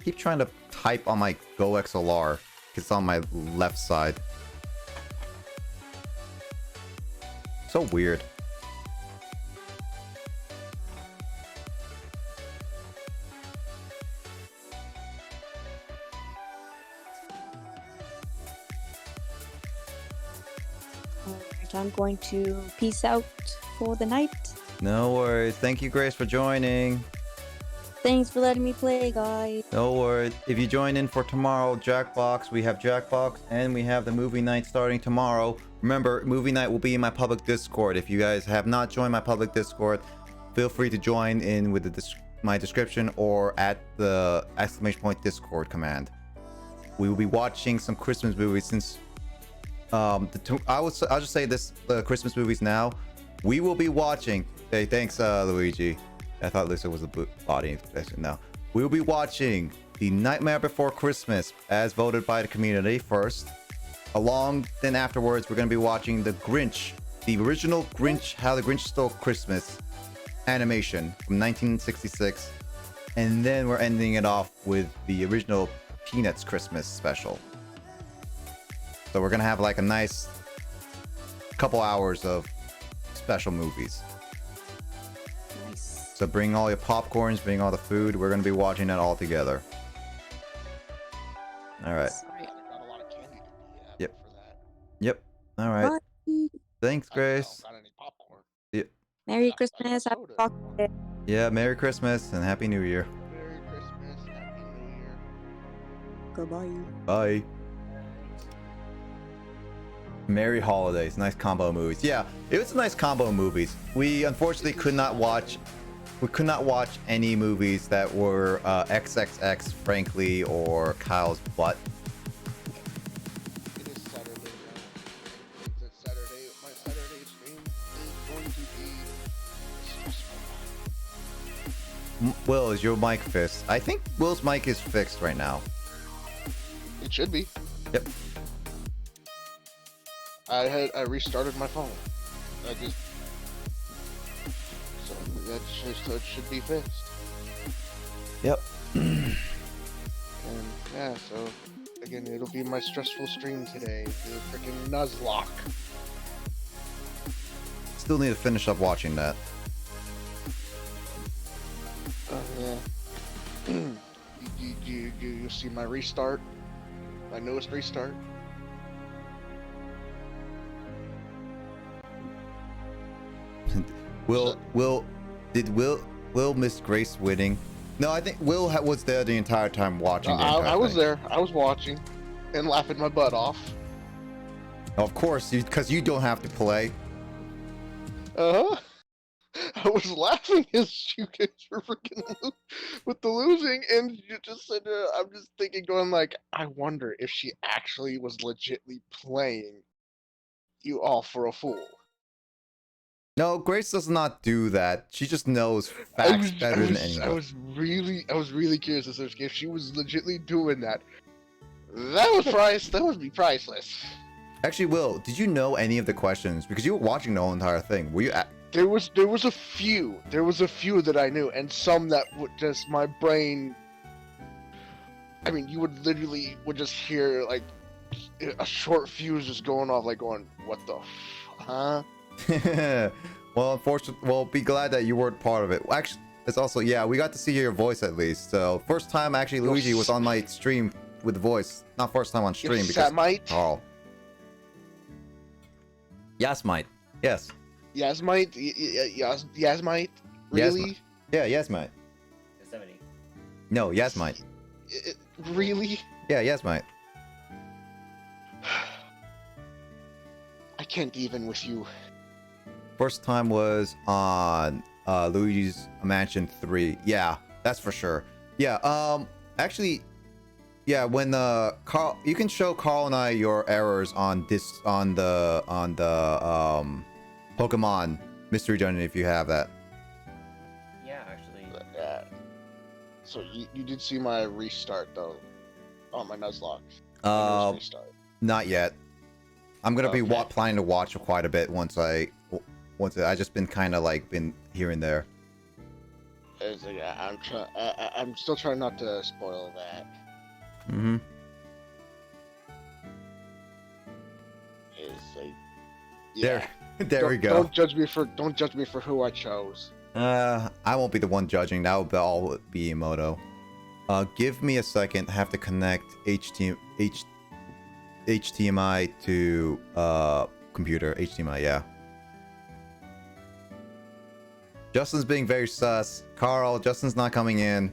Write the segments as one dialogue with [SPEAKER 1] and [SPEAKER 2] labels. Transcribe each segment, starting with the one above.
[SPEAKER 1] keep trying to type on my Go XLR. It's on my left side. So weird.
[SPEAKER 2] Alright, I'm going to peace out for the night.
[SPEAKER 1] No worries. Thank you, Grace, for joining.
[SPEAKER 2] Thanks for letting me play, guys.
[SPEAKER 1] No worries. If you join in for tomorrow, Jackbox, we have Jackbox, and we have the movie night starting tomorrow. Remember, movie night will be in my public Discord. If you guys have not joined my public Discord, feel free to join in with my description or at the ! Discord command. We will be watching some Christmas movies since I'll just say this: the Christmas movies now. We will be watching. Hey, thanks, Luigi. I thought Lisa was the audience. No, we will be watching The Nightmare Before Christmas as voted by the community first. Then afterwards, we're going to be watching The Grinch, the original Grinch, How the Grinch Stole Christmas animation from 1966. And then we're ending it off with the original Peanuts Christmas special. So we're going to have like a nice couple hours of special movies.
[SPEAKER 2] Nice.
[SPEAKER 1] So bring all your popcorns, bring all the food. We're going to be watching it all together. All right.
[SPEAKER 2] Sorry.
[SPEAKER 3] Got a lot of candy
[SPEAKER 1] Yep.
[SPEAKER 3] for that.
[SPEAKER 1] Yep. All right.
[SPEAKER 2] Bye.
[SPEAKER 1] Thanks,
[SPEAKER 3] I
[SPEAKER 1] Grace.
[SPEAKER 3] don't got any popcorn.
[SPEAKER 2] Merry
[SPEAKER 3] I got
[SPEAKER 2] Christmas. Happy
[SPEAKER 3] soda.
[SPEAKER 2] Holidays.
[SPEAKER 1] Yeah, Merry Christmas and Happy New Year.
[SPEAKER 3] Merry Christmas, Happy New Year.
[SPEAKER 2] Goodbye.
[SPEAKER 1] Bye. Merry Holidays. Nice combo movies. Yeah, it was a nice combo of movies. We unfortunately could not watch any movies that were XXX, frankly, or Kyle's butt.
[SPEAKER 3] It is Saturday now. It's Saturday. My Saturday stream is going to be stressful.
[SPEAKER 1] Will, is your mic fixed? I think Will's mic is fixed right now.
[SPEAKER 3] It should be.
[SPEAKER 1] Yep.
[SPEAKER 3] I restarted my phone. So it should be fixed.
[SPEAKER 1] Yep.
[SPEAKER 3] And yeah, so again, it'll be my stressful stream today. The freaking Nuzlocke.
[SPEAKER 1] Still need to finish up watching that.
[SPEAKER 3] Oh yeah. You see my restart? My newest restart?
[SPEAKER 1] Did Will miss Grace winning? No, I think Will was there the entire time watching.
[SPEAKER 3] I was there. I was watching and laughing my butt off.
[SPEAKER 1] Of course, because you don't have to play.
[SPEAKER 3] Uh-huh. I was laughing as you guys were freaking with the losing, and you just said, I'm just thinking, going like, I wonder if she actually was legitly playing you all for a fool.
[SPEAKER 1] No, Grace does not do that. She just knows facts better than anyone.
[SPEAKER 3] I was really curious as to if she was legitly doing that. That would be priceless.
[SPEAKER 1] Actually, Will, did you know any of the questions? Because you were watching the whole entire thing. Were you?
[SPEAKER 3] There was a few. There was a few that I knew, and some that would just my brain. I mean, you would literally just hear like a short fuse just going off, like going, "What the, huh?"
[SPEAKER 1] Well, unfortunately, well, be glad that you weren't part of it. Actually, it's also, yeah, we got to see your voice at least. So first time actually, Luigi was on my stream with voice. Not first time on stream because Carl. Yasmite. Yes.
[SPEAKER 3] Yasmite? Yasmite? Really?
[SPEAKER 1] Yeah, Yasmite.
[SPEAKER 4] Yosemite.
[SPEAKER 1] No, Yasmite.
[SPEAKER 3] Really?
[SPEAKER 1] Yeah, Yasmite.
[SPEAKER 3] I can't even with you.
[SPEAKER 1] First time was on Luigi's Mansion 3. Yeah, that's for sure. Yeah, actually, yeah, when Carl, you can show Carl and I your errors on the Pokemon Mystery Dungeon if you have that.
[SPEAKER 4] Yeah, actually.
[SPEAKER 3] So you did see my restart though, on my Nuzlocke. Restart.
[SPEAKER 1] Not yet. I'm gonna be
[SPEAKER 3] Okay.
[SPEAKER 1] planning to watch quite a bit once I just been kind of like been here and there.
[SPEAKER 3] It's like, I'm still trying not to spoil that.
[SPEAKER 1] Mm-hmm.
[SPEAKER 3] It's like, yeah.
[SPEAKER 1] There we go.
[SPEAKER 3] Don't judge me for who I chose.
[SPEAKER 1] I won't be the one judging. That will all be Emoto. Give me a second. I have to connect HDMI to computer. HDMI, yeah. Justin's being very sus. Carl, Justin's not coming in.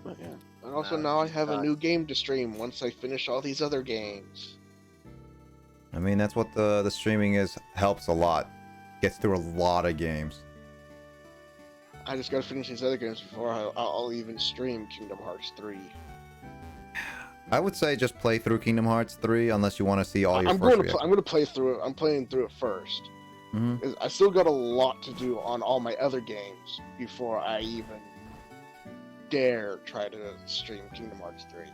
[SPEAKER 3] But yeah. And also now I have a new game to stream once I finish all these other games.
[SPEAKER 1] I mean, that's what the streaming is. Helps a lot. Gets through a lot of games.
[SPEAKER 3] I just gotta finish these other games before I'll even stream Kingdom Hearts 3.
[SPEAKER 1] I would say just play through Kingdom Hearts 3 unless you want to see all your
[SPEAKER 3] I'm gonna play through it. I'm playing through it first.
[SPEAKER 1] Mm-hmm.
[SPEAKER 3] I still got a lot to do on all my other games before I even dare try to stream Kingdom Hearts 3.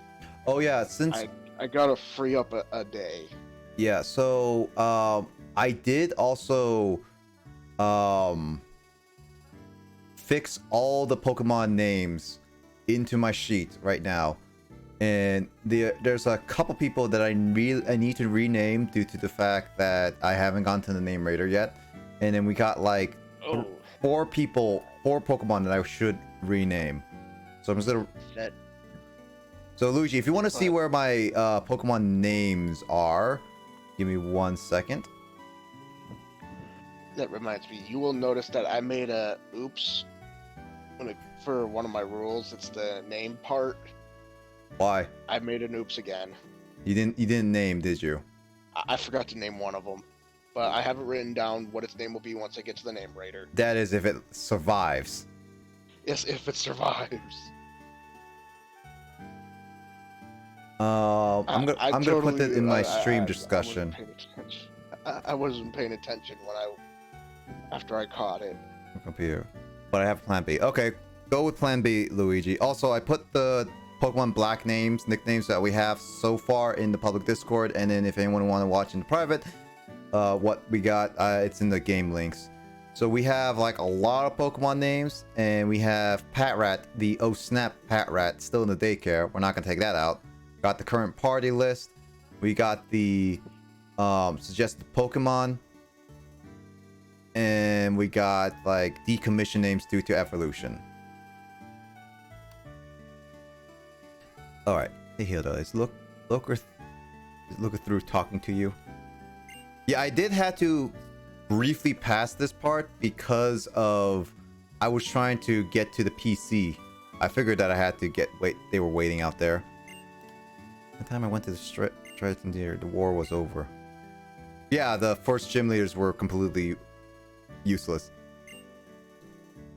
[SPEAKER 1] Oh yeah, since
[SPEAKER 3] I gotta free up a day.
[SPEAKER 1] Yeah, so I did also fix all the Pokemon names into my sheet right now. And there's a couple people that I need to rename due to the fact that I haven't gone to the name raider yet. And then we got like four Pokemon that I should rename. So I'm just gonna. So Luigi, if you want to see where my Pokemon names are, give me 1 second.
[SPEAKER 3] That reminds me, you will notice that I made a oops for one of my rules. It's the name part.
[SPEAKER 1] Why?
[SPEAKER 3] I made an oops again.
[SPEAKER 1] You didn't name, did you?
[SPEAKER 3] I forgot to name one of them, but I haven't written down what its name will be once I get to the name raider.
[SPEAKER 1] That is if it survives.
[SPEAKER 3] Yes, if it survives.
[SPEAKER 1] I'm gonna put that in my stream discussion.
[SPEAKER 3] I wasn't paying attention after I caught it.
[SPEAKER 1] Computer, but I have Plan B. Okay, go with Plan B, Luigi. Also, I put the Pokemon Black nicknames that we have so far in the public Discord, and then if anyone want to watch in the private, what we got, it's in the game links. So we have like a lot of Pokemon names, and we have Patrat, the Oh Snap Patrat, still in the daycare. We're not gonna take that out. Got the current party list. We got the suggested Pokemon, and we got like decommissioned names due to evolution. All right, hey Hilda, is looking through talking to you? Yeah, I did have to briefly pass this part because of I was trying to get to the PC. I figured that I had to wait. They were waiting out there. By the time I went to the Stratton, the war was over. Yeah, the first gym leaders were completely useless.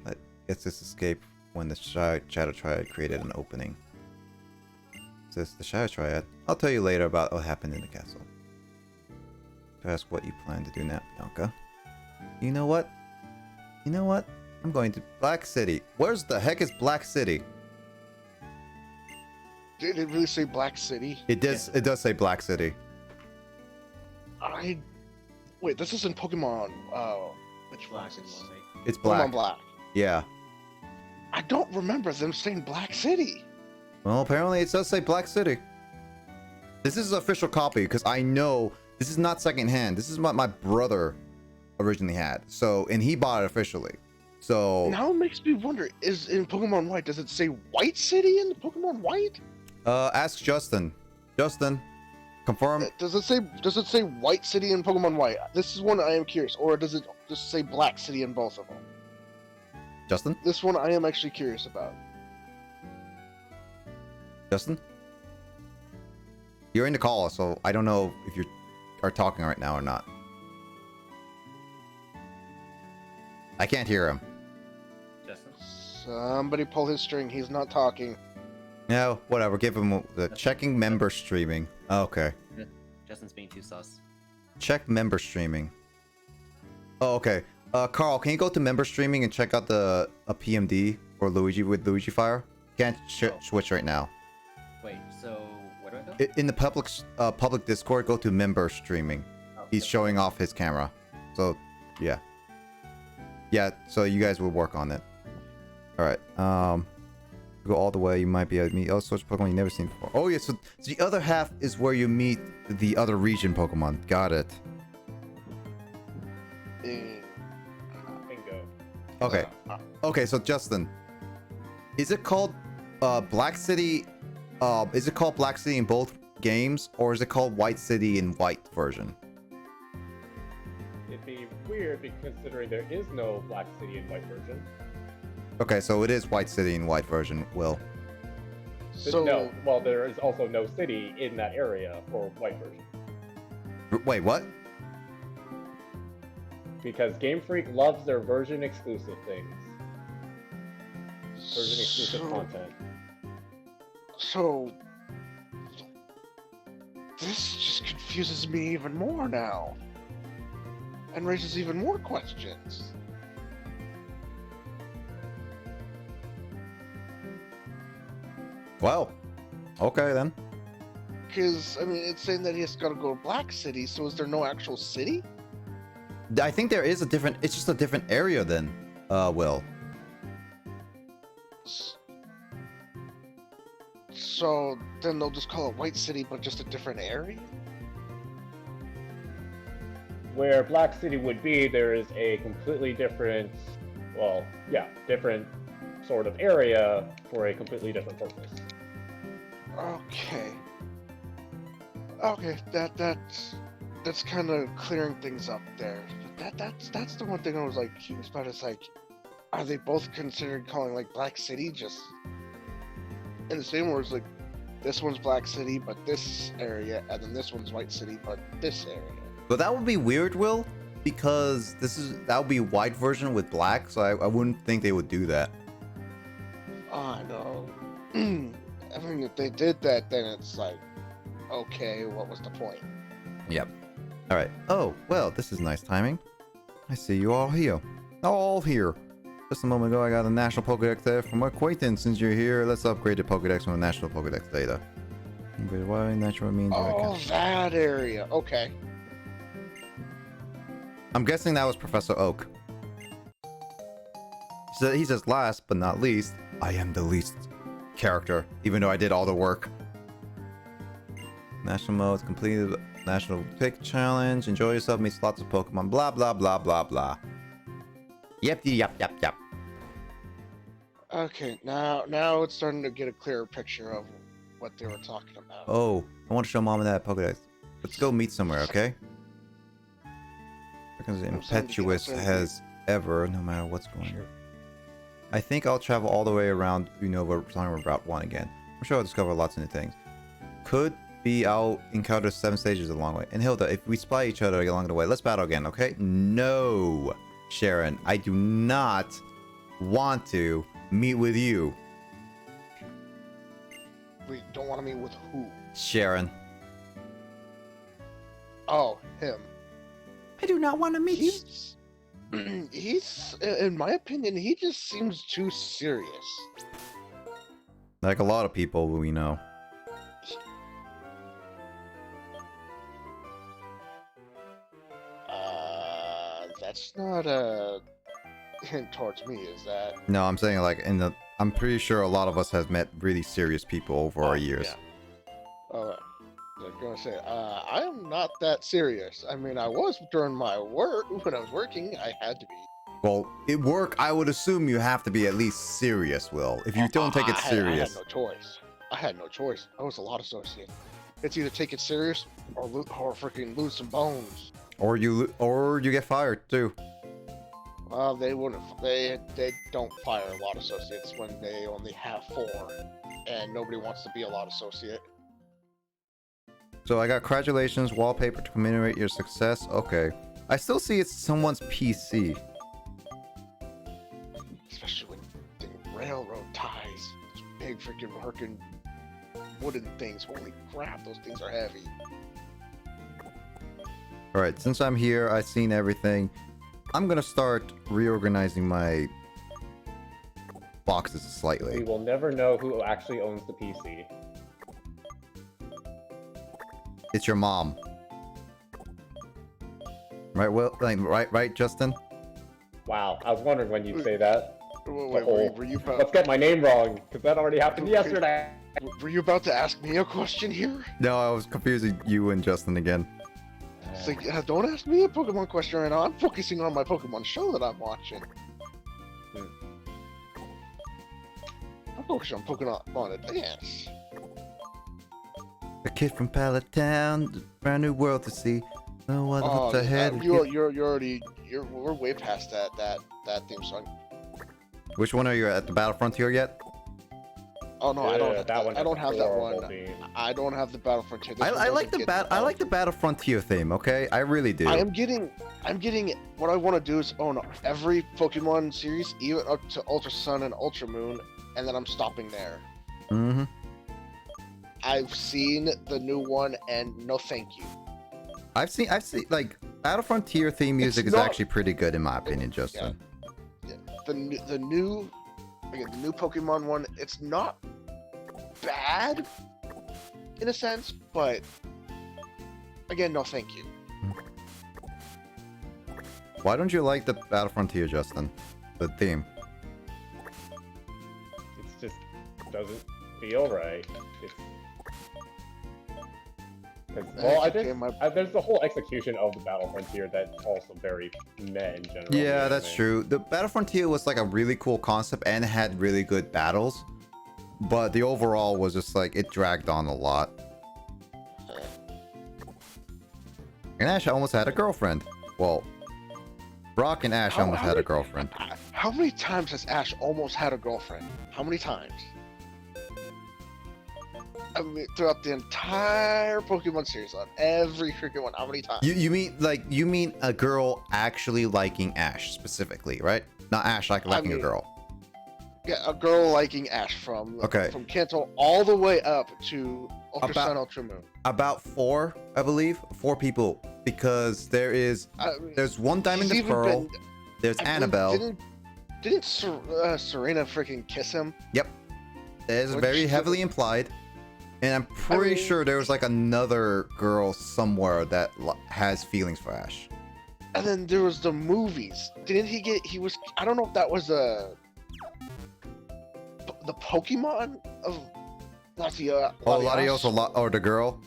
[SPEAKER 1] But guess this escape when the Shadow Triad created an opening. Is this the Shadow Triad? I'll tell you later about what happened in the castle. To ask what you plan to do now, Bianca. You know what? You know what? I'm going to Black City. Where's the heck is Black City?
[SPEAKER 3] Did it really say Black City?
[SPEAKER 1] It does. It does say Black City.
[SPEAKER 3] Wait, this is in Pokemon. Which one
[SPEAKER 4] Black
[SPEAKER 3] is this?
[SPEAKER 1] It's Black.
[SPEAKER 3] Pokemon Black.
[SPEAKER 1] Yeah.
[SPEAKER 3] I don't remember them saying Black City.
[SPEAKER 1] Well, apparently it does say Black City. This is an official copy because I know this is not secondhand. This is what my brother originally had. So, and he bought it officially. So
[SPEAKER 3] now it makes me wonder: is in Pokemon White? Does it say White City in Pokemon White?
[SPEAKER 1] Ask Justin. Justin, confirm.
[SPEAKER 3] Does it say White City in Pokemon White? This is one I am curious. Or does it just say Black City in both of them?
[SPEAKER 1] Justin.
[SPEAKER 3] This one I am actually curious about.
[SPEAKER 1] Justin, you're in the call, so I don't know if you are talking right now or not. I can't hear him.
[SPEAKER 4] Justin?
[SPEAKER 3] Somebody pull his string. He's not talking.
[SPEAKER 1] No, whatever. Give him the checking member streaming. Okay.
[SPEAKER 4] Justin's being too sus.
[SPEAKER 1] Check member streaming. Oh, okay. Carl, can you go to member streaming and check out a PMD for Luigi with Luigi Fire? Can't switch right now.
[SPEAKER 4] Wait, so where do I go?
[SPEAKER 1] In the public Discord, go to member streaming.
[SPEAKER 4] Oh,
[SPEAKER 1] He's showing off his camera. So, yeah. Yeah, so you guys will work on it. Alright, go all the way, you might be able to meet all sorts of Pokemon you've never seen before. Oh yeah, so the other half is where you meet the other region Pokemon. Got it.
[SPEAKER 5] Bingo.
[SPEAKER 1] Okay. Okay, so Justin, is it called Black City? Is it called Black City in both games, or is it called White City in white version?
[SPEAKER 5] It'd be weird considering there is no Black City in white version.
[SPEAKER 1] Okay, so it is White City in white version, Will.
[SPEAKER 3] So
[SPEAKER 5] No, well, there is also no city in that area for white version.
[SPEAKER 1] Wait, what?
[SPEAKER 5] Because Game Freak loves their version exclusive things. Version exclusive content.
[SPEAKER 3] So this just confuses me even more now. And raises even more questions.
[SPEAKER 1] Well, okay then.
[SPEAKER 3] Because, I mean, it's saying that he has got to go to Black City, so is there no actual city?
[SPEAKER 1] I think there is a different. It's just a different area then. Will.
[SPEAKER 3] So then they'll just call it White City, but just a different area?
[SPEAKER 5] Where Black City would be, there is a completely different, well, yeah, different sort of area for a completely different purpose.
[SPEAKER 3] Okay. Okay, that's kind of clearing things up there. But that's the one thing I was like curious about. Is like, are they both considered calling like Black City just in the same words? Like, this one's Black City, but this area, and then this one's White City, but this area.
[SPEAKER 1] But that would be weird, Will, because that would be white version with black. So I wouldn't think they would do that.
[SPEAKER 3] I know. I mean, if they did that, then it's like, okay, what was the point?
[SPEAKER 1] Yep. All right. Oh well, this is nice timing. I see you all here. All here. Just a moment ago, I got a national Pokedex data from my acquaintance. Since you're here, let's upgrade the Pokedex from the national Pokedex data. Why natural means?
[SPEAKER 3] Oh, that area. Okay.
[SPEAKER 1] I'm guessing that was Professor Oak. So he says, last but not least, I am the least character, even though I did all the work. National mode completed. National pick challenge. Enjoy yourself. Meets lots of Pokemon. Blah blah blah blah blah. Yep.
[SPEAKER 3] Okay, now it's starting to get a clearer picture of what they were talking about.
[SPEAKER 1] Oh, I want to show Mom and Dad Pokedex. Let's go meet somewhere, okay? Because impetuous as ever, no matter what's going on. I think I'll travel all the way around Unova, starting with Route 1 again. I'm sure I'll discover lots of new things. Could be I'll encounter 7 stages along the way. And Hilda, if we spy each other along the way, let's battle again, okay? No, Sharon, I do not want to meet with you.
[SPEAKER 3] We don't want to meet with who?
[SPEAKER 1] Sharon.
[SPEAKER 3] Oh, him.
[SPEAKER 1] I do not want to meet you.
[SPEAKER 3] He's, in my opinion, he just seems too serious.
[SPEAKER 1] Like a lot of people we know.
[SPEAKER 3] That's not a hint towards me, is that?
[SPEAKER 1] No, I'm saying like I'm pretty sure a lot of us have met really serious people over our years.
[SPEAKER 3] Yeah. I was gonna say, I am not that serious. I mean, I was during my work, when I was working, I had to be.
[SPEAKER 1] Well, at work, I would assume you have to be at least serious, Will. If you don't take it serious.
[SPEAKER 3] I had no choice. I had no choice. I was a lot associate. It's either take it serious or freaking lose some bones.
[SPEAKER 1] Or you get fired too.
[SPEAKER 3] Well, they wouldn't. They don't fire a lot associates when they only have 4, and nobody wants to be a lot associate.
[SPEAKER 1] So I got congratulations wallpaper to commemorate your success. Okay, I still see it's someone's PC.
[SPEAKER 3] Especially when the railroad ties, those big freaking working wooden things. Holy crap, those things are heavy.
[SPEAKER 1] All right, since I'm here, I've seen everything. I'm gonna start reorganizing my boxes
[SPEAKER 5] We
[SPEAKER 1] slightly.
[SPEAKER 5] will never know who actually owns the PC.
[SPEAKER 1] It's your mom, right? Will, like, right, Justin.
[SPEAKER 5] Wow, I was wondering when you'd say that.
[SPEAKER 3] Wait, were you
[SPEAKER 5] Let's
[SPEAKER 3] about?
[SPEAKER 5] get my name wrong, because that already happened
[SPEAKER 3] Okay.
[SPEAKER 5] yesterday.
[SPEAKER 3] Were you about to ask me a question here?
[SPEAKER 1] No, I was confusing you and Justin again.
[SPEAKER 3] It's like, don't ask me a Pokemon question right now. I'm focusing on my Pokemon show that I'm watching. I'm focusing on Pokemon Advance.
[SPEAKER 1] A kid from Pallet Town, brand new world to see. No one up ahead.
[SPEAKER 3] We're way past that theme song.
[SPEAKER 1] Which one are you at? The Battle Frontier yet?
[SPEAKER 3] Oh no, I don't.
[SPEAKER 5] That one
[SPEAKER 3] I don't have that
[SPEAKER 5] horrible
[SPEAKER 3] one.
[SPEAKER 5] theme.
[SPEAKER 3] I don't have the Battle Frontier. This one
[SPEAKER 1] I like
[SPEAKER 3] doesn't
[SPEAKER 1] the
[SPEAKER 3] get
[SPEAKER 1] I like the Battle Frontier theme. Okay, I really do.
[SPEAKER 3] I'm getting. What I want to do is own every Pokemon series, even up to Ultra Sun and Ultra Moon, and then I'm stopping there.
[SPEAKER 1] Mm-hmm.
[SPEAKER 3] I've seen the new one, and no, thank you.
[SPEAKER 1] I've seen like Battle Frontier theme music is
[SPEAKER 3] not-
[SPEAKER 1] actually pretty good in my opinion, Justin.
[SPEAKER 3] The new Pokemon one, it's not bad in a sense, but again, no, thank you.
[SPEAKER 1] Why don't you like the Battle Frontier, Justin? The theme.
[SPEAKER 5] It just doesn't feel right. It's... Well, I think there's the whole execution of the Battle Frontier that's also very meh in general.
[SPEAKER 1] Yeah, that's true. The Battle Frontier was like a really cool concept and had really good battles, but the overall was just like it dragged on a lot. And Ash almost had a girlfriend. Well, Brock and Ash almost had a girlfriend.
[SPEAKER 3] How many times has Ash almost had a girlfriend? How many times? I mean, throughout the entire Pokemon series, on every freaking one, how many times?
[SPEAKER 1] You mean a girl actually liking Ash specifically, right? Not Ash liking a girl.
[SPEAKER 3] Yeah, a girl liking Ash from Kanto all the way up to Ultra Sun, Ultra Moon.
[SPEAKER 1] About 4, I believe, 4 people, because there's one Diamond and Pearl, there's Annabelle.
[SPEAKER 3] Didn't Serena freaking kiss him?
[SPEAKER 1] Yep, there's very heavily implied. And I'm pretty sure there was like another girl somewhere that has feelings for Ash.
[SPEAKER 3] And then there was the movies. Didn't he was, I don't know if that was the Pokemon of Latios.
[SPEAKER 1] Latios or the girl?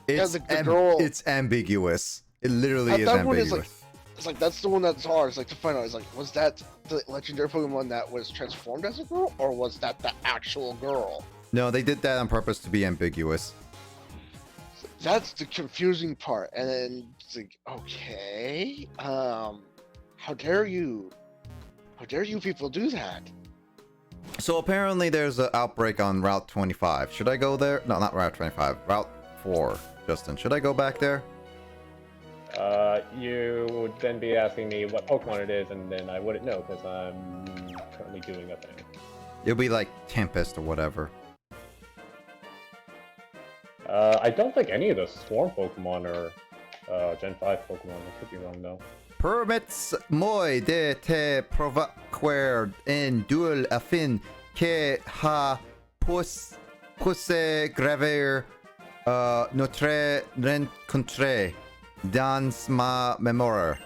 [SPEAKER 1] It's,
[SPEAKER 3] the girl.
[SPEAKER 1] It's ambiguous. It literally is
[SPEAKER 3] that
[SPEAKER 1] ambiguous.
[SPEAKER 3] One is it's like, that's the one that's hard. It's like to find out. It's like, was that the legendary Pokemon that was transformed as a girl? Or was that the actual girl?
[SPEAKER 1] No, they did that on purpose to be ambiguous.
[SPEAKER 3] That's the confusing part. And then it's like, okay, how dare you people do that?
[SPEAKER 1] So apparently there's an outbreak on Route 25. Should I go there? No, not Route 25. Route 4, Justin. Should I go back there?
[SPEAKER 5] You would then be asking me what Pokemon it is, and then I wouldn't know because I'm currently doing a thing.
[SPEAKER 1] It'll be like Tempest or whatever.
[SPEAKER 5] I don't think any of the Swarm Pokemon are Gen 5 Pokemon. I could be wrong though.
[SPEAKER 1] Permets moi de te provoquer en duel afin que ha puisse graver notre rencontre dans ma mémoire.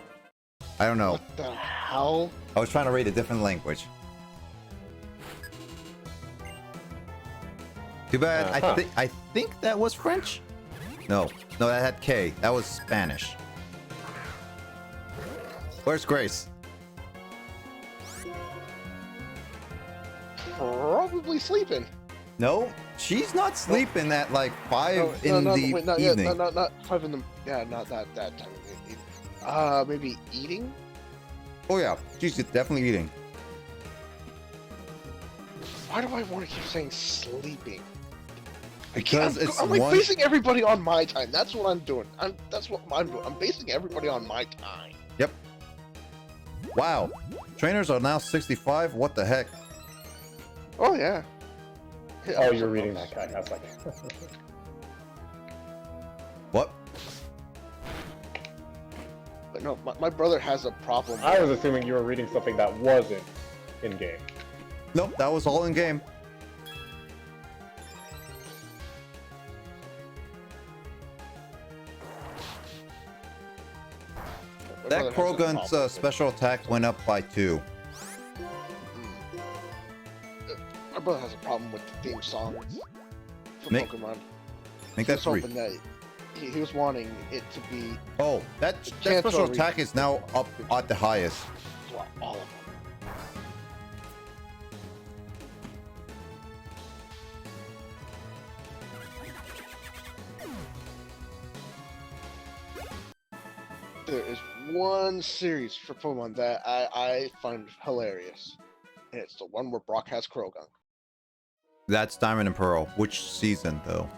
[SPEAKER 1] I don't know.
[SPEAKER 3] What the hell?
[SPEAKER 1] I was trying to read a different language. Too bad. I think that was French. No, that had K. That was Spanish. Where's Grace?
[SPEAKER 3] Probably sleeping.
[SPEAKER 1] No, she's not sleeping at like 5 in the evening.
[SPEAKER 3] Yeah, not 5 in the. Yeah, not that time. Maybe eating.
[SPEAKER 1] Oh yeah, she's definitely eating.
[SPEAKER 3] Why do I want to keep saying sleeping?
[SPEAKER 1] Because
[SPEAKER 3] I'm like basing everybody on my time. That's what I'm doing. That's what I'm doing. I'm basing everybody on my time.
[SPEAKER 1] Yep. Wow. Trainers are now 65. What the heck?
[SPEAKER 3] Oh yeah.
[SPEAKER 5] Oh, you're reading that guy. I was like...
[SPEAKER 1] What?
[SPEAKER 3] But no, my brother has a problem.
[SPEAKER 5] I was assuming you were reading something that wasn't in-game.
[SPEAKER 1] Nope, that was all in game. That Krogan's special attack went up by 2.
[SPEAKER 3] My brother has a problem with the theme songs for
[SPEAKER 1] Make-
[SPEAKER 3] Pokemon.
[SPEAKER 1] Make
[SPEAKER 3] He
[SPEAKER 1] that
[SPEAKER 3] was
[SPEAKER 1] 3.
[SPEAKER 3] hoping that he was wanting it to be
[SPEAKER 1] Oh, that
[SPEAKER 3] Can't
[SPEAKER 1] special
[SPEAKER 3] totally-
[SPEAKER 1] attack is now up at the highest.
[SPEAKER 3] well, all of them. There is one series for Pokemon that I find hilarious, and it's the one where Brock has Krogan.
[SPEAKER 1] That's Diamond and Pearl. Which season though?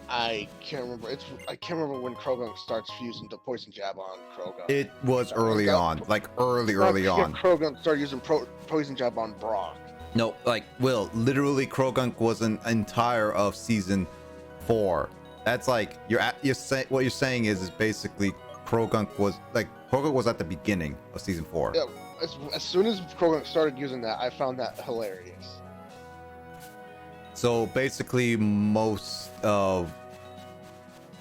[SPEAKER 3] I can't remember. I can't remember when Krogan starts fusing the Poison Jab on Krogan.
[SPEAKER 1] It was early
[SPEAKER 3] that-
[SPEAKER 1] on, like early
[SPEAKER 3] Yeah,
[SPEAKER 1] on.
[SPEAKER 3] Krogan started using Poison Jab on Brock.
[SPEAKER 1] No, like Will, literally Krogunk was an entire of season 4. That's like what you're saying is basically Krogunk was at the beginning of season 4.
[SPEAKER 3] Yeah, as soon as Krogan started using that, I found that hilarious.
[SPEAKER 1] So basically most of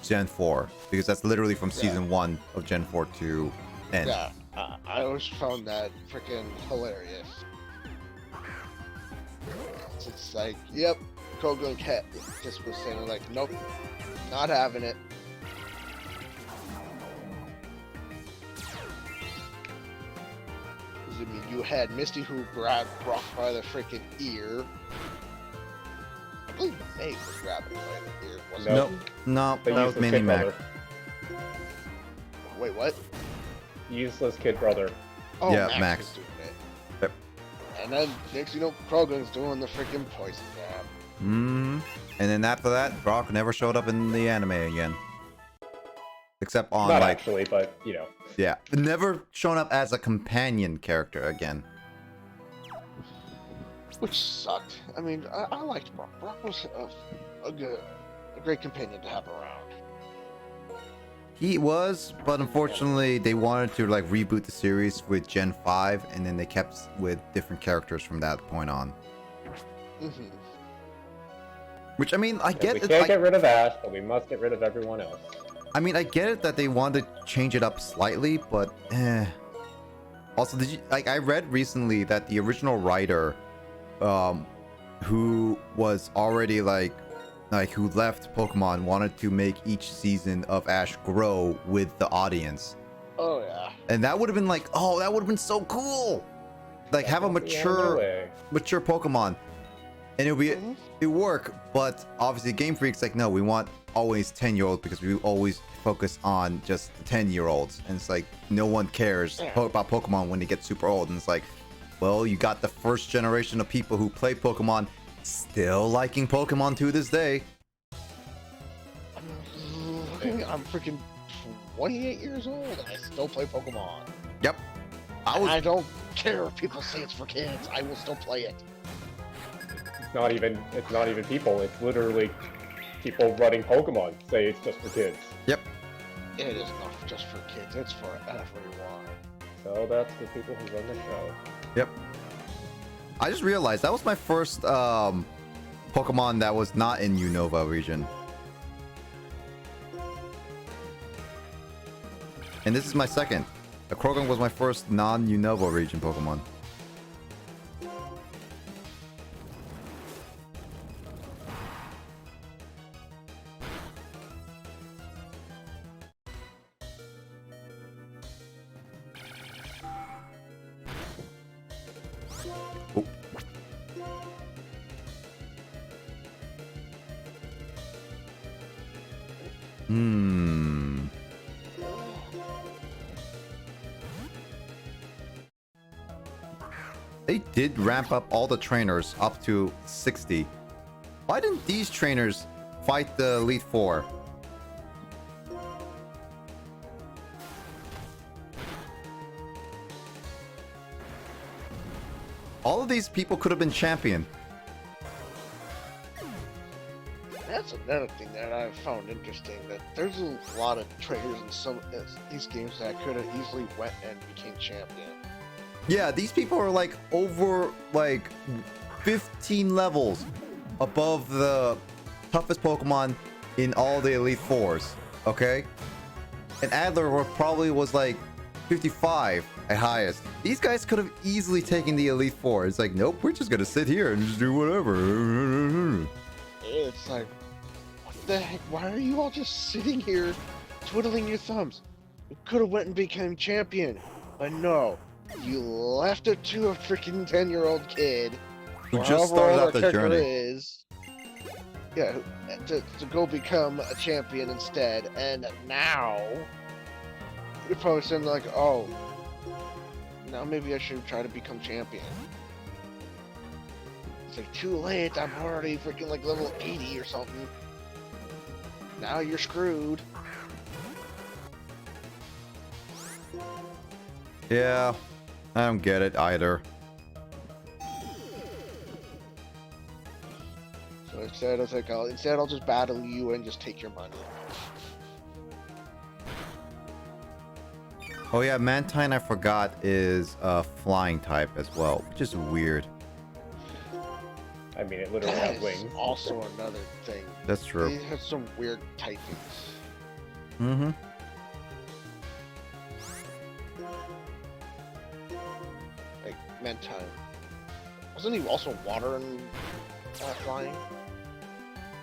[SPEAKER 1] Gen 4, because that's literally from season 1 of Gen 4 to end.
[SPEAKER 3] Yeah, I always found that freaking hilarious. It's like, yep, Krogan Cat just was saying like, nope, not having it. I mean, you had Misty who grabbed Brock by the freaking ear. I believe May was grabbing by the ear, wasn't
[SPEAKER 5] Nope.
[SPEAKER 1] No,
[SPEAKER 5] The
[SPEAKER 1] that was
[SPEAKER 5] useless
[SPEAKER 1] Mini
[SPEAKER 5] kid
[SPEAKER 1] Mac.
[SPEAKER 5] brother.
[SPEAKER 3] it? Wait, what?
[SPEAKER 5] Useless kid brother.
[SPEAKER 3] Oh,
[SPEAKER 1] Yeah,
[SPEAKER 3] Max,
[SPEAKER 1] Max.
[SPEAKER 3] was doing it.
[SPEAKER 1] Yep.
[SPEAKER 3] And then next, you know, Krogan's doing the freaking poison jab.
[SPEAKER 1] And then after that, Brock never showed up in the anime again. Except on
[SPEAKER 5] Not
[SPEAKER 1] like
[SPEAKER 5] actually, but you know.
[SPEAKER 1] yeah, never shown up as a companion character again.
[SPEAKER 3] Which sucked. I mean, I liked Brock. Brock was a great companion to have around.
[SPEAKER 1] He was, but unfortunately they wanted to like reboot the series with Gen 5 and then they kept with different characters from that point on.
[SPEAKER 3] Mm-hmm.
[SPEAKER 1] Which I mean, I
[SPEAKER 5] We
[SPEAKER 1] get it.
[SPEAKER 5] can't get rid of Ash, but we must get rid of everyone else.
[SPEAKER 1] I mean, I get it that they wanted to change it up slightly, but Also, did you like? I read recently that the original writer, who was already like who left Pokemon, wanted to make each season of Ash grow with the audience,
[SPEAKER 3] Oh yeah.
[SPEAKER 1] and that would have been like, oh, that would have been so cool. Like have a
[SPEAKER 5] That's the only way.
[SPEAKER 1] mature Pokemon, and it'll be
[SPEAKER 3] Mhm.
[SPEAKER 1] it work. But obviously, Game Freak's like, no, we want always 10-year-olds because we always focus on just the 10-year-olds, and it's like no one cares about Pokemon when they get super old. And it's like, well, you got the first generation of people who play Pokemon still liking Pokemon to this day.
[SPEAKER 3] I'm freaking 28 years old and I still play Pokemon.
[SPEAKER 1] Yep,
[SPEAKER 3] I don't care if people say it's for kids. I will still play it.
[SPEAKER 5] It's not even people. It's literally people running Pokemon say it's just for kids.
[SPEAKER 1] Yep.
[SPEAKER 3] It is not just for kids. It's for everyone.
[SPEAKER 5] So that's the people who run the show.
[SPEAKER 1] Yep. I just realized that was my first Pokemon that was not in Unova region. And this is my second. The Krogan was my first non-Unova region Pokemon. Oh. They did ramp up all the trainers up to 60. Why didn't these trainers fight the Elite Four? All of these people could have been champion.
[SPEAKER 3] That's another thing that I found interesting. That there's a lot of trainers in some these games that could have easily went and became champion.
[SPEAKER 1] Yeah, these people are like over like 15 levels above the toughest Pokemon in all the Elite Fours. Okay? and Adler probably was like 55 at highest. These guys could have easily taken the Elite Four. It's like, nope, we're just gonna sit here and just do whatever.
[SPEAKER 3] It's like, what the heck? Why are you all just sitting here twiddling your thumbs? You could have went and became champion, but no. You left it to a freaking 10-year-old kid
[SPEAKER 1] Who
[SPEAKER 3] or
[SPEAKER 1] just
[SPEAKER 3] however
[SPEAKER 1] started
[SPEAKER 3] old
[SPEAKER 1] out
[SPEAKER 3] that
[SPEAKER 1] the
[SPEAKER 3] character
[SPEAKER 1] journey.
[SPEAKER 3] is, yeah, to go become a champion instead, and now you're probably saying like, oh, now maybe I should try to become champion. It's like, too late, I'm already freaking like level 80 or something. Now you're screwed.
[SPEAKER 1] Yeah, I don't get it either.
[SPEAKER 3] So instead, I was like, I'll just battle you and just take your money.
[SPEAKER 1] Oh yeah, Mantine, I forgot, is a flying type as well, which is weird.
[SPEAKER 5] I mean, it literally
[SPEAKER 3] That
[SPEAKER 5] has
[SPEAKER 3] is
[SPEAKER 5] wings.
[SPEAKER 3] also another thing.
[SPEAKER 1] That's true.
[SPEAKER 3] He has some weird typings.
[SPEAKER 1] Mm-hmm.
[SPEAKER 3] Like Mantine. Wasn't he also water and flying?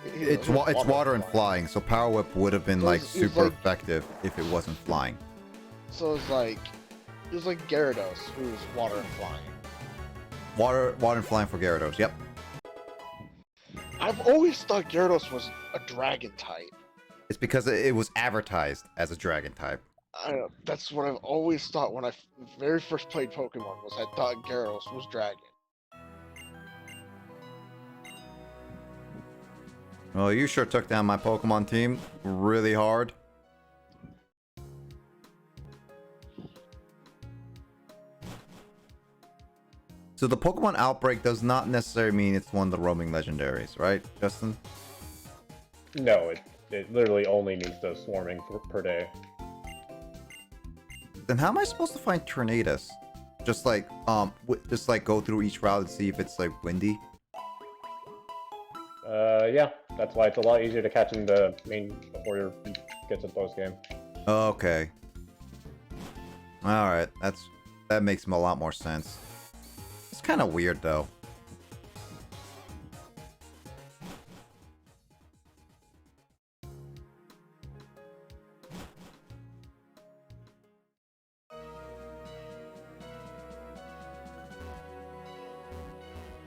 [SPEAKER 1] It's water and flying, so Power Whip would have been
[SPEAKER 3] So
[SPEAKER 1] like
[SPEAKER 3] it's
[SPEAKER 1] super
[SPEAKER 3] like-
[SPEAKER 1] effective if it wasn't flying.
[SPEAKER 3] So it was like Gyarados, who's water and flying.
[SPEAKER 1] Water and flying for Gyarados. Yep.
[SPEAKER 3] I've always thought Gyarados was a dragon type.
[SPEAKER 1] It's because it was advertised as a dragon type.
[SPEAKER 3] That's what I've always thought when I very first played Pokemon. Was I thought Gyarados was dragon.
[SPEAKER 1] Well, you sure took down my Pokemon team really hard. So the Pokemon outbreak does not necessarily mean it's one of the roaming legendaries, right, Justin?
[SPEAKER 5] No, it literally only needs the swarming per day.
[SPEAKER 1] Then how am I supposed to find Tornadus? Just like go through each route and see if it's like windy.
[SPEAKER 5] Yeah, that's why it's a lot easier to catch in the main before you get to the post game.
[SPEAKER 1] Okay. All right, that makes a lot more sense. It's kind of weird though.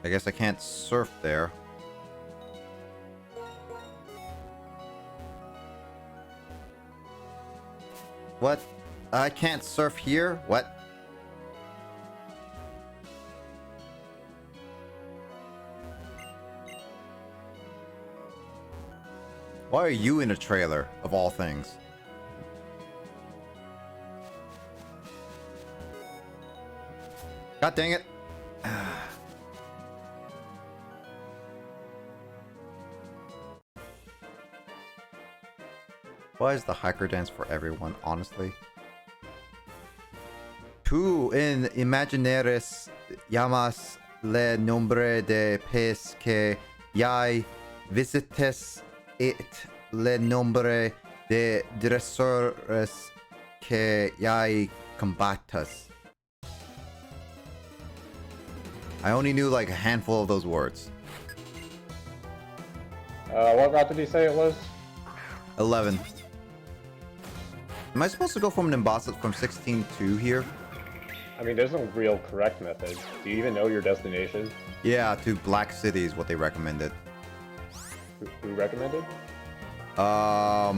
[SPEAKER 1] I guess I can't surf there. What? I can't surf here? What? Why are you in a trailer, of all things? God dang it. Why is the hiker dance for everyone, honestly? Tú en imaginares llamas le nombre de pez que ya visites et le nombre de dresseurs que ya combatas. I only knew like a handful of those words.
[SPEAKER 5] What route did he say it was?
[SPEAKER 1] 11. Am I supposed to go from Nimbasa from 16 to here?
[SPEAKER 5] I mean, there's no real correct method. Do you even know your destination?
[SPEAKER 1] Yeah, to Black City is what they recommended.
[SPEAKER 5] Who recommended?
[SPEAKER 1] Oh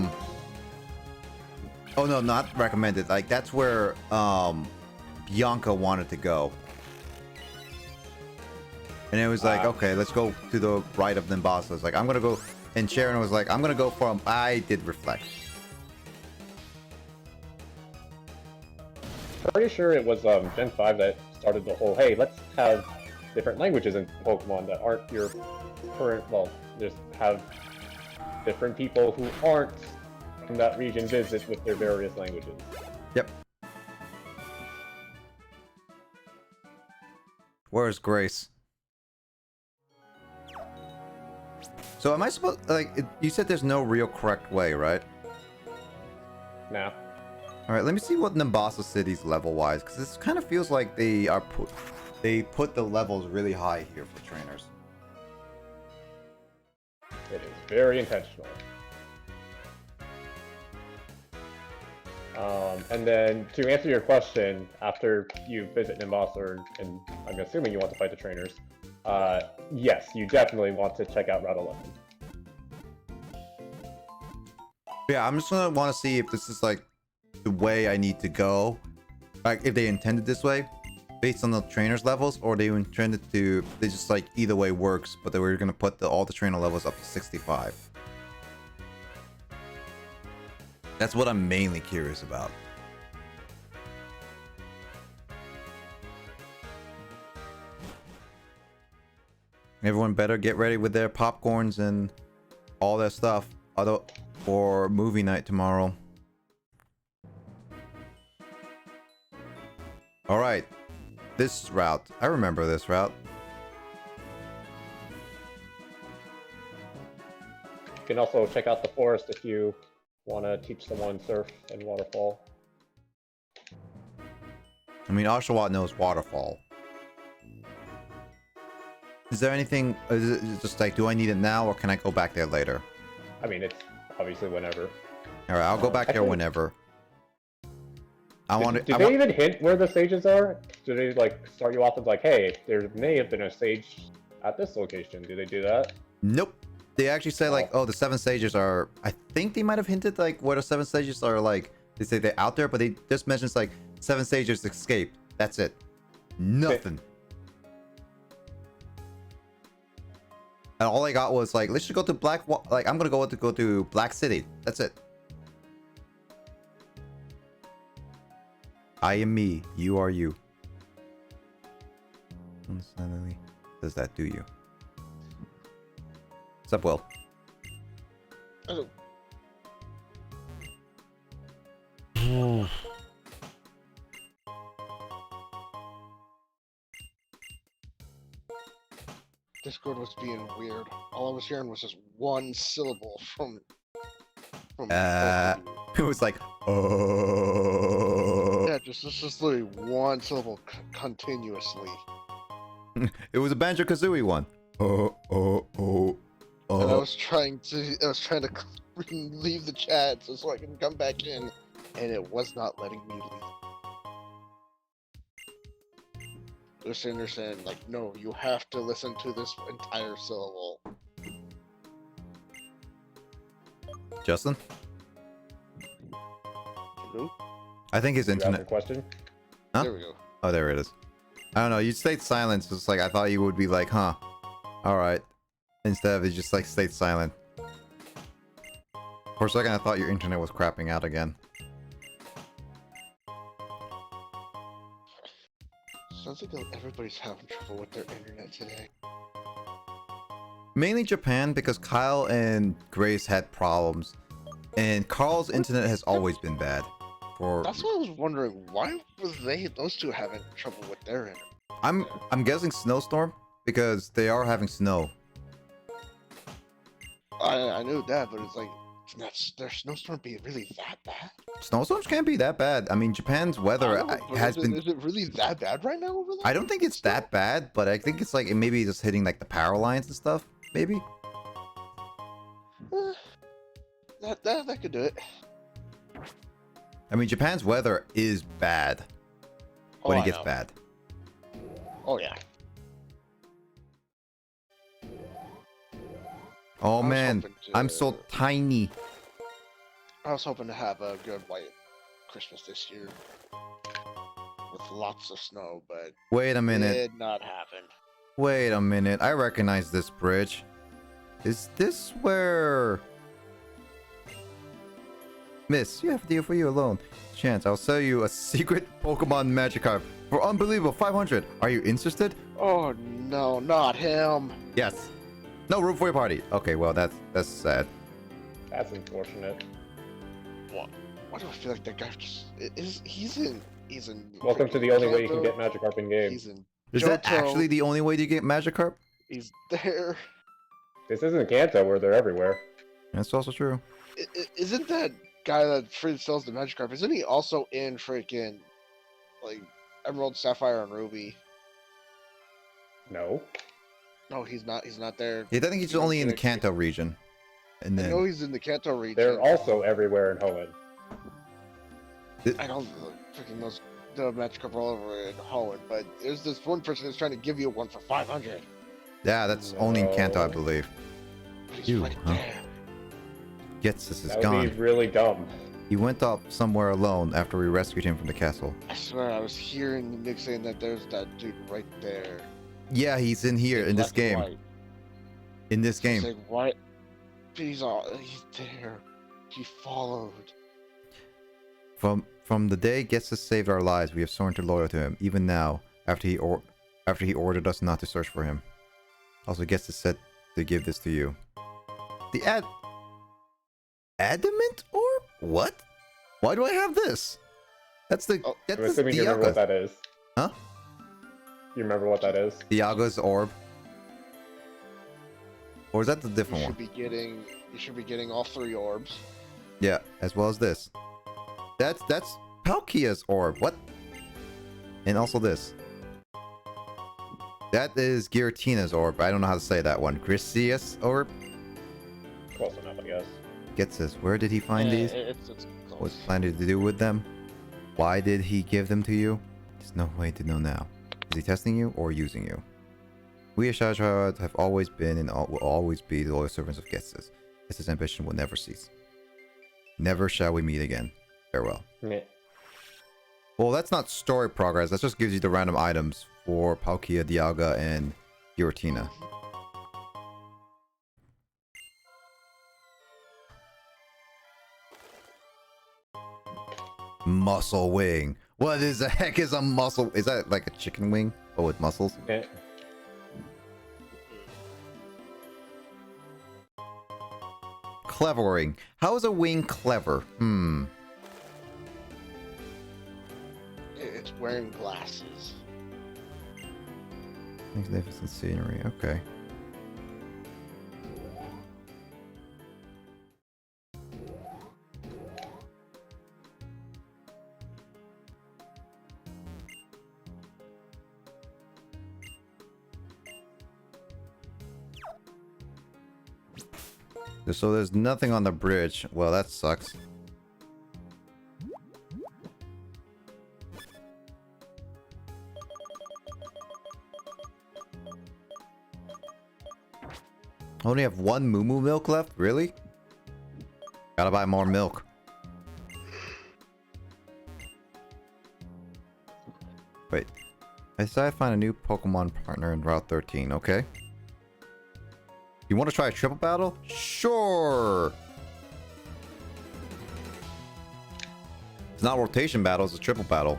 [SPEAKER 1] no, not recommended. Like that's where Bianca wanted to go. And it was like, okay, let's go to the right of Nimbasa. It's like, I'm gonna go, and Sharon was like, I'm gonna go from, I did reflect.
[SPEAKER 5] Pretty sure it was Gen 5 that started the whole, hey, let's have different languages in Pokemon that aren't your current, well, just have different people who aren't from that region visit with their various languages.
[SPEAKER 1] Yep. Where's Grace? So am I supposed, like, you said there's no real correct way, right?
[SPEAKER 5] Nah.
[SPEAKER 1] All right, let me see what Nimbasa City's level-wise, because this kind of feels like they put the levels really high here for trainers.
[SPEAKER 5] It is very intentional. And then to answer your question, after you visit Nimbasa, and I'm assuming you want to fight the trainers, yes, you definitely want to check out Route 11.
[SPEAKER 1] Yeah, I'm just gonna want to see if this is like the way I need to go, like if they intended this way based on the trainers levels, or they intended to, they just like either way works, but they were gonna put all the trainer levels up to 65. That's what I'm mainly curious about. Everyone better get ready with their popcorns and all that stuff for movie night tomorrow. All right, this route, I remember this route.
[SPEAKER 5] You can also check out the forest if you want to teach someone surf and waterfall.
[SPEAKER 1] I mean, Oshawott knows waterfall. Is there anything, is it just like, do I need it now or can I go back there later?
[SPEAKER 5] I mean, it's obviously whenever.
[SPEAKER 1] All right, I'll go back there whenever.
[SPEAKER 5] Did they even hint where the sages are? Do they like start you off with like, hey, there may have been a sage at this location? Do they do that?
[SPEAKER 1] Nope. They actually say like, oh, the 7 sages are, I think they might have hinted like where the 7 sages are, like, they say they're out there, but they just mentions like 7 sages escaped. That's it. Nothing. And all I got was like, let's just go to like, I'm gonna go to Black City. That's it. I am me. You are you. Does that do you? What's up, Will?
[SPEAKER 3] Hello. Discord was being weird. All I was hearing was just one syllable from
[SPEAKER 1] It was like, oh.
[SPEAKER 3] yeah, just literally one syllable continuously.
[SPEAKER 1] It was a Banjo-Kazooie one.
[SPEAKER 3] And I was trying to leave the chat so I can come back in, and it was not letting me leave. They're sitting there saying, like, no, you have to listen to this entire syllable.
[SPEAKER 1] Justin?
[SPEAKER 3] Hello?
[SPEAKER 1] I think his
[SPEAKER 5] You have a
[SPEAKER 1] internet.
[SPEAKER 5] question?
[SPEAKER 1] Huh?
[SPEAKER 3] There we go.
[SPEAKER 1] Oh, there it is. I don't know. You stayed silent. So it's like I thought you would be like, huh? All right. Instead of it just like stayed silent. For a second, I thought your internet was crapping out again.
[SPEAKER 3] Sounds like everybody's having trouble with their internet today.
[SPEAKER 1] Mainly Japan, because Kyle and Grace had problems, and Carl's internet has always been bad.
[SPEAKER 3] That's why I was wondering, why was those two having trouble with their internet?
[SPEAKER 1] I'm guessing snowstorm, because they are having snow.
[SPEAKER 3] I knew that, but it's like, their snowstorm being really that bad?
[SPEAKER 1] Snowstorms can't be that bad. I mean, Japan's weather has been.
[SPEAKER 3] Is it really that bad right now over there?
[SPEAKER 1] I don't think it's that bad, but I think it's like it maybe just hitting like the power lines and stuff. Maybe.
[SPEAKER 3] That could do it.
[SPEAKER 1] I mean, Japan's weather is bad when it gets bad.
[SPEAKER 3] Oh yeah.
[SPEAKER 1] Oh man, I'm so tiny.
[SPEAKER 3] I was hoping to have a good white Christmas this year with lots of snow, but
[SPEAKER 1] Wait a minute.
[SPEAKER 3] it did not happen.
[SPEAKER 1] Wait a minute. I recognize this bridge. Is this where... Miss, you have to deal for you alone. Chance, I'll sell you a secret Pokemon Magikarp for unbelievable 500. Are you interested?
[SPEAKER 3] Oh no, not him.
[SPEAKER 1] Yes. No room for your party. Okay, well that's sad.
[SPEAKER 5] That's unfortunate.
[SPEAKER 3] What? Why do I feel like that guy just he's in
[SPEAKER 5] Welcome to the only way you can get Magikarp in game.
[SPEAKER 3] He's in
[SPEAKER 1] Is that
[SPEAKER 3] Johto.
[SPEAKER 1] actually the only way to get Magikarp?
[SPEAKER 3] He's there.
[SPEAKER 5] This isn't Kanto where they're everywhere.
[SPEAKER 1] That's also true.
[SPEAKER 3] Isn't that guy that freaking sells the Magikarp, isn't he also in freaking like Emerald, Sapphire, and Ruby?
[SPEAKER 5] No.
[SPEAKER 3] No, he's not. He's not there.
[SPEAKER 1] Yeah, I think he's
[SPEAKER 3] You don't
[SPEAKER 1] only in the
[SPEAKER 3] get a-
[SPEAKER 1] Kanto region. And
[SPEAKER 3] I know
[SPEAKER 1] then
[SPEAKER 3] he's in the Kanto region.
[SPEAKER 5] They're also everywhere in Hoenn.
[SPEAKER 3] I don't freaking those the Magikarp all over in Holland, but there's this one person that's trying to give you one for 500.
[SPEAKER 1] yeah, that's only in Kanto, I
[SPEAKER 5] No.
[SPEAKER 1] believe.
[SPEAKER 3] But he's
[SPEAKER 1] You,
[SPEAKER 3] right
[SPEAKER 1] huh?
[SPEAKER 3] there.
[SPEAKER 1] Gets this is
[SPEAKER 5] That would
[SPEAKER 1] gone.
[SPEAKER 5] be really dumb.
[SPEAKER 1] He went off somewhere alone after we rescued him from the castle.
[SPEAKER 3] I swear, I was hearing Nick saying that there's that dude right there.
[SPEAKER 1] Yeah, he's in here in this
[SPEAKER 3] Black and
[SPEAKER 1] game.
[SPEAKER 3] white.
[SPEAKER 1] In this
[SPEAKER 3] It's
[SPEAKER 1] game.
[SPEAKER 3] like, what? He's there. He followed.
[SPEAKER 1] From the day Getsus saved our lives, we have sworn to loyal to him. Even now, after he ordered us not to search for him. Also, Getsus said to give this to you. The adamant orb? What? Why do I have this? That's the
[SPEAKER 3] Oh,
[SPEAKER 1] that's
[SPEAKER 5] I'm
[SPEAKER 1] the
[SPEAKER 5] assuming you remember what
[SPEAKER 1] Dialga.
[SPEAKER 5] that is.
[SPEAKER 1] Huh?
[SPEAKER 5] You remember what that is?
[SPEAKER 1] Dialga's orb. Or is that the
[SPEAKER 3] You
[SPEAKER 1] different
[SPEAKER 3] should
[SPEAKER 1] one?
[SPEAKER 3] be getting. You should be getting all 3 orbs.
[SPEAKER 1] Yeah, as well as this. That's Palkia's orb. What? And also this. That is Giratina's orb. I don't know how to say that one. Grisia's orb?
[SPEAKER 5] Close enough, I guess.
[SPEAKER 1] Gets this. Where did he find these?
[SPEAKER 3] It's
[SPEAKER 1] What's
[SPEAKER 3] close.
[SPEAKER 1] planning to do with them? Why did he give them to you? There's no way to know now. Is he testing you or using you? We as Shajara have always been and will always be the loyal servants of Getsus. His ambition will never cease. Never shall we meet again. Farewell.
[SPEAKER 5] Meh.
[SPEAKER 1] Well, that's not story progress. That just gives you the random items for Palkia, Dialga, and Giratina. Muscle wing. What is the heck is a muscle? Is that like a chicken wing? Oh, with muscles?
[SPEAKER 5] Meh.
[SPEAKER 1] Clevering. How is a wing clever?
[SPEAKER 3] It's wearing glasses.
[SPEAKER 1] Magnificent scenery. Okay. So there's nothing on the bridge. Well, that sucks. I only have 1 Moo Moo milk left? Really? Gotta buy more milk. Wait. I decided to find a new Pokemon partner in Route 13, okay? You want to try a triple battle? Sure! It's not rotation battle, it's a triple battle.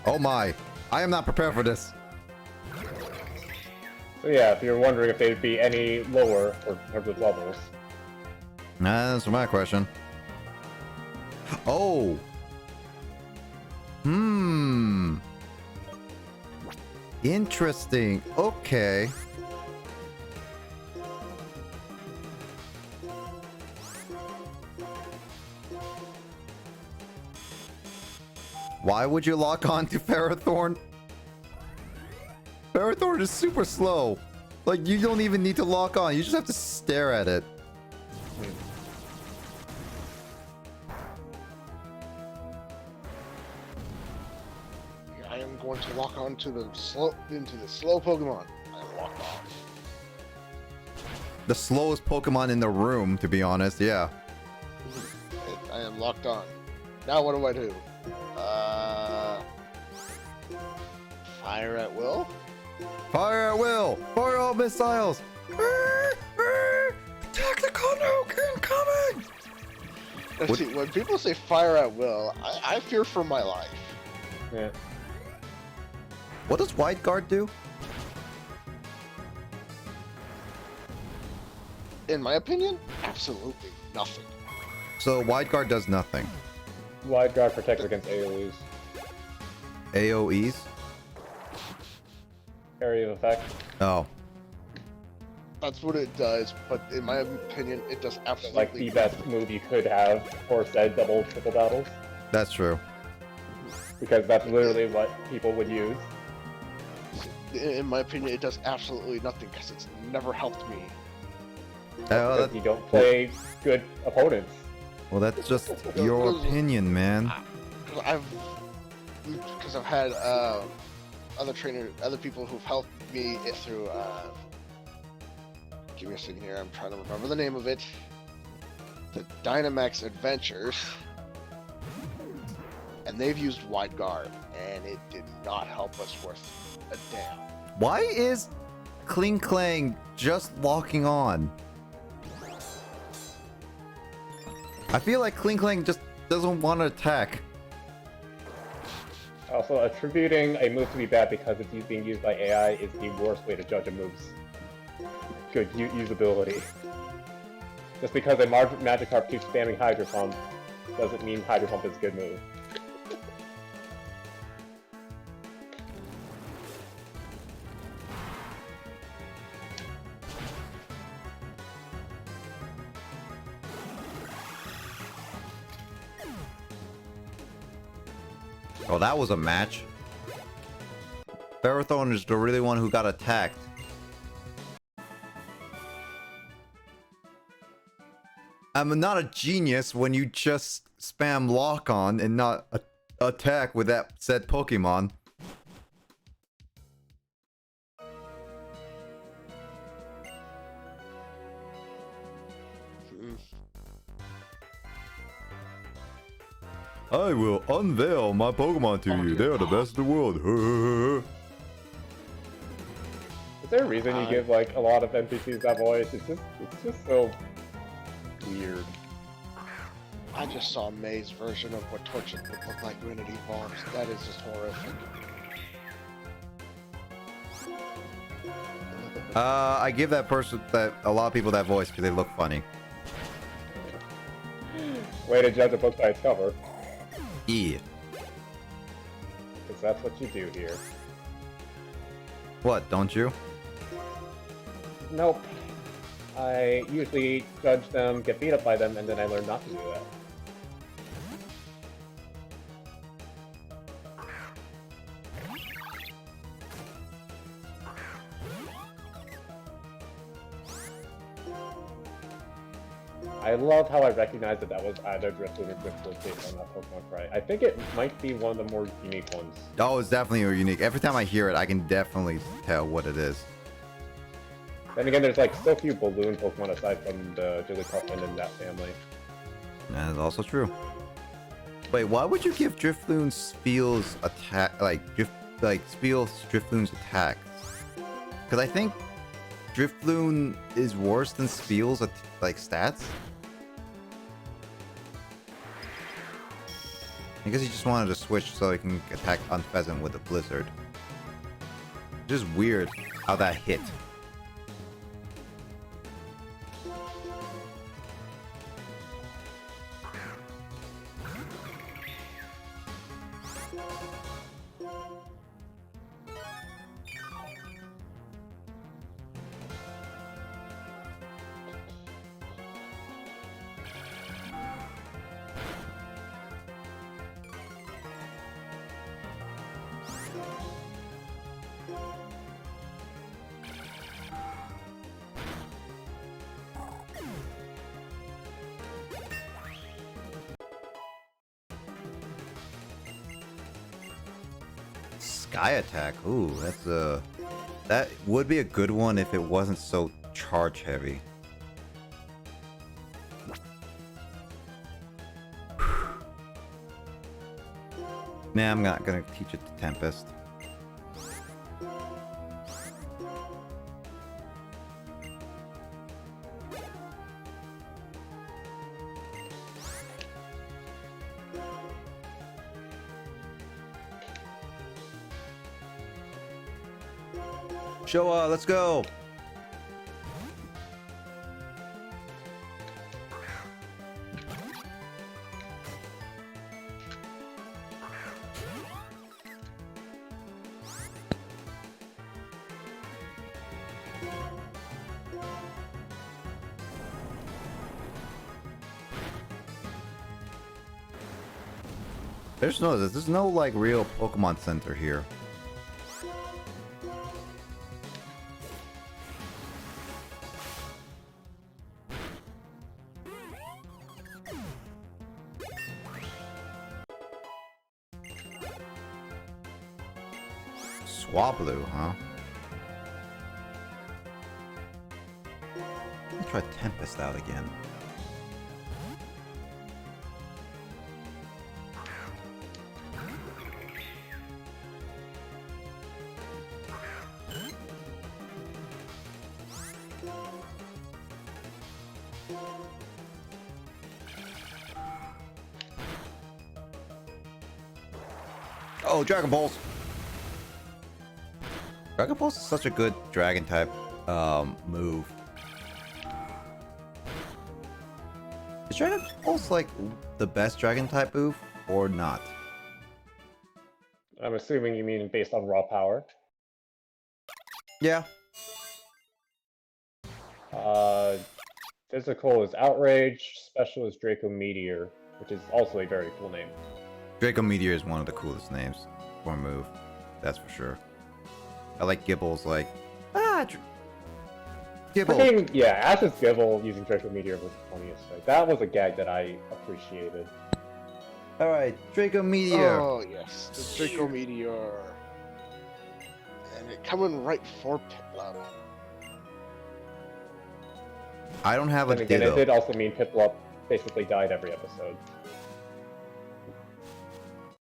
[SPEAKER 1] Oh my! I am not prepared for this.
[SPEAKER 5] So yeah, if you're wondering if they'd be any lower in terms of levels.
[SPEAKER 1] That's my question. Oh! Interesting. Okay. Why would you lock on to Ferrothorn? Ferrothorn is super slow. Like, you don't even need to lock on. You just have to stare at it.
[SPEAKER 3] I am going to lock on to the slow Pokemon. I am locked on.
[SPEAKER 1] The slowest Pokemon in the room, to be honest, yeah.
[SPEAKER 3] I am locked on. Now what do I do? Fire at will?
[SPEAKER 1] Fire at will! Fire all missiles! Tactical nuke incoming!
[SPEAKER 3] Let's see, when people say fire at will, I fear for my life.
[SPEAKER 5] Yeah.
[SPEAKER 1] What does Wide Guard do?
[SPEAKER 3] In my opinion, absolutely nothing.
[SPEAKER 1] So Wide Guard does nothing.
[SPEAKER 5] Wide guard protects against AoEs.
[SPEAKER 1] AoEs?
[SPEAKER 5] Area of effect.
[SPEAKER 1] Oh.
[SPEAKER 3] That's what it does, but in my opinion, it does absolutely
[SPEAKER 5] Like the best move you could have for said double triple battles,
[SPEAKER 1] That's true.
[SPEAKER 5] because that's literally what people would use.
[SPEAKER 3] In my opinion, it does absolutely nothing because it's never helped me.
[SPEAKER 5] Because you don't play good opponents.
[SPEAKER 1] Well, that's just your opinion, man.
[SPEAKER 3] Because I've had other people who've helped me through. Give me a second here. I'm trying to remember the name of it. The Dynamax Adventures, and they've used Wide Guard, and it did not help us worth a damn.
[SPEAKER 1] Why is Kling Klang just locking on? I feel like Kling Klang just doesn't want to attack.
[SPEAKER 5] Also, attributing a move to be bad because it's being used by AI is the worst way to judge a move's good usability. Just because a Magikarp keeps spamming Hydro Pump doesn't mean Hydro Pump is a good move.
[SPEAKER 1] Oh, that was a match. Ferrothorn is the really one who got attacked. I'm not a genius when you just spam lock on and not attack with that said Pokemon. I will unveil my Pokemon to you. They are the best in the world.
[SPEAKER 5] Is there a reason you give like a lot of NPCs that voice? It's just so weird.
[SPEAKER 3] I just saw May's version of what Torchic would look like when it evolves. That is just horrific.
[SPEAKER 1] I give that person a lot of people that voice because they look funny.
[SPEAKER 5] Way to judge a book by its cover.
[SPEAKER 1] Yeah.
[SPEAKER 5] Because that's what you do here.
[SPEAKER 1] What, don't you?
[SPEAKER 5] Nope. I usually judge them, get beat up by them, and then I learn not to do that. I love how I recognized that was either Drifloon or Drifloon based on that Pokemon cry. I think it might be one of the more unique ones.
[SPEAKER 1] Oh, it's definitely unique. Every time I hear it, I can definitely tell what it is.
[SPEAKER 5] Then again, there's like so few balloon Pokemon aside from the Jigglypuff and in that family.
[SPEAKER 1] That is also true. Wait, why would you give Drifloon Spiel's attack, Spiel Drifloon's attacks? Because I think Drifloon is worse than Spiel's stats. I guess he just wanted to switch so he can attack Unpheasant with a Blizzard. Just weird how that hit. Sky Attack. Ooh, that would be a good one if it wasn't so charge heavy. Nah, I'm not gonna teach it to Tempest. Showa, let's go. There's no like real Pokemon Center here. Swablu, huh? Let's try Tempest out again. Oh, Dragon Balls! Dragon Balls is such a good dragon type move. Is Dragon Balls like the best dragon type move or not?
[SPEAKER 5] I'm assuming you mean based on raw power.
[SPEAKER 1] Yeah.
[SPEAKER 5] Physical is Outrage, special is Draco Meteor, which is also a very cool name.
[SPEAKER 1] Draco Meteor is one of the coolest names for a move. That's for sure. I like Gibble's like, Gibble.
[SPEAKER 5] Freaking, yeah, Ash's Gibble using Draco Meteor was the funniest. Like, that was a gag that I appreciated.
[SPEAKER 1] Alright, Draco Meteor.
[SPEAKER 3] Oh yes, the Draco Meteor. And it coming right for Piplup.
[SPEAKER 1] I don't have a
[SPEAKER 5] And again,
[SPEAKER 1] Ditto.
[SPEAKER 5] it did also mean Piplup basically died every episode.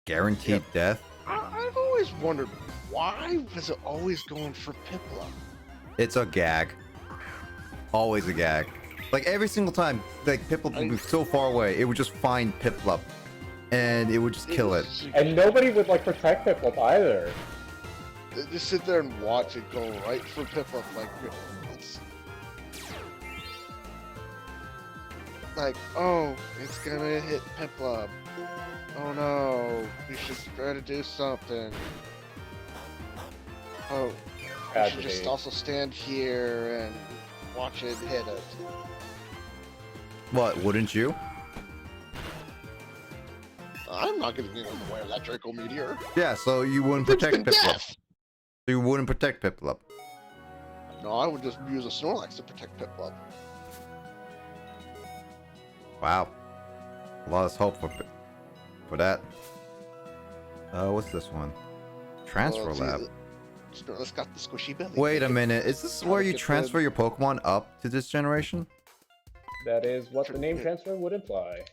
[SPEAKER 1] Guaranteed death.
[SPEAKER 3] I've always wondered, why was it always going for Piplup?
[SPEAKER 1] It's a gag. Always a gag. Like every single time, like Piplup would be so far away, it would just find Piplup, and it would just kill it.
[SPEAKER 5] And nobody would like protect Piplup either.
[SPEAKER 3] They just sit there and watch it go right for Piplup, it's like, oh, it's gonna hit Piplup. Oh no, we should try to do something. Oh, we should just also stand here and watch it hit it.
[SPEAKER 1] What, wouldn't you?
[SPEAKER 3] I'm not gonna get in the way of that Draco Meteor.
[SPEAKER 1] Yeah, so you wouldn't protect
[SPEAKER 3] Instant
[SPEAKER 1] Piplup.
[SPEAKER 3] death!
[SPEAKER 1] So you wouldn't protect Piplup.
[SPEAKER 3] No, I would just use a Snorlax to protect Piplup.
[SPEAKER 1] Wow. A lot of hope for that. What's this one? Transfer Lab.
[SPEAKER 3] Snorlax got the squishy belly.
[SPEAKER 1] Wait a minute, is this where you transfer your Pokemon up to this generation?
[SPEAKER 5] That is what the name transfer would imply.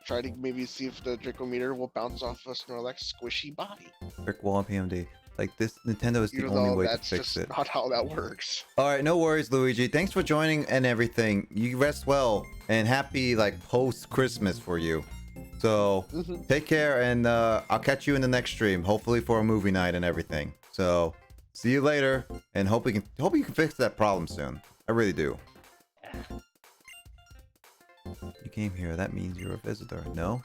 [SPEAKER 3] Try to maybe see if the Draco Meteor will bounce off a Snorlax squishy body.
[SPEAKER 1] Brick wall PMD. Like this, Nintendo is the
[SPEAKER 3] Even
[SPEAKER 1] only
[SPEAKER 3] though
[SPEAKER 1] way to
[SPEAKER 3] that's
[SPEAKER 1] fix
[SPEAKER 3] just
[SPEAKER 1] it.
[SPEAKER 3] not how that works.
[SPEAKER 1] Alright, no worries, Luigi. Thanks for joining and everything. You rest well, and happy, like, post-Christmas for you. So, take care, and I'll catch you in the next stream, hopefully for a movie night and everything. So, see you later, and hope you can fix that problem soon. I really do. You came here, that means you're a visitor. No?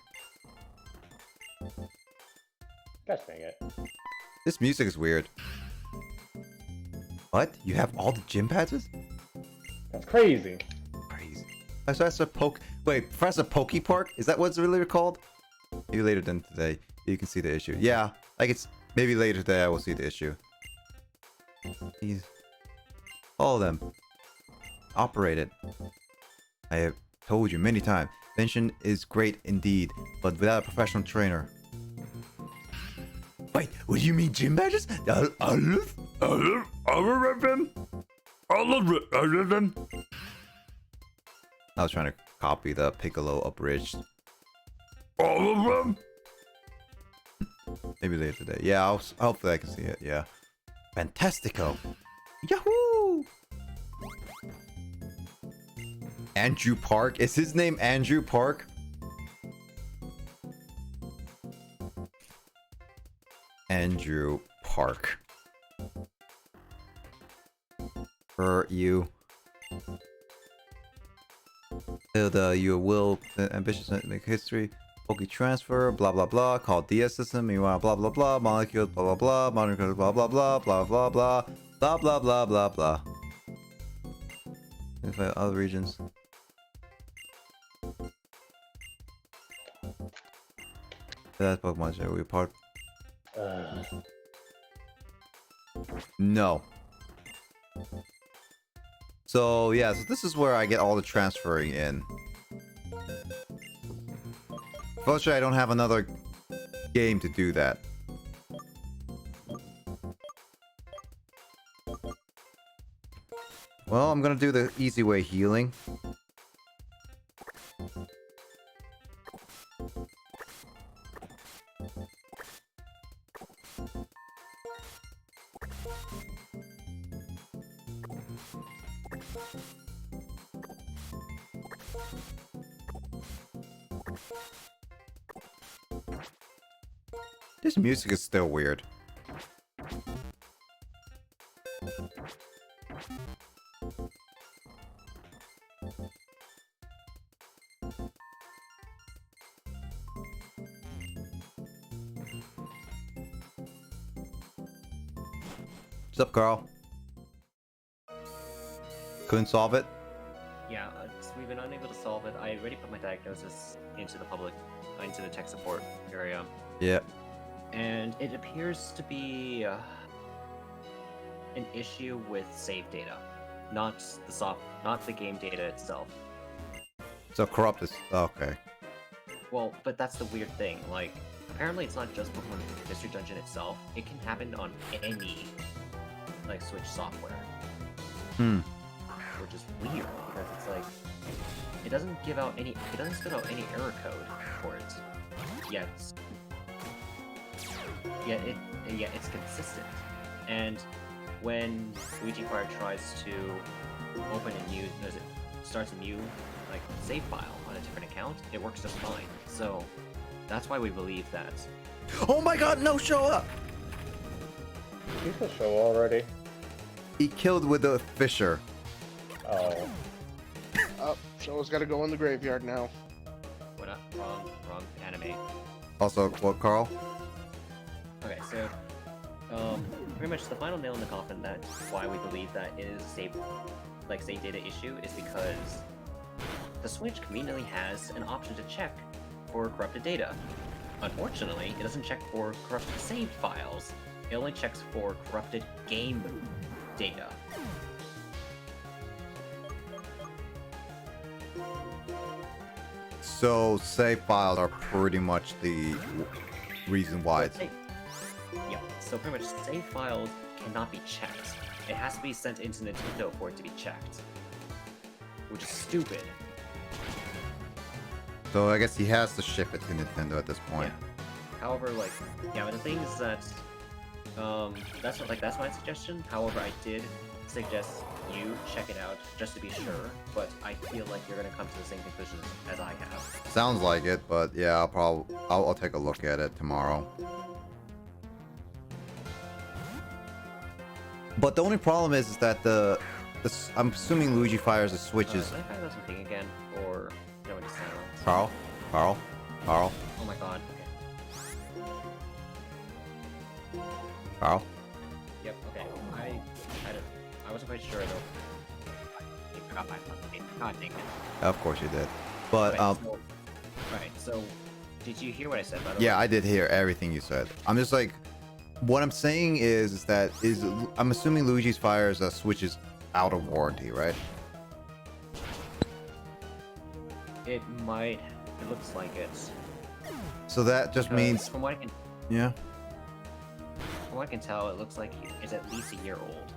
[SPEAKER 5] Gosh dang it.
[SPEAKER 1] This music is weird. What? You have all the gym patches?
[SPEAKER 5] That's crazy.
[SPEAKER 1] Crazy. Professor Poke. Wait, Professor Poke Park? Is that what's really called? Maybe later than today, you can see the issue. Yeah, like it's maybe later today I will see the issue. These, all of them, operated. I have told you many times, pension is great indeed, but without a professional trainer. Wait, what do you mean gym badges? I was trying to copy the Piccolo abridged. All of them? Maybe later today. Yeah, hopefully I can see it. Yeah. Fantastico. Yahoo! Andrew Park? Is his name Andrew Park? Andrew Park. For you. You will ambitious make history. Poke transfer, blah blah blah. Called DS system. Meanwhile, blah blah blah. Molecules, blah blah blah. Molecules, blah blah blah. Blah blah blah. Blah blah blah blah blah. If other regions. That Pokemon share we part.
[SPEAKER 5] Uh,
[SPEAKER 1] No. So yeah, so this is where I get all the transferring in. Unfortunately, I don't have another game to do that. Well, I'm gonna do the easy way healing. This music is still weird. What's up, Carl? Couldn't solve it?
[SPEAKER 4] Yeah, we've been unable to solve it. I already put my diagnosis into the public, into the tech support area,
[SPEAKER 1] Yeah.
[SPEAKER 4] and it appears to be an issue with save data, not the game data itself.
[SPEAKER 1] So corrupt is okay.
[SPEAKER 4] Well, but that's the weird thing. Like, apparently it's not just Pokemon Mystery Dungeon itself. It can happen on any, like, Switch software.
[SPEAKER 1] Hmm.
[SPEAKER 4] Which is weird because it's like it doesn't spit out any error code for it. Yet it's consistent. And when Luigi Fire tries to starts a new like save file on a different account, it works just fine. So that's why we believe that.
[SPEAKER 1] Oh my god, no, show up!
[SPEAKER 5] People show already.
[SPEAKER 1] He killed with a Fisher.
[SPEAKER 5] Oh.
[SPEAKER 3] Showa's got to go in the graveyard now.
[SPEAKER 4] What up? Wrong anime.
[SPEAKER 1] Also, what, Carl?
[SPEAKER 4] Okay, so pretty much the final nail in the coffin. That's why we believe that it is a save data issue is because the Switch conveniently has an option to check for corrupted data. Unfortunately, it doesn't check for corrupted save files. It only checks for corrupted game data.
[SPEAKER 1] So, save files are pretty much the reason why it's...
[SPEAKER 4] Yeah, so pretty much save files cannot be checked. It has to be sent into Nintendo for it to be checked. Which is stupid.
[SPEAKER 1] So I guess he has to ship it to Nintendo at this point.
[SPEAKER 4] Yeah. However, but the thing is that, that's my suggestion. However, I did suggest you check it out just to be sure, but I feel like you're gonna come to the same conclusions as I have.
[SPEAKER 1] Sounds like it, but yeah, I'll take a look at it tomorrow. But the only problem is that I'm assuming Luigi fires the switches.
[SPEAKER 4] Can I try something again, or no one to silence?
[SPEAKER 1] Carl?
[SPEAKER 4] Oh my god. Okay.
[SPEAKER 1] Carl?
[SPEAKER 4] Yep. Okay. I wasn't quite sure though. I forgot my God dang it.
[SPEAKER 1] Of course you did. But
[SPEAKER 4] Right. So, did you hear what I said? By the way?
[SPEAKER 1] yeah, I did hear everything you said. I'm just like, what I'm saying is that I'm assuming Luigi's Fire's Switch is out of warranty, right?
[SPEAKER 4] It might. It looks like it.
[SPEAKER 1] So that just means,
[SPEAKER 4] from what I can
[SPEAKER 1] yeah.
[SPEAKER 4] From what I can tell, it looks like it's at least a year old.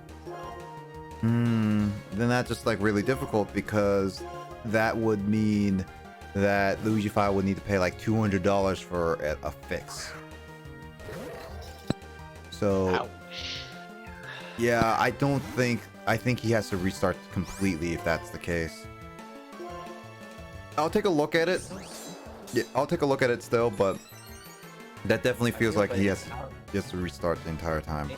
[SPEAKER 1] Then that's just like really difficult because that would mean that Luigi Fire would need to pay like $200 for a fix. So,
[SPEAKER 3] Ouch.
[SPEAKER 1] yeah, I think he has to restart completely if that's the case. I'll take a look at it. Yeah, I'll take a look at it still, but that definitely feels like he has to restart the entire time.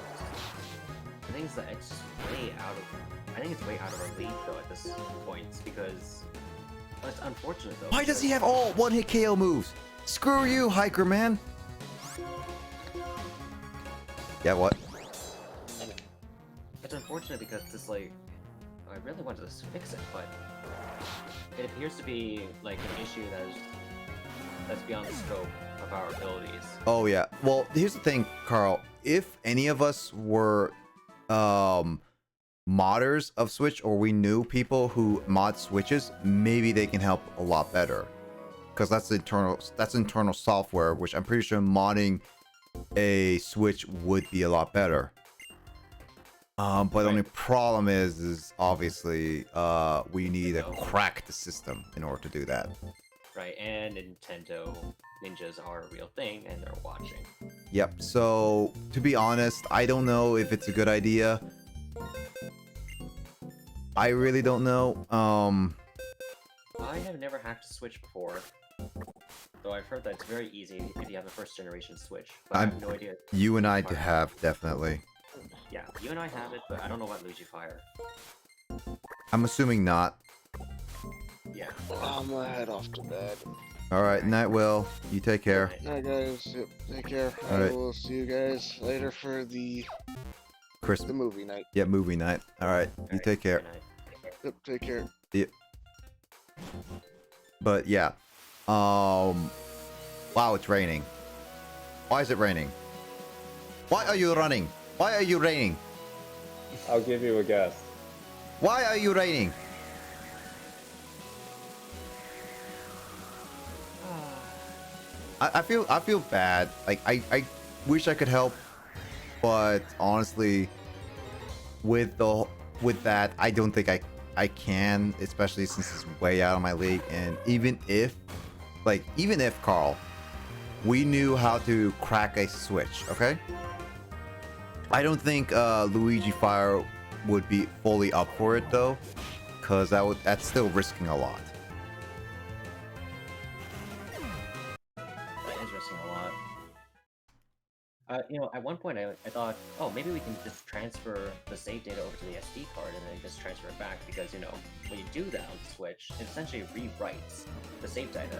[SPEAKER 4] The thing is that it's just way out of. I think it's way out of our league though at this point because. Well, it's unfortunate though.
[SPEAKER 1] Why does he have all one-hit KO moves? Screw you, hiker man. Yeah, what?
[SPEAKER 4] It's unfortunate because it's like. I really wanted to fix it, but it appears to be like an issue that's beyond the scope of power abilities.
[SPEAKER 1] Oh yeah. Well, here's the thing, Carl. If any of us were modders of Switch, or we knew people who mod Switches, maybe they can help a lot better. Because that's internal software, which I'm pretty sure modding a Switch would be a lot better. But the only problem is obviously we need to crack the system in order to do that.
[SPEAKER 4] Right, and Nintendo ninjas are a real thing, and they're watching.
[SPEAKER 1] Yep. So to be honest, I don't know if it's a good idea. I really don't know.
[SPEAKER 4] I have never hacked a Switch before, though I've heard that it's very easy if you have a first generation Switch. But I have no idea.
[SPEAKER 1] You and I have definitely.
[SPEAKER 4] Yeah, you and I have it, but I don't know about Luigi-Fire.
[SPEAKER 1] I'm assuming not.
[SPEAKER 4] Yeah.
[SPEAKER 3] I'm gonna head off to bed.
[SPEAKER 1] All right, night, Will. You take care.
[SPEAKER 3] Alright, guys. Yep, take care.
[SPEAKER 1] All right.
[SPEAKER 3] I will see you guys later for the
[SPEAKER 1] Christmas.
[SPEAKER 3] movie night.
[SPEAKER 1] Yeah, movie night. All right, you take care.
[SPEAKER 4] Good night.
[SPEAKER 3] Yep, take care.
[SPEAKER 1] But yeah, wow, it's raining. Why is it raining? Why are you running? Why are you raining?
[SPEAKER 5] I'll give you a guess.
[SPEAKER 1] Why are you raining? I feel bad. Like I wish I could help, but honestly, with that, I don't think I can, especially since it's way out of my league. And even if Carl, we knew how to crack a Switch, okay? I don't think Luigi-Fire would be fully up for it though, because that's still risking a lot.
[SPEAKER 4] That is risking a lot. You know, at one point I thought, oh, maybe we can just transfer the save data over to the SD card and then just transfer it back, because, you know, when you do that on the Switch, it essentially rewrites the save data,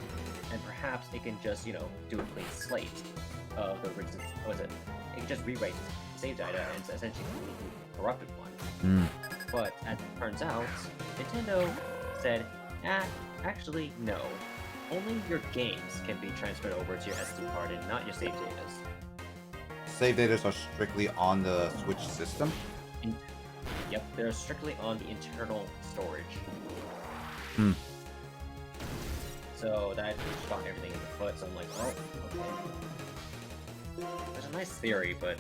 [SPEAKER 4] and perhaps it can just, you know, do a clean slate of the original. It can just rewrite the save data, and it's essentially a completely corrupted one. But as it turns out, Nintendo said, actually, no. Only your games can be transferred over to your SD card and not your save data.
[SPEAKER 1] Save data are strictly on the Switch system.
[SPEAKER 4] Yep, they're strictly on the internal storage. So that shot everything in the foot, so I'm like, oh, okay. There's a nice theory, but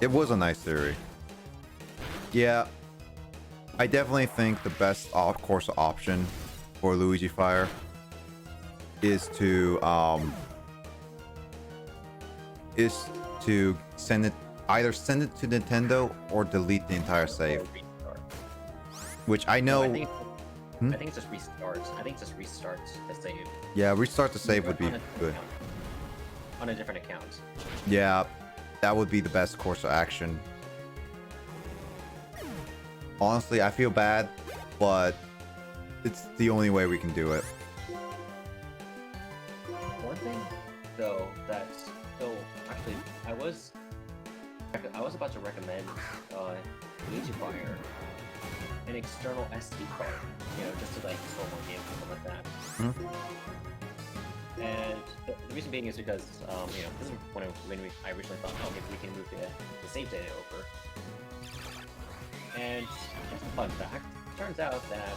[SPEAKER 1] It was a nice theory. Yeah, I definitely think the best course of option for Luigi-Fire is to send it to Nintendo or delete the entire save.
[SPEAKER 4] restart.
[SPEAKER 1] Which I know.
[SPEAKER 4] I think it just restarts. I think it just restarts the save.
[SPEAKER 1] Yeah, restart the save would be good.
[SPEAKER 4] On a different account.
[SPEAKER 1] Yeah, that would be the best course of action. Honestly, I feel bad, but it's the only way we can do it.
[SPEAKER 4] One thing, though, that's actually I was about to recommend Luigi-Fire an external SD card, you know, just to like store more games and stuff like that. And the reason being is because you know, this is when I originally thought, oh, maybe we can move the save data over. And just a fun fact, turns out that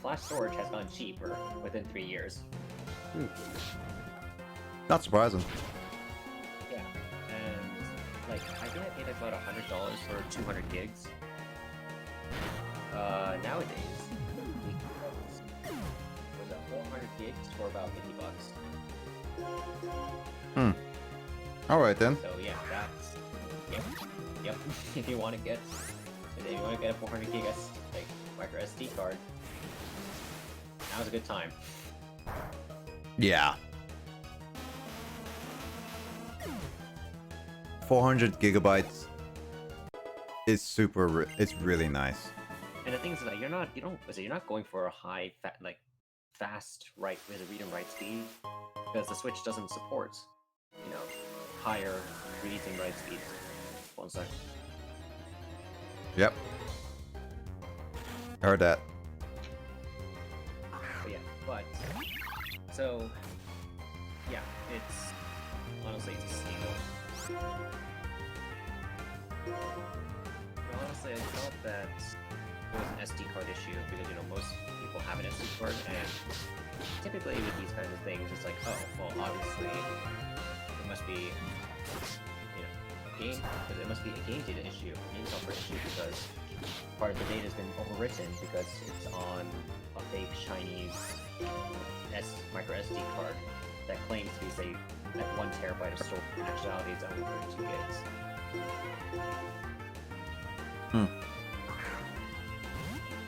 [SPEAKER 4] flash storage has gone cheaper within 3 years.
[SPEAKER 1] Not surprising.
[SPEAKER 4] Yeah, and like I think I paid like about $100 for 200 gigs. Nowadays, was it 400 gigs for about $50?
[SPEAKER 1] All right then.
[SPEAKER 4] So yeah, that's yep. If you want to get a 400 gig like micro SD card, now's a good time.
[SPEAKER 1] Yeah. 400 gigabytes is super. It's really nice.
[SPEAKER 4] And the thing is that you're not going for a high fast read and write speed, because the Switch doesn't support, you know, higher read and write speeds. One sec.
[SPEAKER 1] Yep. Heard that.
[SPEAKER 4] But yeah, so Yeah, it's honestly it's a steal. But honestly, I thought that it was an SD card issue because most people have an SD card, and typically with these kinds of things, it's like, oh, well, obviously it must be game, but it must be a game data issue, game software issue, because part of the data has been overwritten because it's on a fake Chinese micro SD card that claims to be, say, at 1 terabyte of storage. In actuality, it's only 32 gigs.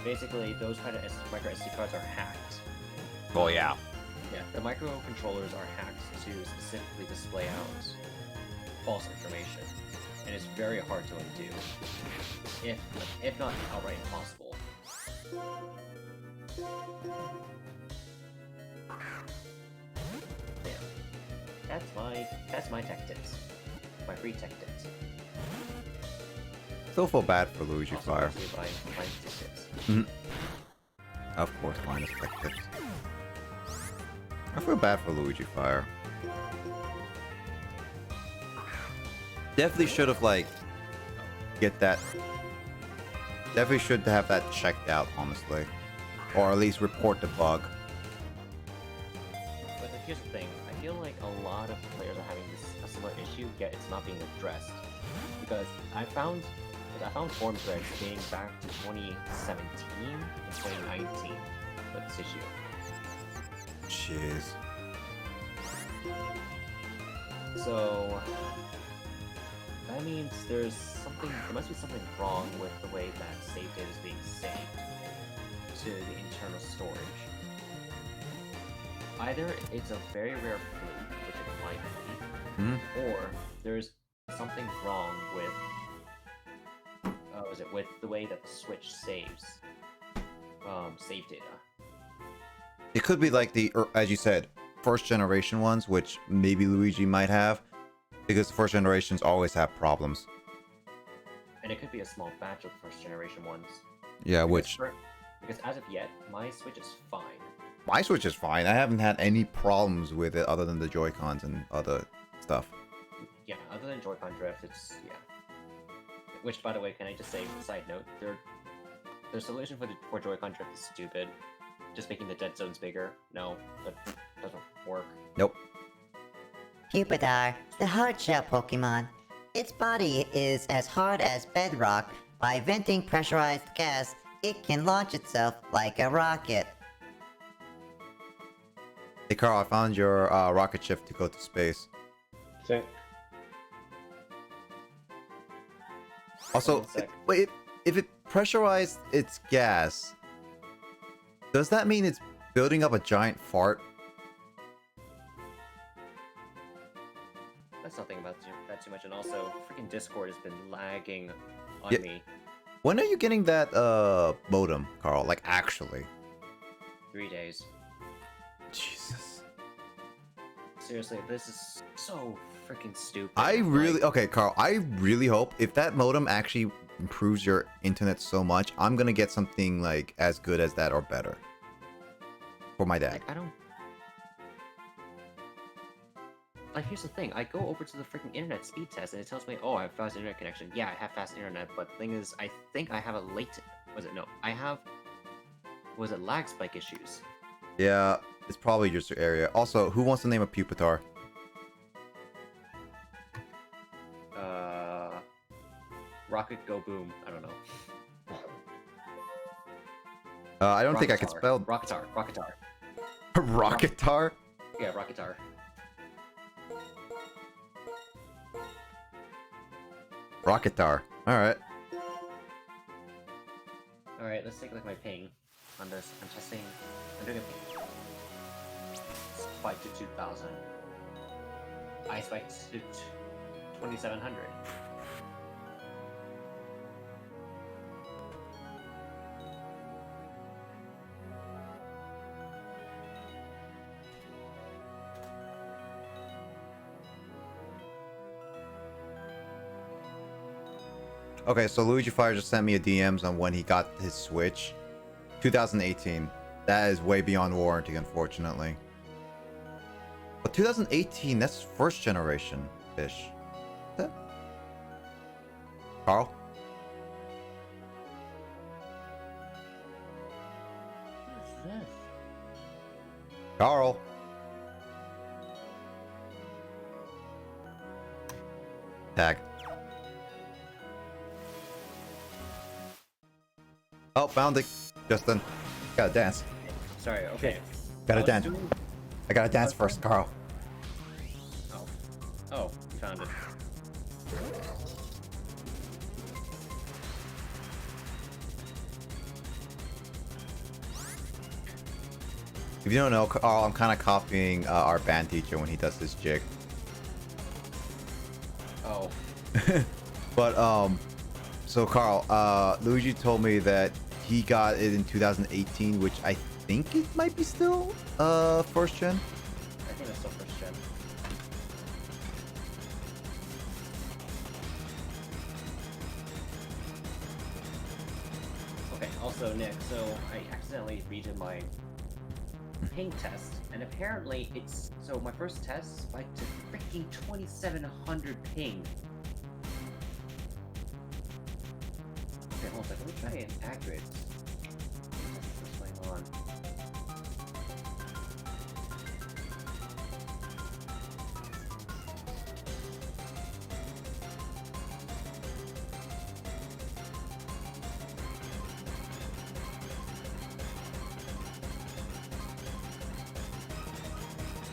[SPEAKER 4] Basically, those kind of micro SD cards are hacked.
[SPEAKER 1] Oh yeah.
[SPEAKER 4] Yeah, the microcontrollers are hacked to specifically display out false information, and it's very hard to undo, if not outright impossible. Yeah, that's my tech tips, my free tech tips.
[SPEAKER 1] Still feel bad for Luigi
[SPEAKER 4] Also,
[SPEAKER 1] Fire.
[SPEAKER 4] obviously by my tips.
[SPEAKER 1] Of course, minus tech tips. I feel bad for Luigi Fire. Definitely should have get that. Definitely should have that checked out, honestly, or at least report the bug.
[SPEAKER 4] But here's the thing: I feel like a lot of players are having a similar issue, yet it's not being addressed. Because I found forum threads dating back to 2017 and 2019 with this issue.
[SPEAKER 1] Jeez.
[SPEAKER 4] So that means there must be something wrong with the way that save data is being saved to the internal storage. Either it's a very rare fluke, which it might be, or there's something wrong with with the way that the Switch saves save data.
[SPEAKER 1] It could be like as you said, first generation ones, which maybe Luigi might have, because first generations always have problems.
[SPEAKER 4] And it could be a small batch of the first generation ones.
[SPEAKER 1] Yeah,
[SPEAKER 4] because as of yet, my Switch is fine.
[SPEAKER 1] My Switch is fine. I haven't had any problems with it other than the Joy-Cons and other stuff.
[SPEAKER 4] Yeah, other than Joy-Con drift, it's Which, by the way, can I just say, side note, their solution for Joy-Con drift is stupid. Just making the dead zones bigger. No, that doesn't work.
[SPEAKER 1] Nope.
[SPEAKER 6] Pupitar, the hard shell Pokemon. Its body is as hard as bedrock. By venting pressurized gas, it can launch itself like a rocket.
[SPEAKER 1] Hey Carl, I found your rocket ship to go to space.
[SPEAKER 5] Same.
[SPEAKER 1] Also,
[SPEAKER 4] One sec.
[SPEAKER 1] if it pressurized its gas, does that mean it's building up a giant fart?
[SPEAKER 4] Let's not think about that too much, and also, freaking Discord has been lagging on me.
[SPEAKER 1] When are you getting that modem, Carl? Like, actually?
[SPEAKER 4] 3 days.
[SPEAKER 1] Jesus.
[SPEAKER 4] Seriously, this is so freaking stupid.
[SPEAKER 1] Okay, Carl, I really hope if that modem actually improves your internet so much, I'm gonna get something like as good as that or better for my dad.
[SPEAKER 4] Like, I don't... Like, here's the thing, I go over to the freaking internet speed test and it tells me, oh, I have fast internet connection. Yeah, I have fast internet, but the thing is, I think I have a I have... lag spike issues.
[SPEAKER 1] Yeah, it's probably just your area. Also, who wants to name a Pupitar?
[SPEAKER 4] Rocket Go Boom, I don't know.
[SPEAKER 1] I don't think I can
[SPEAKER 4] Rocketar.
[SPEAKER 1] spell...
[SPEAKER 4] Rocketar.
[SPEAKER 1] Rocketar?
[SPEAKER 4] Yeah, Rocketar.
[SPEAKER 1] Rocketar. Alright.
[SPEAKER 4] Alright, let's take a look at my ping on this. I'm doing a ping. Spike to 2000. I spiked to 2700.
[SPEAKER 1] Okay, so Luigi Fire just sent me a DMs on when he got his Switch. 2018. That is way beyond warranty, unfortunately. But 2018, that's first generation ish. That? Carl?
[SPEAKER 4] What is this?
[SPEAKER 1] Carl? Tag. Oh, found it. Justin. Gotta dance.
[SPEAKER 4] Sorry, okay.
[SPEAKER 1] Gotta
[SPEAKER 4] I was
[SPEAKER 1] dance.
[SPEAKER 4] doing-
[SPEAKER 1] I gotta dance first, Carl.
[SPEAKER 4] Oh. Oh, you found it.
[SPEAKER 1] If you don't know, Carl, I'm kind of copying our band teacher when he does his jig.
[SPEAKER 4] Oh.
[SPEAKER 1] But so Carl, Luigi told me that he got it in 2018, which I think it might be still first gen.
[SPEAKER 4] I think that's still first gen. Okay, also Nick, so I accidentally redid my ping test, and apparently it's so my first test spiked to freaking 2700 ping. Okay, hold on, let me try an accurate. What's going on?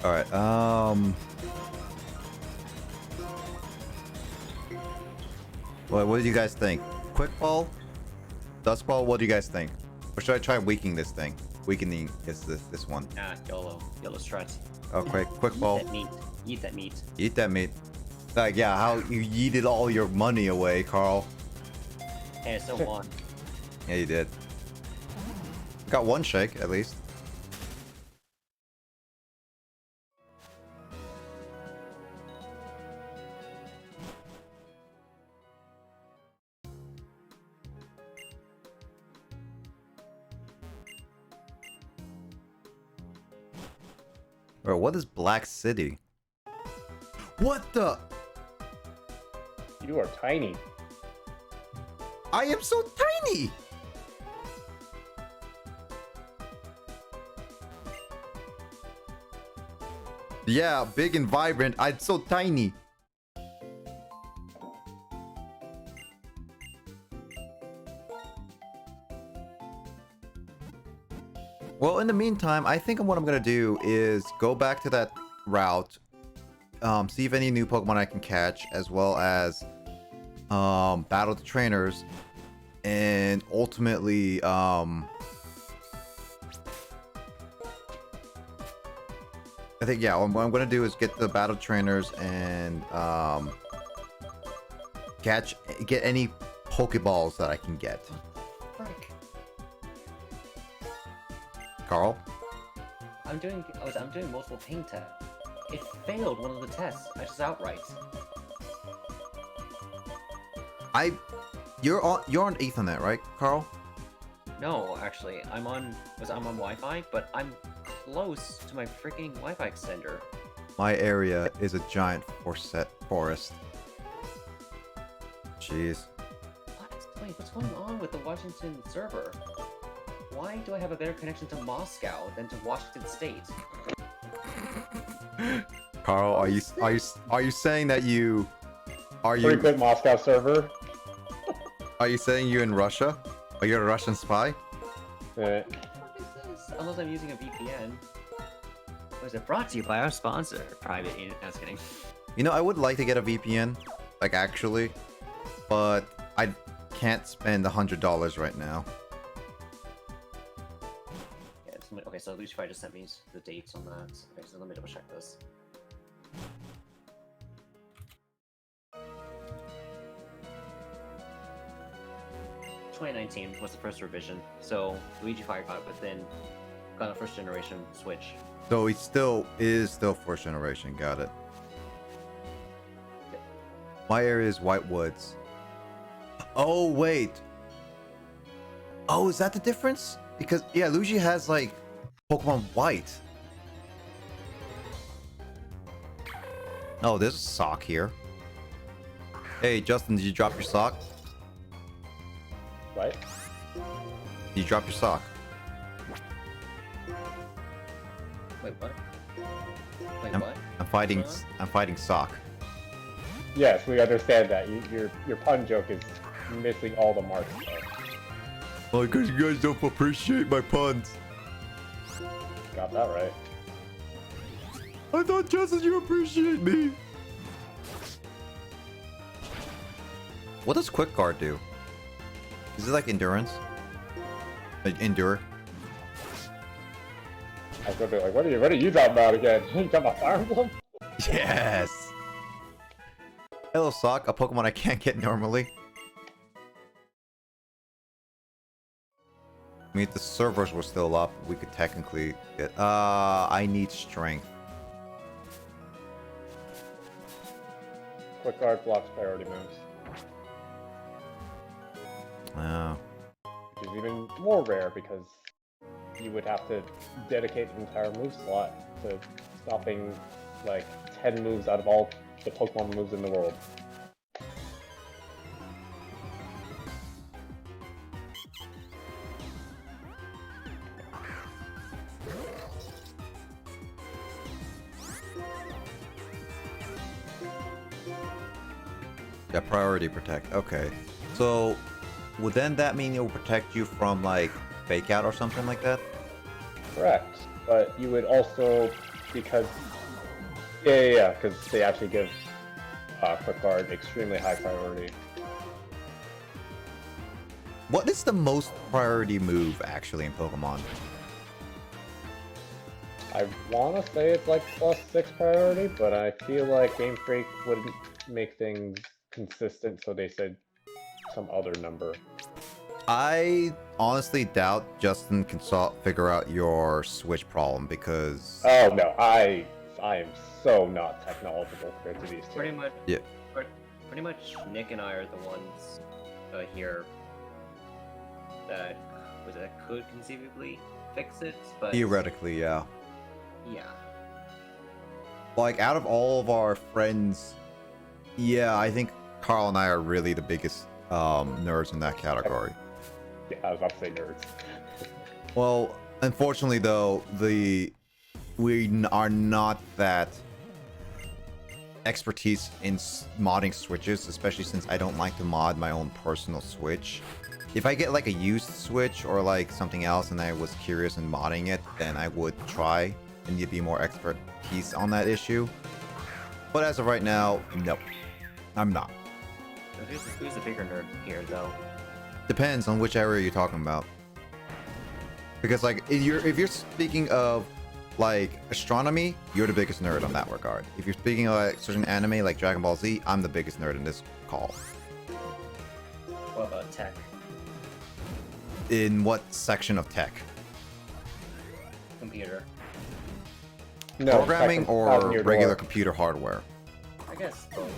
[SPEAKER 1] All right. What do you guys think? Quick ball, dust ball. What do you guys think? Or should I try weakening this thing? Weakening is this one.
[SPEAKER 4] Ah, YOLO. YOLO strut.
[SPEAKER 1] Okay, quick
[SPEAKER 4] Eat
[SPEAKER 1] ball.
[SPEAKER 4] that meat. Eat that meat.
[SPEAKER 1] Eat that meat. Like, yeah, how you yeeted all your money away, Carl.
[SPEAKER 4] Hey, I still won.
[SPEAKER 1] Yeah, you did. Got one shake at least. Bro, what is Black City? What the?
[SPEAKER 5] You are tiny.
[SPEAKER 1] I am so tiny! Yeah, big and vibrant. I'm so tiny. Well, in the meantime, I think what I'm gonna do is go back to that route, see if any new Pokemon I can catch, as well as battle the trainers, and ultimately I think, yeah, what I'm gonna do is get the battle trainers and get any Pokeballs that I can get.
[SPEAKER 4] Frick.
[SPEAKER 1] Carl?
[SPEAKER 4] I'm doing multiple ping tests. It failed one of the tests. I just outright.
[SPEAKER 1] You're on Ethernet, right, Carl?
[SPEAKER 4] No, actually, I'm on Wi-Fi, but I'm close to my freaking Wi-Fi extender.
[SPEAKER 1] My area is a giant forest. Jeez.
[SPEAKER 4] What? Wait, what's going on with the Washington server? Why do I have a better connection to Moscow than to Washington State?
[SPEAKER 1] Carl, are you saying that you
[SPEAKER 5] Frequent Moscow server.
[SPEAKER 1] are you saying you're in Russia? Are you a Russian spy?
[SPEAKER 4] What
[SPEAKER 5] Yeah.
[SPEAKER 4] is this? Unless I'm using a VPN. Was it brought to you by our sponsor? Private. I was kidding.
[SPEAKER 1] You know, I would like to get a VPN, like actually, but I can't spend $100 right now.
[SPEAKER 4] Yeah, okay, so Lucifer just sent me the dates on that. Okay, so let me double check this. ...2019 was the first revision, so Luigi Fire got a first generation Switch.
[SPEAKER 1] So it is still first generation. Got it.
[SPEAKER 4] Yep.
[SPEAKER 1] My area is White Woods. Oh wait. Oh, is that the difference? Because yeah, Luigi has like Pokemon White. Oh, there's a sock here. Hey, Justin, did you drop your sock?
[SPEAKER 5] What?
[SPEAKER 1] Did you drop your sock?
[SPEAKER 4] Wait, what? Wait,
[SPEAKER 1] I'm-
[SPEAKER 4] what?
[SPEAKER 1] I'm fighting.
[SPEAKER 4] Huh?
[SPEAKER 1] I'm fighting sock.
[SPEAKER 5] Yes, we understand that. Your pun joke is missing all the marks. Though.
[SPEAKER 1] Oh, because you guys don't appreciate my puns.
[SPEAKER 5] Got that right.
[SPEAKER 1] I thought, Justin, you appreciate me. What does quick guard do? Is it like endurance? Like endure?
[SPEAKER 5] I was gonna be like, what are you talking about again? You talking about Fire Emblem?
[SPEAKER 1] Yes. Hello, sock. A Pokemon I can't get normally. I mean, if the servers were still up, we could technically get. I need strength.
[SPEAKER 5] Quick guard blocks priority moves,
[SPEAKER 1] Oh.
[SPEAKER 5] which is even more rare because you would have to dedicate an entire move slot to stopping like 10 moves out of all the Pokemon moves in the world.
[SPEAKER 1] Yeah, priority protect. Okay. So, would then that mean it will protect you from like fake out or something like that?
[SPEAKER 5] Correct. But you would also, because yeah, because they actually give Quick Guard extremely high priority.
[SPEAKER 1] What is the most priority move actually in Pokemon?
[SPEAKER 5] I want to say it's like +6 priority, but I feel like Game Freak wouldn't make things consistent, so they said some other number.
[SPEAKER 1] I honestly doubt Justin can figure out your Switch problem because
[SPEAKER 5] Oh no, I am so not technological compared to these two.
[SPEAKER 4] Pretty much.
[SPEAKER 1] Yeah.
[SPEAKER 4] Pretty much, Nick and I are the ones here that could conceivably fix it, but
[SPEAKER 1] theoretically, yeah.
[SPEAKER 4] yeah.
[SPEAKER 1] Like out of all of our friends, yeah, I think Carl and I are really the biggest nerds in that category.
[SPEAKER 5] Yeah, I was about to say nerds.
[SPEAKER 1] Well, unfortunately though, we are not that expertise in modding Switches, especially since I don't like to mod my own personal Switch. If I get like a used Switch or like something else and I was curious in modding it, then I would try and you'd be more expertise on that issue. But as of right now, no, I'm not.
[SPEAKER 4] So who's the bigger nerd here, though?
[SPEAKER 1] Depends on which area you're talking about. Because like if you're speaking of like astronomy, you're the biggest nerd on that regard. If you're speaking of like certain anime like Dragon Ball Z, I'm the biggest nerd in this call.
[SPEAKER 4] What about tech?
[SPEAKER 1] In what section of tech?
[SPEAKER 4] Computer.
[SPEAKER 5] No,
[SPEAKER 1] Programming
[SPEAKER 5] technically not
[SPEAKER 1] or
[SPEAKER 5] near
[SPEAKER 1] regular
[SPEAKER 5] door.
[SPEAKER 1] computer hardware?
[SPEAKER 4] I guess both.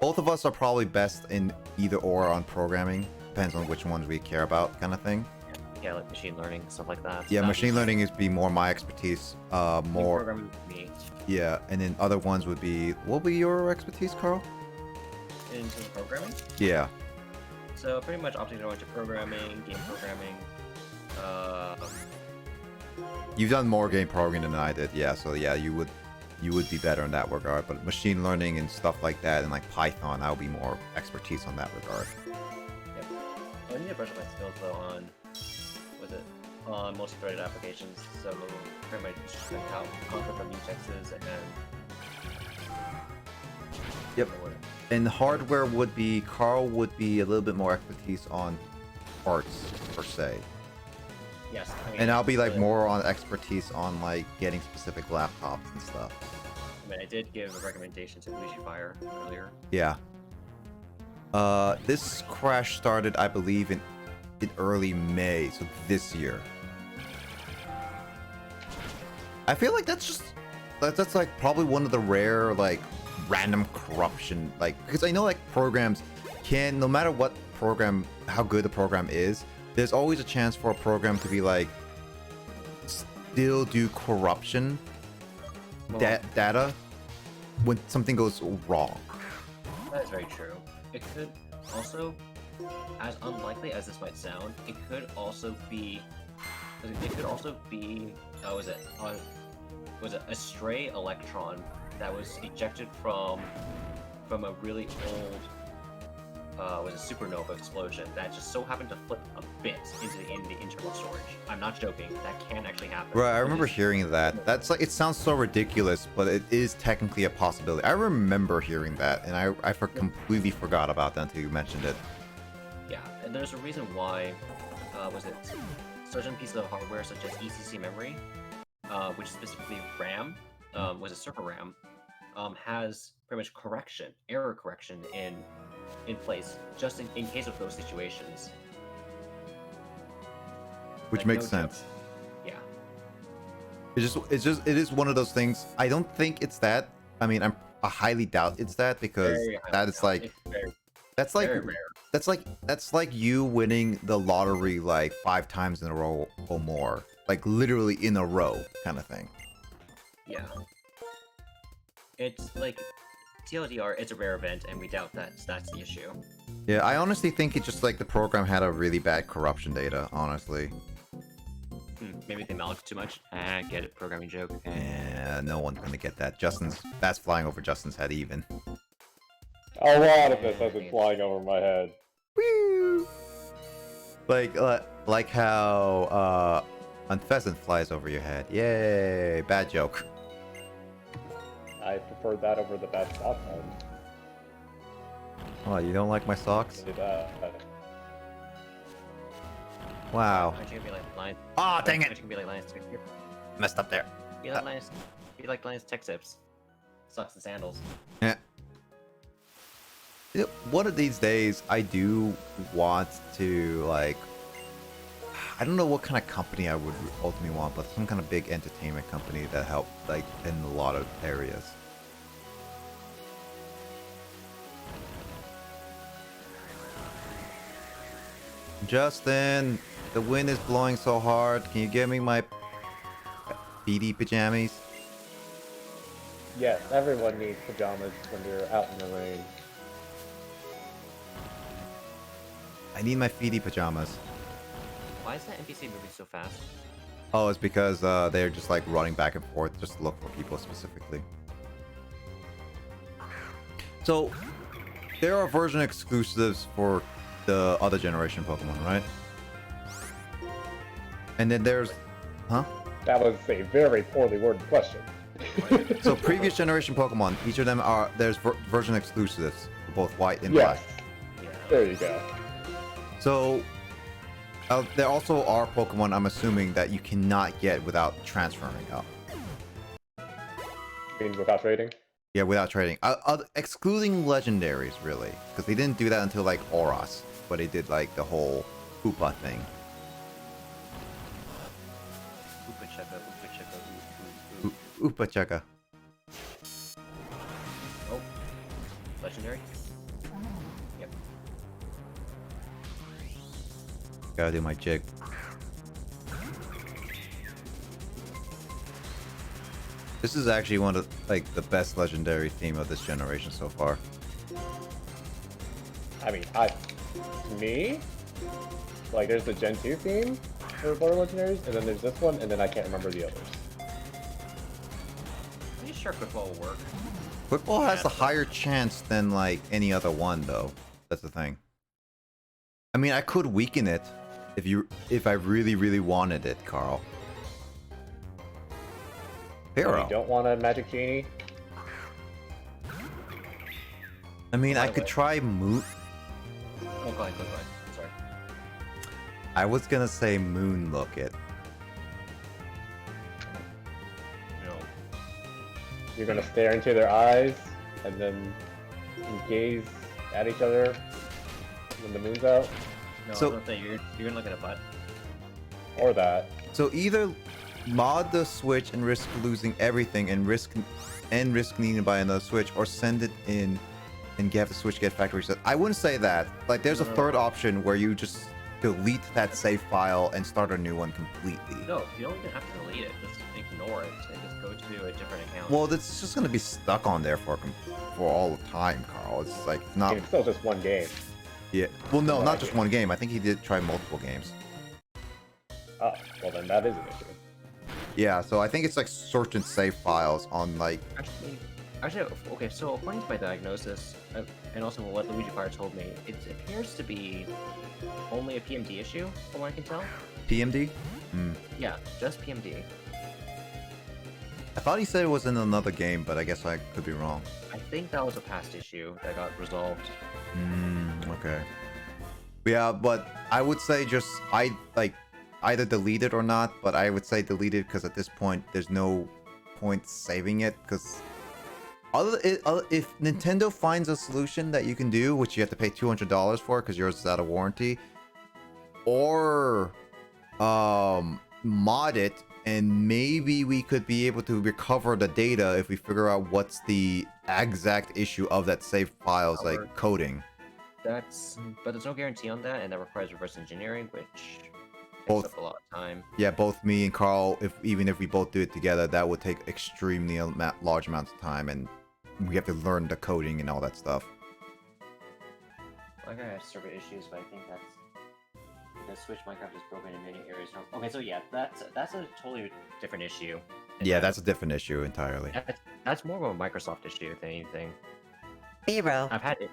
[SPEAKER 1] Both of us are probably best in either or on programming. Depends on which ones we care about, kind of thing.
[SPEAKER 4] Yeah, like machine learning, stuff like that.
[SPEAKER 1] Yeah,
[SPEAKER 4] That'd
[SPEAKER 1] machine
[SPEAKER 4] be
[SPEAKER 1] learning is be more my expertise. More,
[SPEAKER 4] programming for me.
[SPEAKER 1] yeah, and then other ones would be. What would be your expertise, Carl?
[SPEAKER 4] Into programming.
[SPEAKER 1] Yeah.
[SPEAKER 4] So pretty much object-oriented programming, game programming.
[SPEAKER 1] You've done more game programming than I did, yeah. So yeah, you would be better in that regard. But machine learning and stuff like that, and like Python, I would be more expertise on that regard.
[SPEAKER 4] Yep. I need to brush up my skills though on, on multi-threaded applications. So pretty much like how concept of mutexes and
[SPEAKER 1] Yep. And hardware would be Carl would be a little bit more expertise on parts per se,
[SPEAKER 4] yes. I mean,
[SPEAKER 1] and I'll be like
[SPEAKER 4] but-
[SPEAKER 1] more on expertise on like getting specific laptops and stuff.
[SPEAKER 4] I mean, I did give a recommendation to Luigi Fire earlier.
[SPEAKER 1] Yeah. This crash started, I believe, in early May, so this year. I feel like that's like probably one of the rare like random corruption, like, because I know like programs can, no matter what program, how good the program is, there's always a chance for a program to be like still do corruption
[SPEAKER 4] Well,
[SPEAKER 1] data when something goes wrong.
[SPEAKER 4] that is very true. It could also, as unlikely as this might sound, it could also be. Was it a stray electron that was ejected from a really old was a supernova explosion that just so happened to flip a bit in the internal storage. I'm not joking. That can actually happen.
[SPEAKER 1] Right, I remember
[SPEAKER 4] It is-
[SPEAKER 1] hearing that. That's like, it sounds so ridiculous, but it is technically a possibility. I remember hearing that, and completely forgot about that until you mentioned it.
[SPEAKER 4] Yeah, and there's a reason why. Was it certain pieces of hardware such as ECC memory, which specifically RAM, was a server RAM, has pretty much error correction in place, just in case of those situations.
[SPEAKER 1] Which
[SPEAKER 4] Like,
[SPEAKER 1] makes
[SPEAKER 4] no joke.
[SPEAKER 1] sense.
[SPEAKER 4] Yeah.
[SPEAKER 1] It is one of those things. I don't think it's that. I mean, I highly doubt it's that, because
[SPEAKER 4] Very highly
[SPEAKER 1] that is
[SPEAKER 4] doubt.
[SPEAKER 1] like
[SPEAKER 4] It's very,
[SPEAKER 1] that's like
[SPEAKER 4] very rare.
[SPEAKER 1] that's like you winning the lottery like 5 times in a row or more, like literally in a row kind of thing.
[SPEAKER 4] Yeah. It's like TLDR. It's a rare event, and we doubt that's the issue.
[SPEAKER 1] Yeah, I honestly think it's just like the program had a really bad corruption data, honestly.
[SPEAKER 4] Maybe they malked too much. Get it? Programming joke.
[SPEAKER 1] And no one's gonna get that. That's flying over Justin's head even.
[SPEAKER 5] A lot of this has been flying over my head.
[SPEAKER 1] Woo! Like how a pheasant flies over your head. Yay! Bad joke.
[SPEAKER 5] I prefer that over the bad stock one.
[SPEAKER 1] Oh, you don't like my socks?
[SPEAKER 5] Do that.
[SPEAKER 1] Wow.
[SPEAKER 4] Aren't you gonna be like Lions?
[SPEAKER 1] Oh, dang
[SPEAKER 4] Aren't
[SPEAKER 1] it!
[SPEAKER 4] you gonna be like Lions?
[SPEAKER 1] Messed up there.
[SPEAKER 4] Be like Lions. Be like Lions tech tips. Socks and sandals.
[SPEAKER 1] Yeah. You know, one of these days, I do want to, like, I don't know what kind of company I would ultimately want, but some kind of big entertainment company that help, like, in a lot of areas. Justin, the wind is blowing so hard. Can you give me my beady pajamas?
[SPEAKER 5] Yes, everyone needs pajamas when they're out in the rain.
[SPEAKER 1] I need my feety pajamas.
[SPEAKER 4] Why is that NPC moving so fast?
[SPEAKER 1] Oh, it's because they're just like running back and forth just to look for people specifically. So, there are version exclusives for the other generation Pokemon, right? And then there's... Huh?
[SPEAKER 5] That was a very poorly worded question.
[SPEAKER 1] So previous generation Pokemon, each of them there's version exclusives for both white and
[SPEAKER 5] Yes.
[SPEAKER 1] black.
[SPEAKER 4] Yeah.
[SPEAKER 5] There you go.
[SPEAKER 1] So there also are Pokemon, I'm assuming, that you cannot get without transferring up.
[SPEAKER 5] Means without trading?
[SPEAKER 1] Yeah, without trading. Excluding legendaries, really. Because they didn't do that until, like, Oras. But they did, like, the whole Koopa thing.
[SPEAKER 4] Oopa chugga, oopa chugga, oopa.
[SPEAKER 1] Oopa Chugga.
[SPEAKER 4] Oh. Legendary? Yep.
[SPEAKER 1] Gotta do my jig. This is actually one of, like, the best legendary theme of this generation so far.
[SPEAKER 5] I mean, me? Like, there's the Gen 2 theme for Border Legendaries, and then there's this one, and then I can't remember the others.
[SPEAKER 4] Are you sure Quickball will work?
[SPEAKER 1] Football has a higher chance than, like, any other one, though. That's the thing. I mean, I could weaken it if I really, really wanted it, Carl. Hero.
[SPEAKER 5] You don't want a Magic Genie?
[SPEAKER 1] I mean, I
[SPEAKER 4] By the
[SPEAKER 1] could
[SPEAKER 4] way.
[SPEAKER 1] try Moon.
[SPEAKER 4] Oh, go ahead. Sorry.
[SPEAKER 1] I was gonna say Moon Look It.
[SPEAKER 4] No.
[SPEAKER 5] You're gonna stare into their eyes, and then gaze at each other when the moon's out?
[SPEAKER 4] No,
[SPEAKER 1] So-
[SPEAKER 4] I don't think you're gonna look at a butt.
[SPEAKER 5] Or that.
[SPEAKER 1] So either mod the Switch and risk losing everything and risk needing to buy another Switch, or send it in and have the Switch get factory reset. I wouldn't say that. Like, there's a
[SPEAKER 4] No.
[SPEAKER 1] third option where you just delete that save file and start a new one completely.
[SPEAKER 4] No, you don't even have to delete it. Just ignore ignore it and just go to a different account.
[SPEAKER 1] Well, it's just gonna be stuck on there for all the time, Carl. It's like not.
[SPEAKER 5] It's still just one game.
[SPEAKER 1] Yeah. Well, no,
[SPEAKER 5] Well,
[SPEAKER 1] not
[SPEAKER 5] I
[SPEAKER 1] just
[SPEAKER 5] get-
[SPEAKER 1] one game. I think he did try multiple games.
[SPEAKER 5] Oh, well then that is an issue.
[SPEAKER 1] Yeah. So I think it's like search and save files on like.
[SPEAKER 4] Actually, okay. So according to my diagnosis, and also what Luigi Fire told me, it appears to be only a PMD issue, from what I can tell.
[SPEAKER 1] PMD?
[SPEAKER 4] Yeah, just PMD.
[SPEAKER 1] I thought he said it was in another game, but I guess I could be wrong.
[SPEAKER 4] I think that was a past issue that got resolved.
[SPEAKER 1] Okay. Yeah, but I would say just either delete it or not, but I would say delete it because at this point there's no point saving it because if Nintendo finds a solution that you can do, which you have to pay $200 for because yours is out of warranty, or mod it, and maybe we could be able to recover the data if we figure out what's the exact issue of that save file's like coding.
[SPEAKER 4] But there's no guarantee on that, and that requires reverse engineering, which takes
[SPEAKER 1] Both-
[SPEAKER 4] up a lot of time.
[SPEAKER 1] Yeah, both me and Carl, even if we both do it together, that would take extremely large amounts of time, and we have to learn the coding and all that stuff.
[SPEAKER 4] Like I have server issues, but I think that's the Switch Minecraft is broken in many areas. Okay, so yeah, that's a totally different issue. And
[SPEAKER 1] Yeah, that's a different issue entirely.
[SPEAKER 4] that's more of a Microsoft issue than anything.
[SPEAKER 6] Biro,
[SPEAKER 4] I've had it.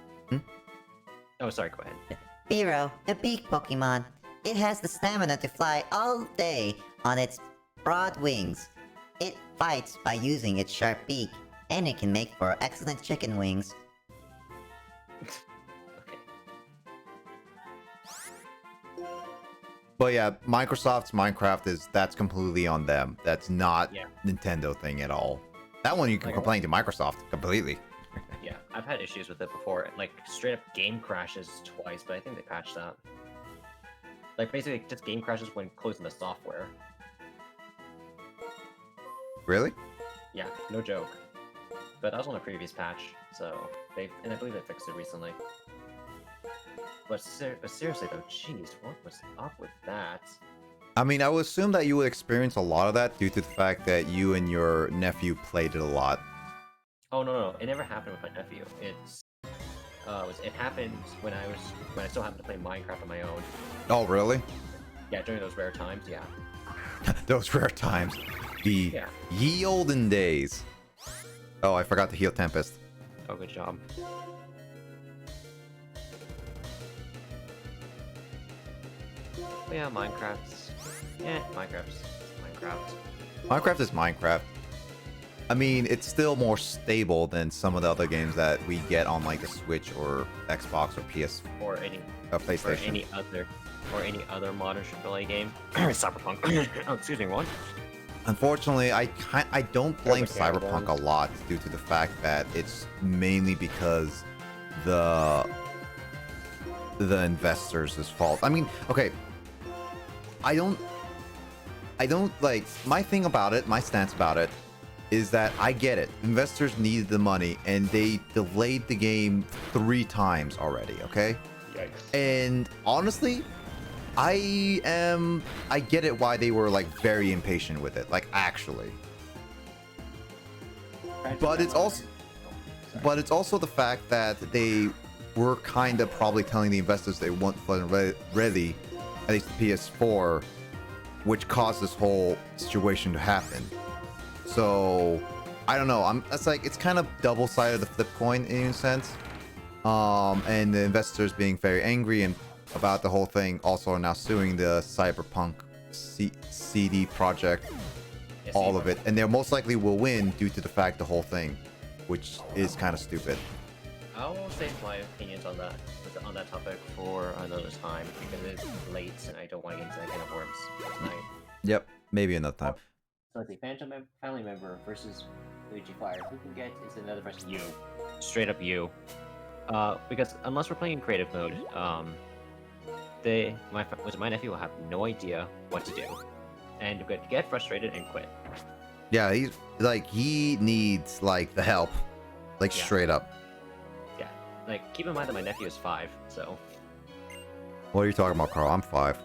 [SPEAKER 4] Oh, sorry. Go ahead.
[SPEAKER 6] Biro, a big Pokemon. It has the stamina to fly all day on its broad wings. It fights by using its sharp beak, and it can make for excellent chicken wings.
[SPEAKER 4] Okay.
[SPEAKER 1] But yeah, Microsoft's Minecraft that's completely on them. That's not
[SPEAKER 4] Yeah.
[SPEAKER 1] Nintendo thing at all. That one you can
[SPEAKER 4] Like-
[SPEAKER 1] complain to Microsoft completely.
[SPEAKER 4] Yeah, I've had issues with it before. Like straight up game crashes twice, but I think they patched that. Like basically just game crashes when closing the software.
[SPEAKER 1] Really?
[SPEAKER 4] Yeah, no joke. But that was on a previous patch, so and I believe they fixed it recently. But seriously though, jeez, what was up with that?
[SPEAKER 1] I mean, I would assume that you would experience a lot of that due to the fact that you and your nephew played it a lot.
[SPEAKER 4] Oh no, it never happened with my nephew. It happened when I still happened to play Minecraft on my own.
[SPEAKER 1] Oh, really?
[SPEAKER 4] Yeah, during those rare times, yeah.
[SPEAKER 1] Those rare times. The
[SPEAKER 4] Yeah.
[SPEAKER 1] ye olden days. Oh, I forgot to heal Tempest.
[SPEAKER 4] Oh, good job. But yeah, Minecraft's Minecraft.
[SPEAKER 1] Minecraft is Minecraft. I mean, it's still more stable than some of the other games that we get on like the Switch or Xbox or PS
[SPEAKER 4] Or any
[SPEAKER 1] PlayStation.
[SPEAKER 4] or any other modern AAA game. Cyberpunk. Oh, excuse me, what?
[SPEAKER 1] Unfortunately, I don't blame
[SPEAKER 5] There's a can of
[SPEAKER 1] Cyberpunk a
[SPEAKER 5] worms.
[SPEAKER 1] lot due to the fact that it's mainly because the investors' fault. I mean, okay, I don't like my thing about it, my stance about it is that I get it. Investors needed the money and they delayed the game 3 times already, okay?
[SPEAKER 5] Yikes.
[SPEAKER 1] And honestly, I get it why they were like very impatient with it, like actually. But it's also the fact that they were kind of probably telling the investors they wasn't ready, at least the PS4, which caused this whole situation to happen. So I don't know. It's kind of double-sided the flip coin in a sense. And the investors being very angry and about the whole thing also are now suing the Cyberpunk CD project,
[SPEAKER 4] Yes,
[SPEAKER 1] all of it, and they most likely will win due to the fact the whole thing, which is kind of stupid.
[SPEAKER 4] I will save my opinions on that topic for another time because it's late and I don't want to get into that kind of worms tonight.
[SPEAKER 1] Yep, maybe another time.
[SPEAKER 4] So let's see, family member versus Luigi Fire. Who can get is another person? You. Straight up you. Because unless we're playing in creative mode, my nephew will have no idea what to do, and would get frustrated and quit.
[SPEAKER 1] Yeah, he needs like the help, like
[SPEAKER 4] Yeah.
[SPEAKER 1] straight up.
[SPEAKER 4] Yeah. Like keep in mind that my nephew is 5, so
[SPEAKER 1] What are you talking about, Carl? I'm 5.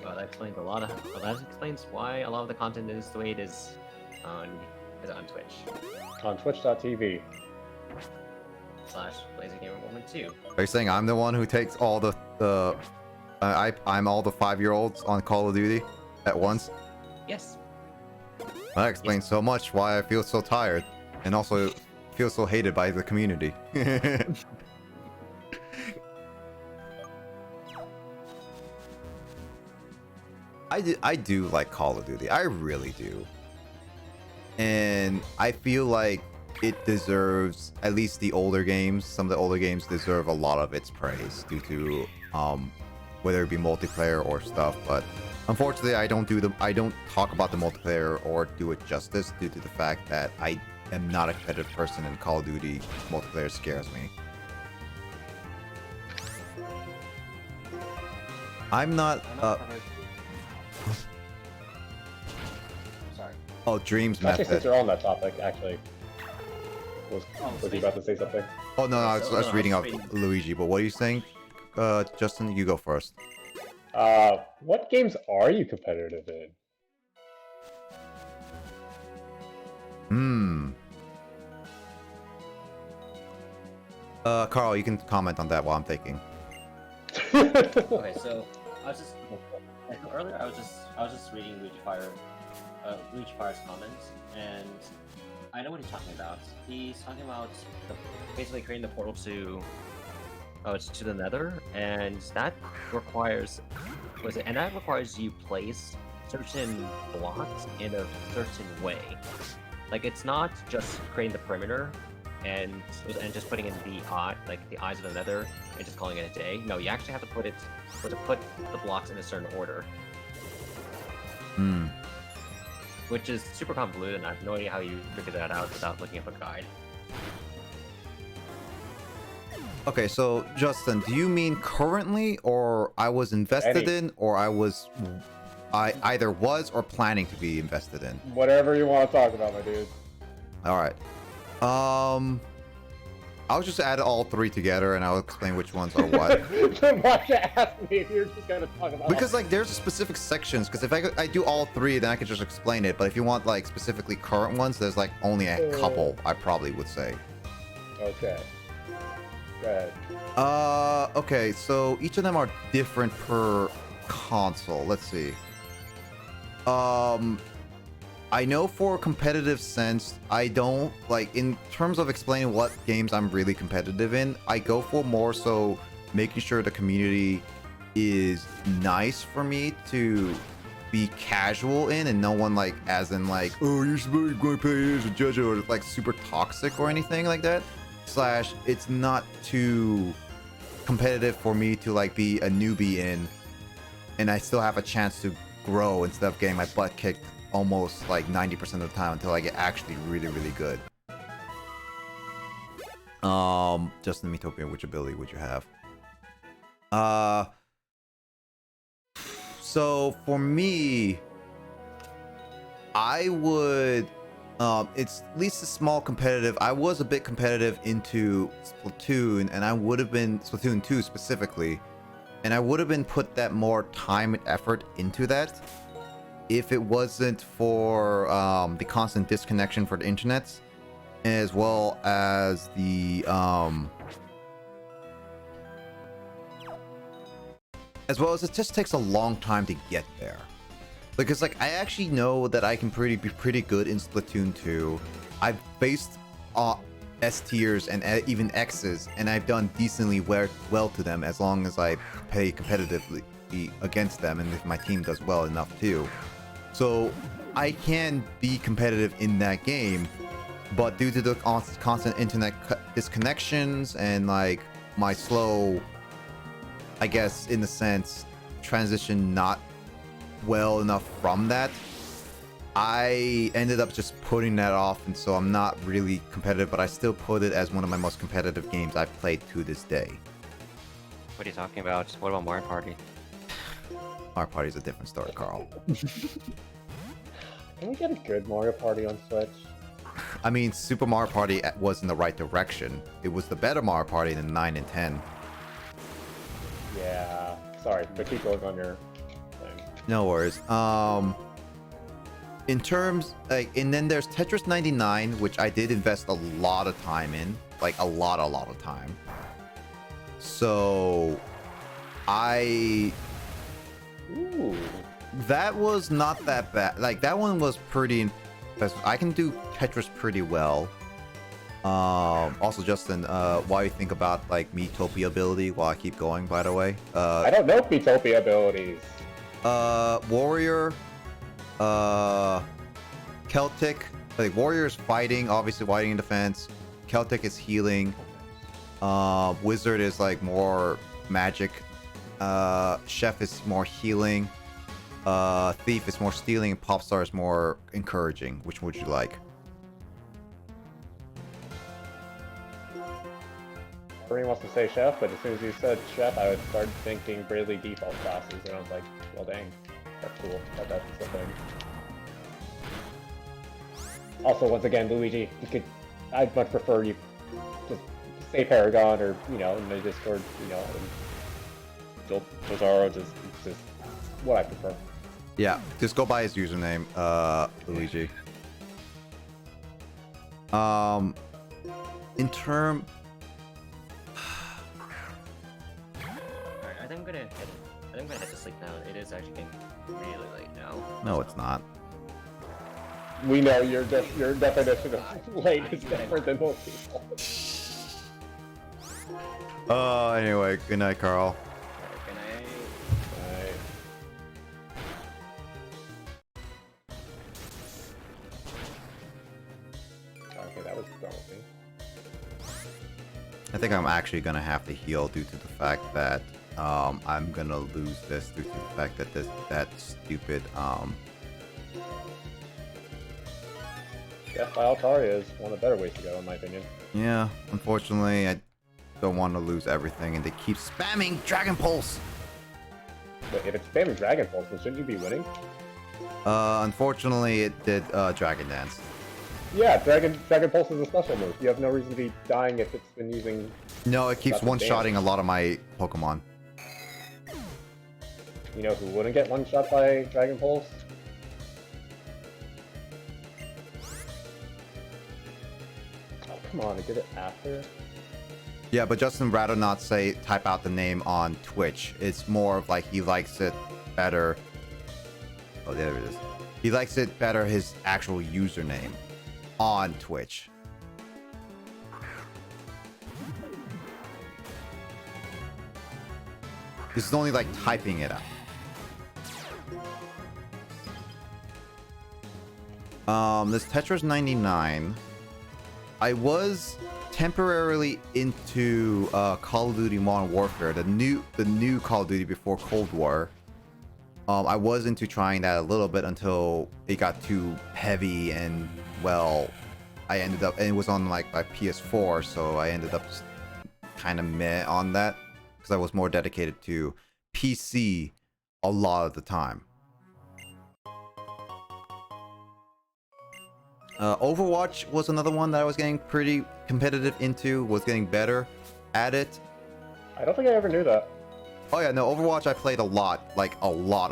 [SPEAKER 4] that explains why a lot of the content is the way it is. on Twitch
[SPEAKER 5] On Twitch.tv.
[SPEAKER 4] /BlazingGamer112.
[SPEAKER 1] Are you saying I'm the one who takes all I'm all the 5-year-olds on Call of Duty at once?
[SPEAKER 4] Yes.
[SPEAKER 1] That explains so much why I feel so tired, and also feel so hated by the community. I do like Call of Duty. I really do. And I feel like it deserves, at least the older games, some of the older games deserve a lot of its praise due to whether it be multiplayer or stuff. But unfortunately, I don't talk about the multiplayer or do it justice due to the fact that I am not a competitive person, and Call of Duty multiplayer scares me. I'm not
[SPEAKER 4] Sorry.
[SPEAKER 1] oh, Dreams
[SPEAKER 5] Actually, since
[SPEAKER 1] method.
[SPEAKER 5] you're on that topic, actually, was he about to say something?
[SPEAKER 1] Oh no, I was
[SPEAKER 4] No,
[SPEAKER 1] just reading
[SPEAKER 4] I
[SPEAKER 1] off
[SPEAKER 4] was reading.
[SPEAKER 1] Luigi. But what are you saying, Justin? You go first.
[SPEAKER 5] What games are you competitive in?
[SPEAKER 1] Carl, you can comment on that while I'm thinking.
[SPEAKER 4] Okay, so I was just earlier. I was just reading Luigi Fire's comments, and I know what he's talking about. He's talking about basically creating the portal to the Nether, and that requires that requires you place certain blocks in a certain way. Like, it's not just creating the perimeter and just putting in the eyes of the Nether and just calling it a day. No, you actually have to put the blocks in a certain order, which is super convoluted, and I have no idea how you figure that out without looking up a guide.
[SPEAKER 1] Okay, so Justin, do you mean currently, or I was invested in, or I either was or planning to be invested in?
[SPEAKER 5] Whatever you want to talk about, my dude.
[SPEAKER 1] All right. I'll just add all three together, and I'll explain which ones are what.
[SPEAKER 5] Then why'd you ask me if you're just gonna talk about?
[SPEAKER 1] Because like there's specific sections. Because if I do all three, then I could just explain it. But if you want like specifically current ones, there's like only a couple. I probably would say.
[SPEAKER 5] Okay. Go ahead.
[SPEAKER 1] Okay. So each of them are different per console. Let's see. I know for a competitive sense, I don't like in terms of explaining what games I'm really competitive in. I go for more so making sure the community is nice for me to be casual in, and no one like as in like, oh, you're going to play as a judge, or like super toxic or anything like that. Slash, it's not too competitive for me to like be a newbie in, and I still have a chance to grow instead of getting my butt kicked almost like 90% of the time until I get actually really, really good. Justin Metopia, which ability would you have? So for me, I would it's at least a small competitive. I was a bit competitive into Splatoon, and I would have been Splatoon 2 specifically, and I would have been put that more time and effort into that if it wasn't for the constant disconnection for the internet, as well as the it just takes a long time to get there. Because like I actually know that I can be pretty good in Splatoon 2. I've faced S tiers and even X's, and I've done decently well to them as long as I play competitively against them, and if my team does well enough too. So I can be competitive in that game, but due to the constant internet disconnections and like my slow, I guess in a sense, transition not well enough from that, I ended up just putting that off, and so I'm not really competitive, but I still put it as one of my most competitive games I've played to this day.
[SPEAKER 4] What are you talking about? What about Mario Party?
[SPEAKER 1] Mario Party is a different story, Carl.
[SPEAKER 5] Can we get a good Mario Party on Switch?
[SPEAKER 1] I mean, Super Mario Party was in the right direction. It was the better Mario Party than 9 and 10.
[SPEAKER 5] Yeah. Sorry, but keep going on your thing.
[SPEAKER 1] No worries. in terms like, and then there's Tetris 99, which I did invest a lot of time in, like a lot of time. So
[SPEAKER 5] Ooh.
[SPEAKER 1] that was not that bad. Like that one was pretty. I can do Tetris pretty well. Also, Justin, what do you think about like Miitopia ability? While I keep going, by the way.
[SPEAKER 5] I don't know Miitopia abilities.
[SPEAKER 1] Warrior, Celtic. Like Warrior is fighting, obviously fighting in defense. Celtic is healing. Wizard is like more magic. Chef is more healing. Thief is more stealing, and Popstar is more encouraging. Which would you like?
[SPEAKER 5] Everyone wants to say Chef, but as soon as you said Chef, I would start thinking Bradley default classes, and I was like, well, dang, that's cool. That's the thing. Also, once again, Luigi, I'd much prefer you just say Paragon, or in the Discord, and Bizarro, just what I prefer.
[SPEAKER 1] Yeah, just go by his username, Luigi. In term.
[SPEAKER 4] Alright, I think I'm gonna head to sleep now. It is actually getting really late now.
[SPEAKER 1] No, it's not.
[SPEAKER 5] We know your definition of late is different than most people.
[SPEAKER 1] Anyway, good night, Carl.
[SPEAKER 4] Alright, good night.
[SPEAKER 5] Okay, that was daunting.
[SPEAKER 1] I think I'm actually gonna have to heal due to the fact that I'm gonna lose this due to the fact that that stupid
[SPEAKER 5] Death by Altaria is one of the better ways to go, in my opinion.
[SPEAKER 1] yeah, unfortunately I don't want to lose everything, and they keep spamming Dragon Pulse.
[SPEAKER 5] But if it's spamming Dragon Pulse, then shouldn't you be winning?
[SPEAKER 1] Unfortunately it did Dragon Dance.
[SPEAKER 5] Yeah, Dragon Pulse is a special move. You have no reason to be dying if it's been using...
[SPEAKER 1] No, it keeps
[SPEAKER 5] Nothing
[SPEAKER 1] one-shotting a lot of my Pokemon.
[SPEAKER 5] You know who wouldn't get one-shot by Dragon Pulse? Oh, come on, I did it after?
[SPEAKER 1] Yeah, but Justin rather not type out the name on Twitch. It's more of like he likes it better. Oh, there it is. He likes it better his actual username on Twitch. This is only like typing it out. This Tetris 99. I was temporarily into Call of Duty Modern Warfare, the new Call of Duty before Cold War. I was into trying that a little bit until it got too heavy, and well, I ended up, and it was on like my PS4, so I ended up kind of meh on that because I was more dedicated to PC a lot of the time. Overwatch was another one that I was getting pretty competitive into, was getting better at it.
[SPEAKER 5] I don't think I ever knew that.
[SPEAKER 1] Oh yeah, no, Overwatch I played a lot, like a lot.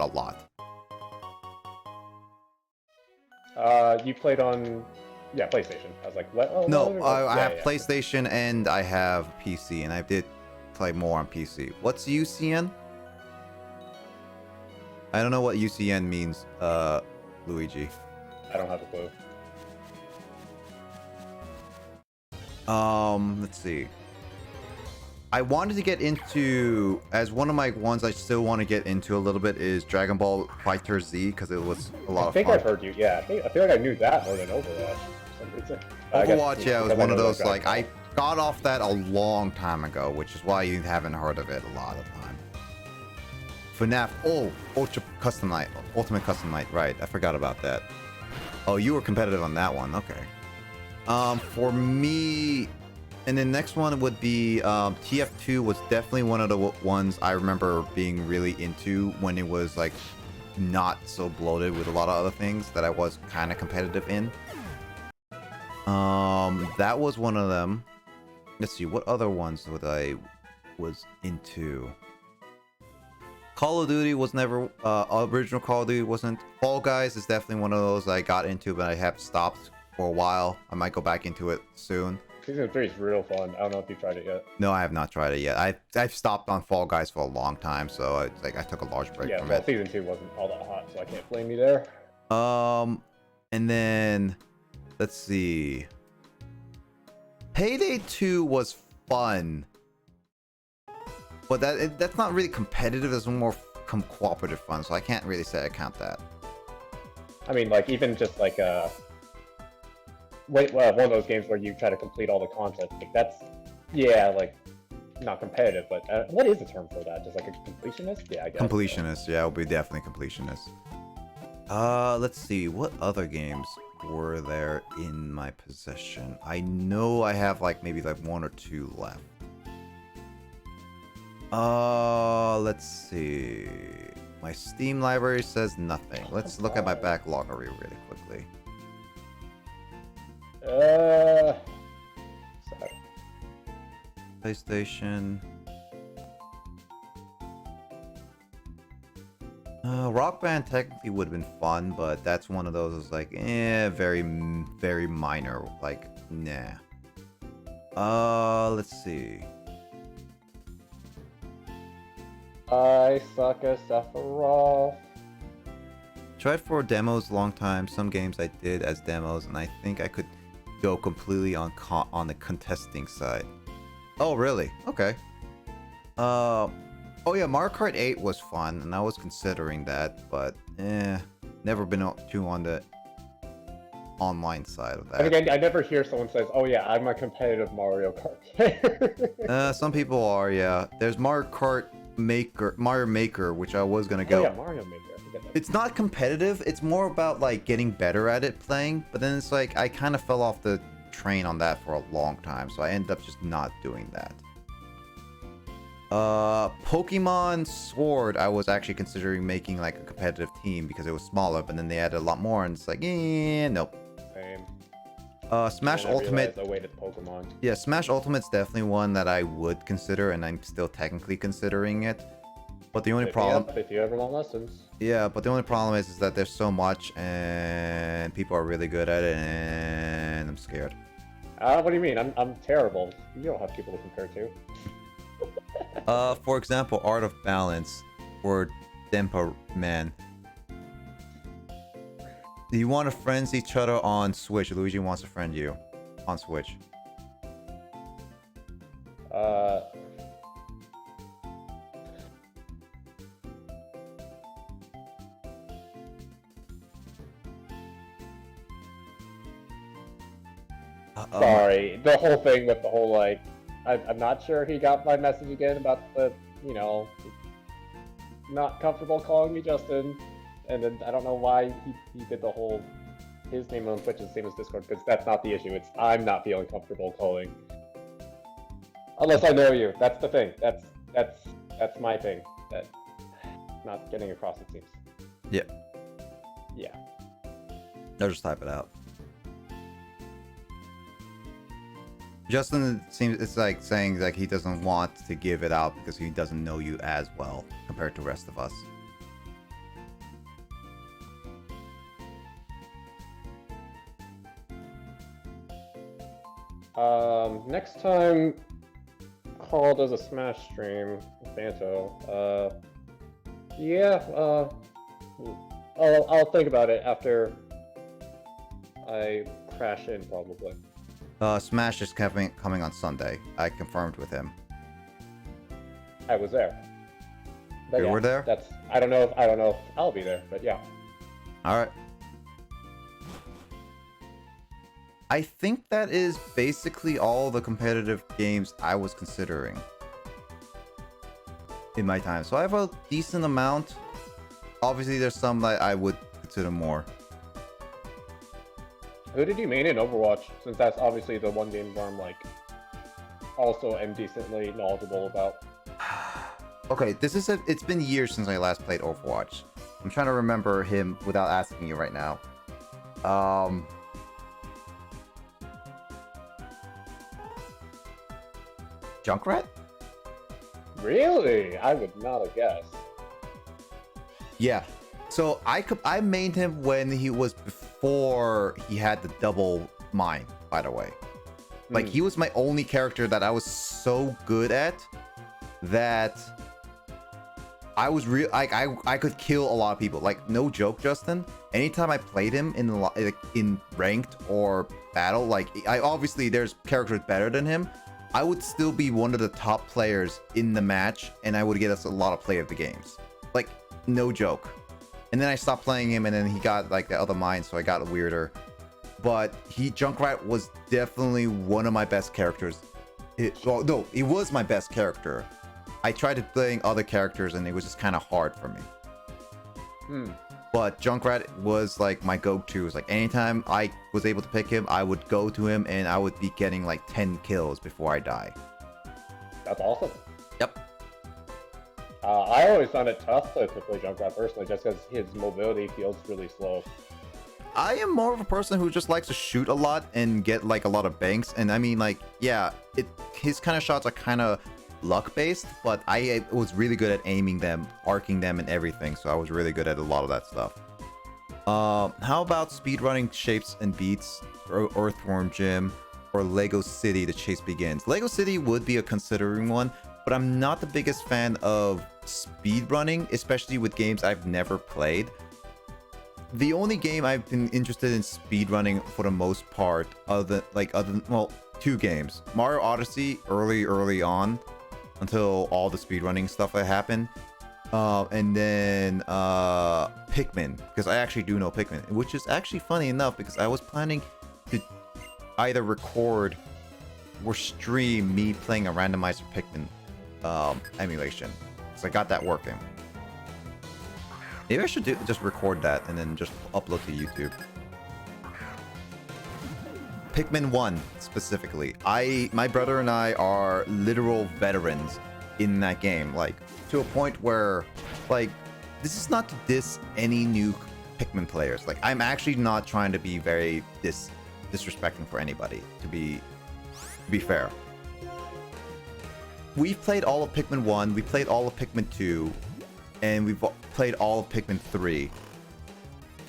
[SPEAKER 5] You played on, yeah, PlayStation. I was like, what? Oh,
[SPEAKER 1] No, I have
[SPEAKER 5] yeah.
[SPEAKER 1] PlayStation and I have PC, and I did play more on PC. What's UCN? I don't know what UCN means, Luigi.
[SPEAKER 5] I don't have a clue.
[SPEAKER 1] Let's see. I wanted to get into, as one of my ones I still want to get into a little bit is Dragon Ball Fighter Z, because it was a lot of fun.
[SPEAKER 5] I think I've heard you, yeah. I feel like I knew that more than Overwatch for some reason.
[SPEAKER 1] Overwatch, yeah, it was one of those, like,
[SPEAKER 5] I
[SPEAKER 1] I got off that a long time ago, which is why you haven't heard of it a lot of the time. FNAF, Ultimate Custom Night, right, I forgot about that. Oh, you were competitive on that one, okay. For me, and the next one would be TF2 was definitely one of the ones I remember being really into when it was like not so bloated with a lot of other things that I was kind of competitive in. That was one of them. Let's see, what other ones was into? Call of Duty was never original Call of Duty wasn't. Fall Guys is definitely one of those I got into, but I have stopped for a while. I might go back into it soon.
[SPEAKER 5] Season 3 is real fun. I don't know if you tried it yet.
[SPEAKER 1] No, I have not tried it yet. I've stopped on Fall Guys for a long time, so it's like I took a large break
[SPEAKER 5] Yeah,
[SPEAKER 1] from
[SPEAKER 5] well,
[SPEAKER 1] it.
[SPEAKER 5] Season 2 wasn't all that hot, so I can't blame you there.
[SPEAKER 1] And then let's see. Payday 2 was fun, but that's not really competitive. It's more cooperative fun, so I can't really say I count that.
[SPEAKER 5] I mean, like, even just like one of those games where you try to complete all the content, like that's, yeah, like, not competitive, but what is the term for that? Just like a completionist? Yeah, I guess.
[SPEAKER 1] Completionist, yeah, it'll be definitely completionist. Let's see, what other games were there in my possession? I know I have like maybe like 1 or 2 left. Let's see. My Steam library says nothing. Let's look at my backlog really quickly.
[SPEAKER 5] Sorry.
[SPEAKER 1] PlayStation. Rock Band technically would have been fun, but that's one of those that's like, very minor. Like, nah. Let's see.
[SPEAKER 5] I suck at Sephiroth.
[SPEAKER 1] Tried for demos a long time. Some games I did as demos, and I think I could go completely on the contesting side. Oh, really? Okay. Oh yeah, Mario Kart 8 was fun, and I was considering that, but never been too on the online side of that.
[SPEAKER 5] And again, I never hear someone says, "Oh yeah, I'm a competitive Mario Kart player."
[SPEAKER 1] Some people are, yeah. There's Mario Maker, which I was gonna go.
[SPEAKER 5] Oh yeah, Mario Maker. I forget that.
[SPEAKER 1] It's not competitive. It's more about like getting better at it playing. But then it's like I kind of fell off the train on that for a long time, so I ended up just not doing that. Pokemon Sword, I was actually considering making like a competitive team because it was smaller, but then they added a lot more, and it's like, nope.
[SPEAKER 5] Same.
[SPEAKER 1] Smash
[SPEAKER 5] And I
[SPEAKER 1] Ultimate.
[SPEAKER 5] realized I waited Pokemon.
[SPEAKER 1] Yeah, Smash Ultimate's definitely one that I would consider, and I'm still technically considering it. But the only problem,
[SPEAKER 5] If you ever want lessons.
[SPEAKER 1] yeah, but the only problem is that there's so much, and people are really good at it, and I'm scared.
[SPEAKER 5] What do you mean? I'm terrible. You don't have people to compare to.
[SPEAKER 1] For example, Art of Balance or Dempa Man. Do you want to friends each other on Switch? Luigi wants to friend you on Switch.
[SPEAKER 5] Sorry, the whole thing with the whole like, I'm not sure he got my message again about the, not comfortable calling me Justin, and then I don't know why he did the whole, his name on Twitch is the same as Discord, because that's not the issue. It's I'm not feeling comfortable calling, unless I know you. That's the thing. That's my thing. That not getting across, it seems.
[SPEAKER 1] Yeah.
[SPEAKER 5] Yeah.
[SPEAKER 1] I'll just type it out. Justin seems it's like saying like he doesn't want to give it out because he doesn't know you as well compared to the rest of us.
[SPEAKER 5] Next time Carl does a Smash stream with Banto, yeah, I'll think about it after I crash in, probably.
[SPEAKER 1] Smash is coming on Sunday. I confirmed with him.
[SPEAKER 5] I was there. But
[SPEAKER 1] You
[SPEAKER 5] yeah,
[SPEAKER 1] were there?
[SPEAKER 5] That's I don't know if I'll be there, but yeah.
[SPEAKER 1] All right. I think that is basically all the competitive games I was considering in my time. So I have a decent amount. Obviously, there's some that I would consider more.
[SPEAKER 5] Who did you main in Overwatch? Since that's obviously the one game where I'm like also am decently knowledgeable about.
[SPEAKER 1] Okay, it's been years since I last played Overwatch. I'm trying to remember him without asking you right now. Junkrat?
[SPEAKER 5] Really? I would not have guessed.
[SPEAKER 1] Yeah. So I mained him when he was before he had the double mine, by the way. Like, he was my only character that I was so good at that I was real. Like, I could kill a lot of people. Like, no joke, Justin. Anytime I played him in ranked or battle, like, obviously there's characters better than him. I would still be one of the top players in the match, and I would get us a lot of play of the games. Like, no joke. And then I stopped playing him, and then he got like the other mine, so I got weirder. But Junkrat was definitely one of my best characters. Well, no, he was my best character. I tried playing other characters, and it was just kind of hard for me. But Junkrat was like my go-to. It was like anytime I was able to pick him, I would go to him, and I would be getting like 10 kills before I die.
[SPEAKER 5] That's awesome.
[SPEAKER 1] Yep.
[SPEAKER 5] I always found it tough to play Junkrat personally, just because his mobility feels really slow.
[SPEAKER 1] I am more of a person who just likes to shoot a lot and get like a lot of banks. And I mean, like, yeah, his kind of shots are kind of luck based, but I was really good at aiming them, arcing them, and everything. So I was really good at a lot of that stuff. How about speedrunning Shapes and Beats, or Earthworm Jim, or Lego City: The Chase Begins? Lego City would be a considering one, but I'm not the biggest fan of speedrunning, especially with games I've never played. The only game I've been interested in speedrunning for the most part, well, 2 games. Mario Odyssey early on, until all the speedrunning stuff that happened. And then Pikmin, because I actually do know Pikmin, which is actually funny enough because I was planning to either record or stream me playing a randomizer Pikmin emulation. So I got that working. Maybe I should just record that and then just upload to YouTube. Pikmin 1 specifically. My brother and I are literal veterans in that game. Like, to a point where, like, this is not to diss any new Pikmin players. Like, I'm actually not trying to be very disrespecting for anybody, to be fair. We've played all of Pikmin 1, we played all of Pikmin 2, and we've played all of Pikmin 3.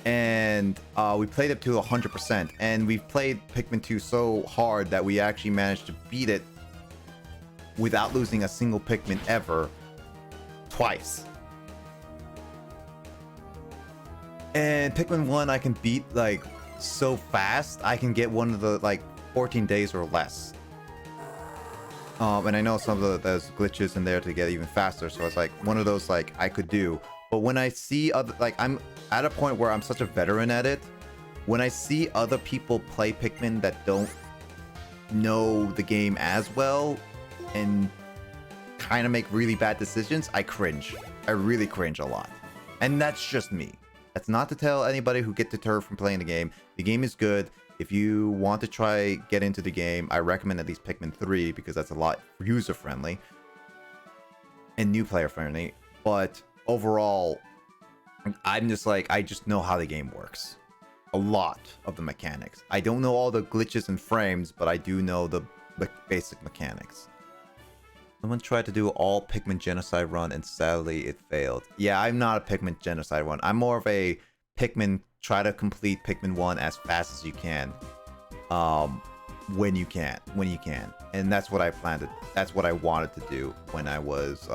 [SPEAKER 1] And we played it to 100%, and we've played Pikmin 2 so hard that we actually managed to beat it without losing a single Pikmin ever, twice. And Pikmin 1 I can beat like so fast, I can get one of the like 14 days or less. And I know some of those glitches in there to get even faster, so it's like one of those like I could do. But when I see other, like, I'm at a point where I'm such a veteran at it, when I see other people play Pikmin that don't know the game as well and kind of make really bad decisions, I cringe. I really cringe a lot. And that's just me. That's not to tell anybody who get deterred from playing the game. The game is good. If you want to try get into the game, I recommend at least Pikmin 3 because that's a lot user friendly and new player friendly. But overall, I'm just like, I just know how the game works. A lot of the mechanics. I don't know all the glitches and frames, but I do know the basic mechanics. Someone tried to do all Pikmin Genocide run and sadly it failed. Yeah, I'm not a Pikmin Genocide run. I'm more of a Pikmin, try to complete Pikmin 1 as fast as you can. When you can. And that's what I planned to, that's what I wanted to do when I was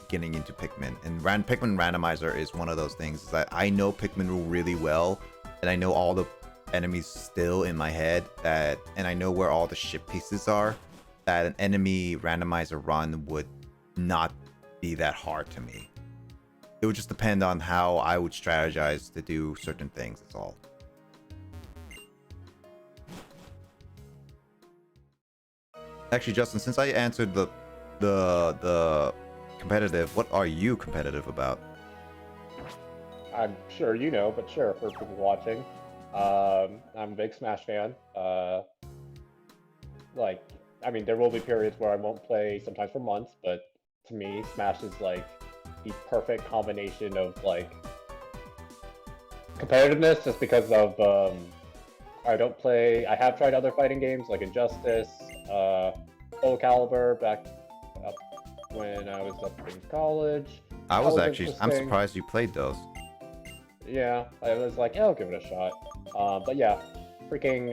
[SPEAKER 1] getting into Pikmin. And Pikmin Randomizer is one of those things that I know Pikmin really well, and I know all the enemies still in my head, that, and I know where all the ship pieces are, that an enemy randomizer run would not be that hard to me. It would just depend on how I would strategize to do certain things, that's all. Actually, Justin, since I answered the competitive, what are you competitive about?
[SPEAKER 5] I'm sure you know, but sure, for people watching, I'm a big Smash fan. Like, I mean, there will be periods where I won't play, sometimes for months, but to me, Smash is like the perfect combination of like competitiveness, just because of I have tried other fighting games like Injustice, Soul Calibur back up when I was up in college.
[SPEAKER 1] I
[SPEAKER 5] That
[SPEAKER 1] was
[SPEAKER 5] was
[SPEAKER 1] actually. I'm
[SPEAKER 5] interesting.
[SPEAKER 1] surprised you played those.
[SPEAKER 5] Yeah, I was like, yeah, I'll give it a shot. But yeah, freaking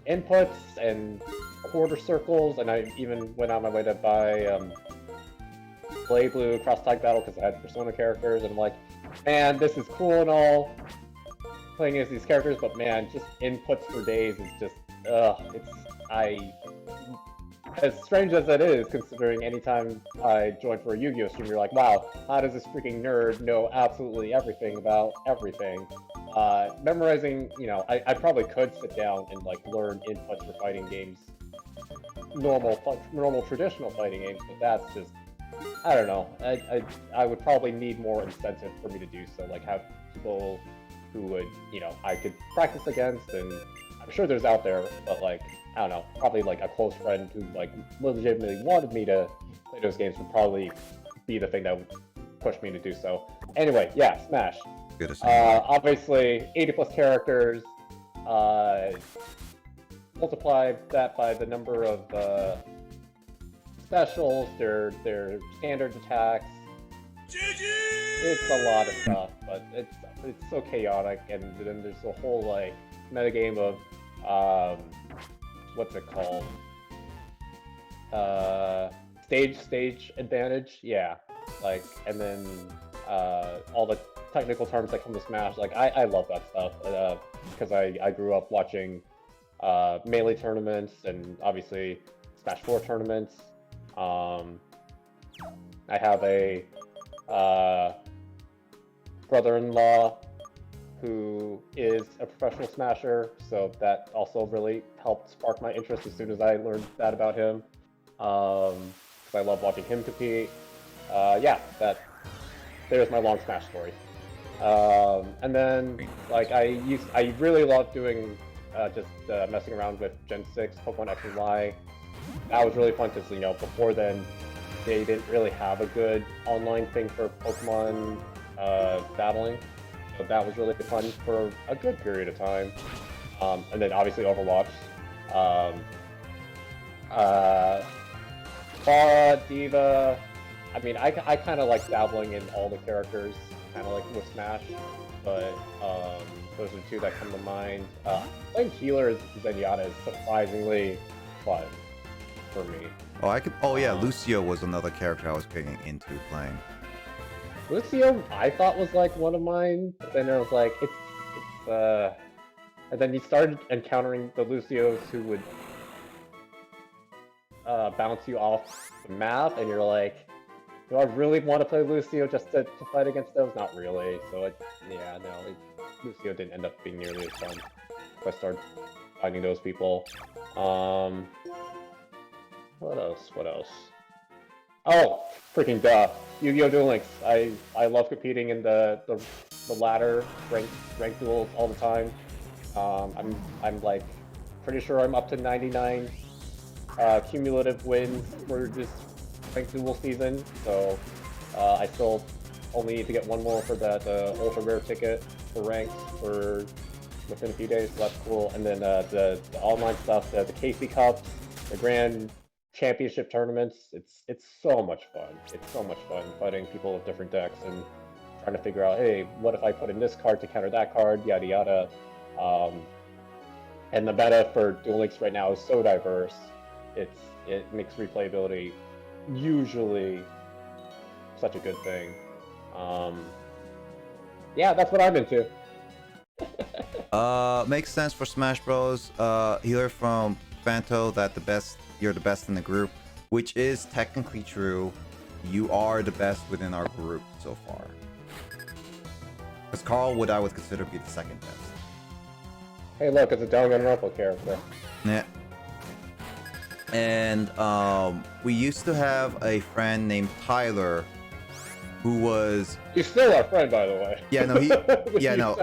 [SPEAKER 5] inputs and quarter circles, and I even went on my way to buy Blade Blue Cross-Type Battle because I had Persona characters, and I'm like, man, this is cool and all, playing as these characters, but man, just inputs for days is just, as strange as that is, considering anytime I join for a Yu-Gi-Oh stream, you're like, wow, how does this freaking nerd know absolutely everything about everything? Memorizing, I probably could sit down and like learn inputs for fighting games, normal traditional fighting games, but that's just, I don't know. I would probably need more incentive for me to do so, like have people who would, I could practice against, and I'm sure there's out there, but like, I don't know, probably like a close friend who like legitimately wanted me to play those games would probably be the thing that would push me to do so. Anyway, yeah, Smash.
[SPEAKER 1] Good to see.
[SPEAKER 5] Obviously, 80 plus characters. Multiply that by the number of specials, their standard attacks. It's a lot of stuff, but it's so chaotic, and then there's a whole like metagame of what's it called? Stage advantage, yeah. Like, and then all the technical terms that come to Smash. Like, I love that stuff because I grew up watching Melee tournaments and obviously Smash 4 tournaments. I have a brother-in-law who is a professional smasher, so that also really helped spark my interest as soon as I learned that about him. Because I love watching him compete. Yeah, there's my long Smash story. And then, like, I really love doing just messing around with Gen 6, Pokemon X and Y. That was really fun because, before then, they didn't really have a good online thing for Pokemon battling. So that was really fun for a good period of time. And then obviously Overwatch. Clara, Diva. I mean, I kind of like dabbling in all the characters, kind of like with Smash. But those are two that come to mind. Playing healer as Zenyatta is surprisingly fun for me.
[SPEAKER 1] Oh yeah, Lucio was another character I was getting into playing.
[SPEAKER 5] Lucio, I thought was like one of mine, but then I was like, and then you started encountering the Lucios who would bounce you off the map, and you're like, do I really want to play Lucio just to fight against those? Not really. So Lucio didn't end up being nearly as fun. So I started finding those people. What else? Oh, freaking duh! Yu-Gi-Oh! Duel Links. I love competing in the ladder ranked duels all the time. I'm like pretty sure I'm up to 99 cumulative wins for this ranked duel season. So I still only need to get one more for that ultra rare ticket for ranked for within a few days. So that's cool. And then the online stuff, the Casey Cups, the Grand Championship tournaments, it's so much fun. It's so much fun fighting people with different decks and trying to figure out, hey, what if I put in this card to counter that card, yada yada. And the meta for Duel Links right now is so diverse. It makes replayability usually such a good thing. Yeah, that's what I'm into.
[SPEAKER 1] Makes sense for Smash Bros. Healer from Fanto that you're the best in the group, which is technically true. You are the best within our group so far. Because Carl I would consider be the second best.
[SPEAKER 5] Hey, look, it's a Danganronpa character.
[SPEAKER 1] Yeah. And we used to have a friend named Tyler, who was.
[SPEAKER 5] He's still our friend, by the way.
[SPEAKER 1] Yeah, no,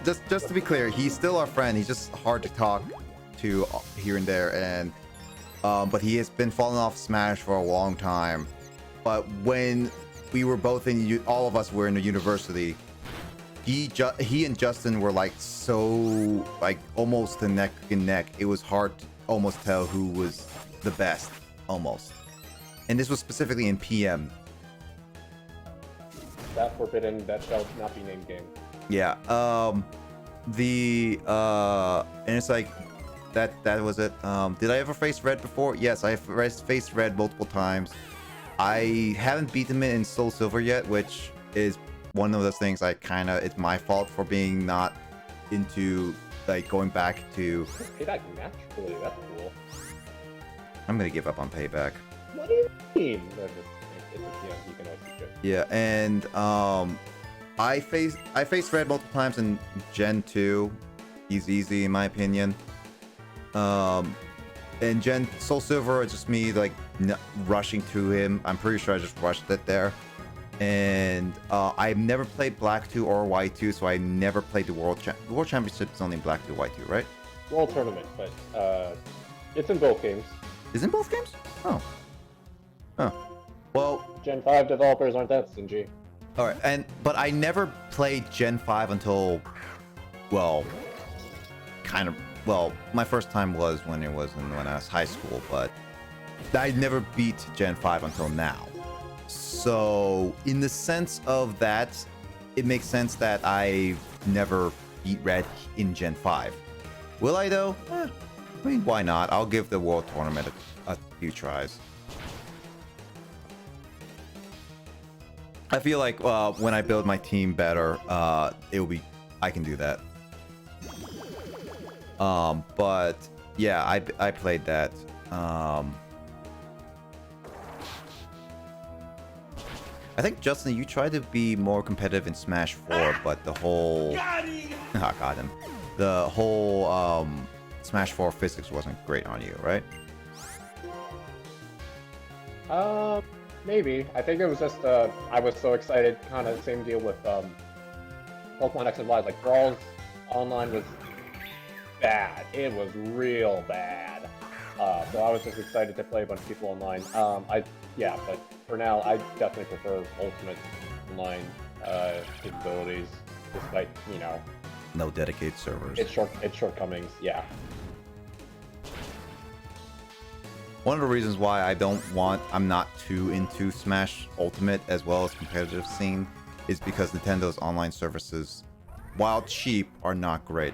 [SPEAKER 1] just to be clear, he's still our friend. He's just hard to talk to here and there, and but he has been falling off Smash for a long time. But when we were both all of us were in the university, he and Justin were like almost neck and neck. It was hard to almost tell who was the best, almost. And this was specifically in PM.
[SPEAKER 5] that forbidden, that shall not be named game.
[SPEAKER 1] Yeah. And it's like that was it. Did I ever face red before? Yes, I've faced red multiple times. I haven't beaten it in Soul Silver yet, which is one of those things it's my fault for being not into like going back to.
[SPEAKER 5] Payback naturally, that's cool.
[SPEAKER 1] I'm gonna give up on Payback.
[SPEAKER 5] What do you mean? You can always do it.
[SPEAKER 1] Yeah, and I faced red multiple times in Gen 2. He's easy in my opinion. In Gen Soul Silver, it's just me like rushing to him. I'm pretty sure I just rushed it there. And I've never played Black 2 or White 2, so I never played the World Championship is only in Black 2, White 2, right?
[SPEAKER 5] World Tournament, but it's in both games.
[SPEAKER 1] Is it in both games? Oh. Huh. Well,
[SPEAKER 5] Gen 5 developers aren't that stingy.
[SPEAKER 1] alright, but I never played Gen 5 until, well, my first time was when I was high school, but I never beat Gen 5 until now. So, in the sense of that, it makes sense that I never beat Red in Gen 5. Will I though? I mean, why not? I'll give the World Tournament a few tries. I feel like when I build my team better, I can do that. But yeah, I played that. I think Justin, you tried to be more competitive in Smash 4, but the whole got him. The whole Smash 4 physics wasn't great on you, right?
[SPEAKER 5] Maybe. I think it was just I was so excited. Kind of same deal with Pokemon X and Y. Like Brawls Online was bad. It was real bad. So I was just excited to play a bunch of people online. But for now, I definitely prefer Ultimate Online capabilities, despite
[SPEAKER 1] no dedicated servers.
[SPEAKER 5] Its shortcomings. Yeah.
[SPEAKER 1] One of the reasons why I'm not too into Smash Ultimate as well as competitive scene is because Nintendo's online services, while cheap, are not great.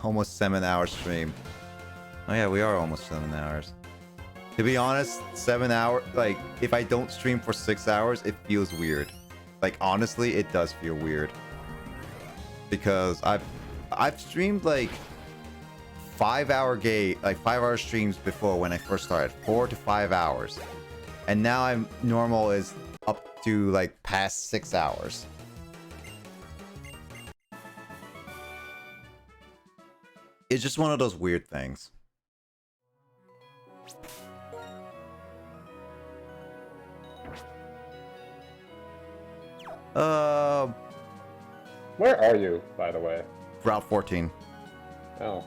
[SPEAKER 1] Almost 7-hour stream. Oh yeah, we are almost 7 hours. To be honest, 7 hours, like, if I don't stream for 6 hours, it feels weird. Like, honestly, it does feel weird. Because I've streamed, like, 5-hour streams before when I first started. 4 to 5 hours. And now normal is up to, like, past 6 hours. It's just one of those weird things.
[SPEAKER 5] Where are you, by the way?
[SPEAKER 1] Route 14.
[SPEAKER 5] Oh.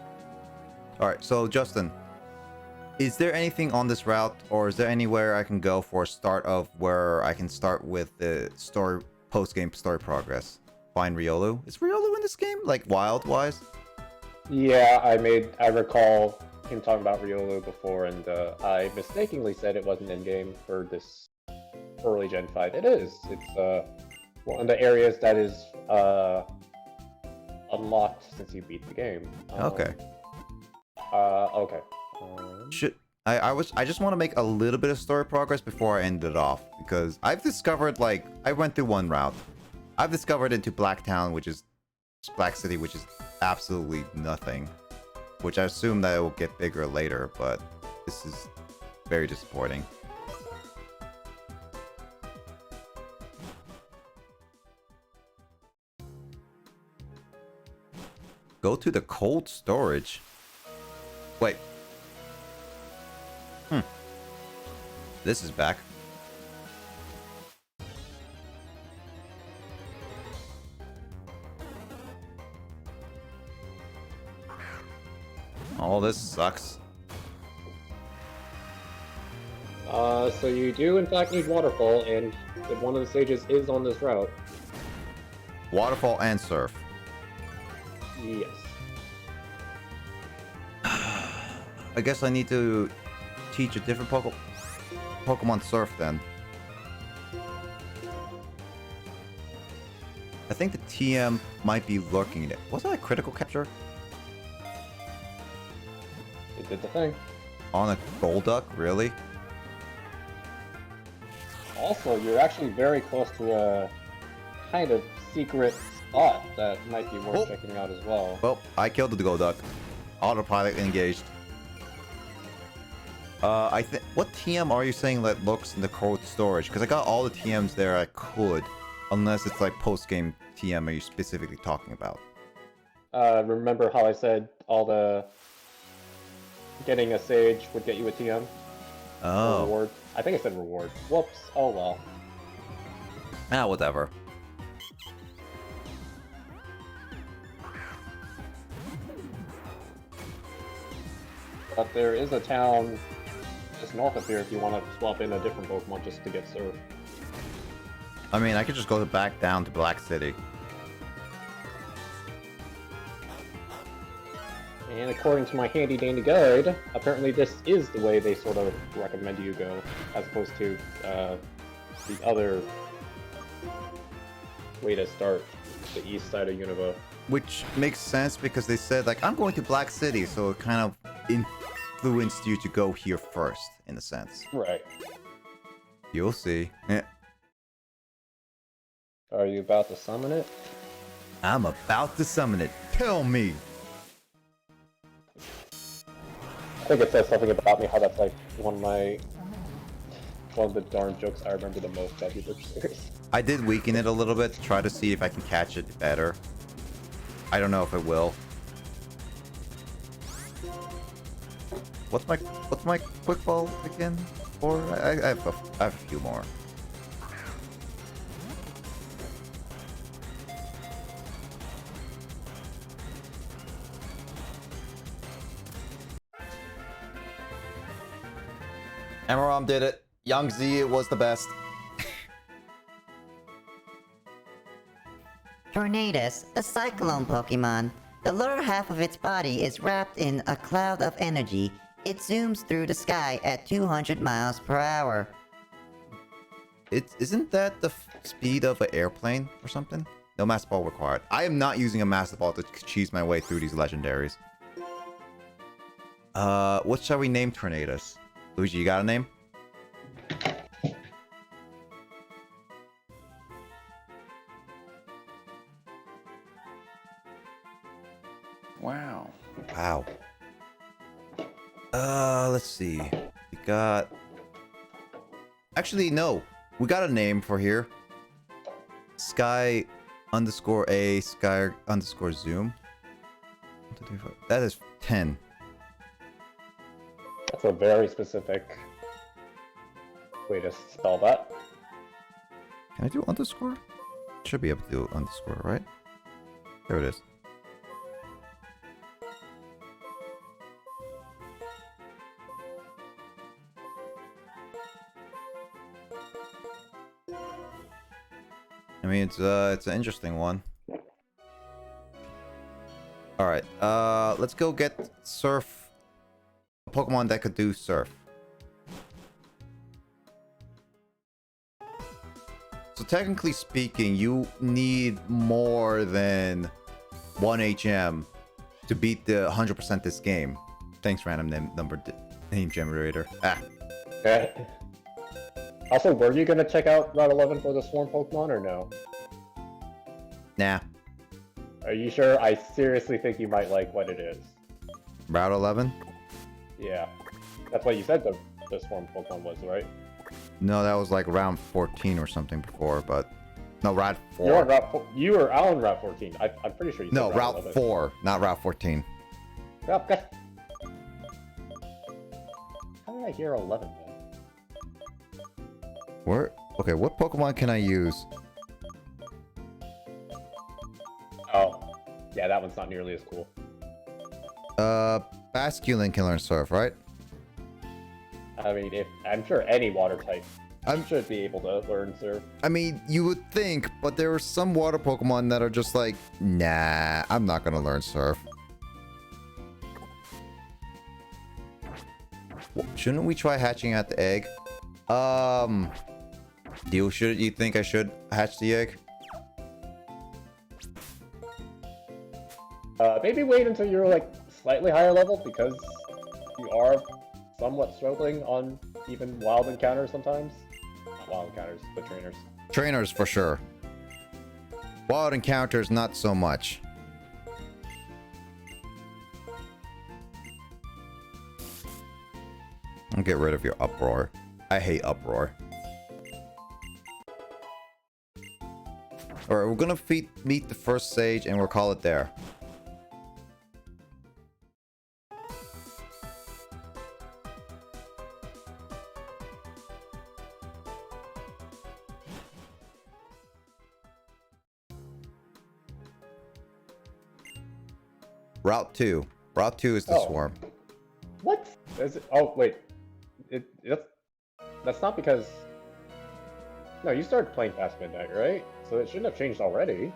[SPEAKER 1] Alright, so Justin, is there anything on this route, or is there anywhere I can go for a start of where I can start with the story, post-game story progress? Find Riolu? Is Riolu in this game? Like, wild-wise?
[SPEAKER 5] Yeah, I recall him talking about Riolu before, and I mistakenly said it wasn't in-game for this early Gen 5. It is. It's one of the areas that is unlocked since you beat the game.
[SPEAKER 1] Okay.
[SPEAKER 5] Okay.
[SPEAKER 1] I just want to make a little bit of story progress before I end it off, because I've discovered, like, I went through one route. I've discovered into Blacktown, which is Black City, which is absolutely nothing, which I assume that it will get bigger later, but this is very disappointing. Go to the cold storage. Wait. This is back. Oh, this sucks.
[SPEAKER 5] So you do in fact need Waterfall, and one of the stages is on this route.
[SPEAKER 1] Waterfall and Surf.
[SPEAKER 5] Yes.
[SPEAKER 1] I guess I need to teach a different Pokemon Surf then. think the TM might be lurking in it. Was that a critical capture?
[SPEAKER 5] It did the thing.
[SPEAKER 1] On a Golduck? Really?
[SPEAKER 5] Also, you're actually very close to a kind of secret spot that might be worth checking out as well.
[SPEAKER 1] Well, I killed the Golduck. Autopilot engaged. I think. What TM are you saying that looks in the cold storage? Because I got all the TMs there I could. Unless it's like post-game TM are you specifically talking about?
[SPEAKER 5] Remember how I said all the... Getting a Sage would get you a TM?
[SPEAKER 1] Oh.
[SPEAKER 5] Reward? I think I said reward. Whoops. Oh well.
[SPEAKER 1] Ah, whatever.
[SPEAKER 5] But there is a town just north of here if you want to swap in a different Pokemon just to get Surf.
[SPEAKER 1] I mean, I could just go back down to Black City.
[SPEAKER 5] And according to my handy dandy guide, apparently this is the way they sort of recommend you go, as opposed to the other way to start the east side of Unova.
[SPEAKER 1] Which makes sense because they said, like, I'm going to Black City, so it kind of influenced you to go here first, in a sense.
[SPEAKER 5] Right.
[SPEAKER 1] You'll see. Eh.
[SPEAKER 5] Are you about to summon it?
[SPEAKER 1] I'm about to summon it. Tell me!
[SPEAKER 5] I think it says something about me how that's like one of the darn jokes I remember the most about the series.
[SPEAKER 1] I did weaken it a little bit to try to see if I can catch it better. I don't know if it will. What's my quick ball again? Or I have a few more. Amaram did it. Young Z was the best.
[SPEAKER 6] Tornadus, a cyclone Pokemon. The lower half of its body is wrapped in a cloud of energy. It zooms through the sky at 200 miles per hour.
[SPEAKER 1] Isn't that the speed of an airplane or something? No Master Ball required. I am not using a Master Ball to cheese my way through these legendaries. What shall we name Tornadus? Luigi, you got a name?
[SPEAKER 7] Wow.
[SPEAKER 1] Wow. Let's see. We got... Actually, no. We got a name for here. Sky underscore A, Sky underscore Zoom. 1, 2, 3, 4. That is 10.
[SPEAKER 5] That's a very specific way to spell that.
[SPEAKER 1] Can I do underscore? Should be able to do underscore, right? There it is. I mean, it's an interesting one. All right, let's go get Surf. A Pokemon that could do Surf. So technically speaking, you need more than 1 HM to beat the 100% this game. Thanks, random name generator. Ah.
[SPEAKER 5] Okay. Also, were you gonna check out Route 11 for the Swarm Pokemon or no?
[SPEAKER 1] Nah.
[SPEAKER 5] Are you sure? I seriously think you might like what it is.
[SPEAKER 1] Route 11?
[SPEAKER 5] Yeah. That's what you said the Swarm Pokemon was, right?
[SPEAKER 1] No, that was like round 14 or something before, but... No, Route 4.
[SPEAKER 5] You're on Route 4. You were on Route 14. I'm pretty sure you said
[SPEAKER 1] No, Route
[SPEAKER 5] 11.
[SPEAKER 1] 4, not Route 14.
[SPEAKER 5] Okay. How did I hear 11 then?
[SPEAKER 1] Where? Okay, what Pokemon can I use?
[SPEAKER 5] Oh. Yeah, that one's not nearly as cool.
[SPEAKER 1] Basculin can learn Surf, right?
[SPEAKER 5] I mean, I'm sure any water type should be able to learn Surf.
[SPEAKER 1] I mean, you would think, but there are some water Pokemon that are just like, nah, I'm not gonna learn Surf. Shouldn't we try hatching out the egg? You think I should hatch the egg?
[SPEAKER 5] maybe wait until you're like slightly higher level because you are somewhat struggling on even wild encounters sometimes. Not wild encounters, but trainers.
[SPEAKER 1] Trainers for sure. Wild encounters, not so much. I'll get rid of your uproar. I hate uproar. Alright, we're gonna meet the first sage and we'll call it there. Route 2. Route 2 is the swarm.
[SPEAKER 5] What? Is it? Oh, wait. That's not because... No, you started playing past midnight, right? So it shouldn't have changed already.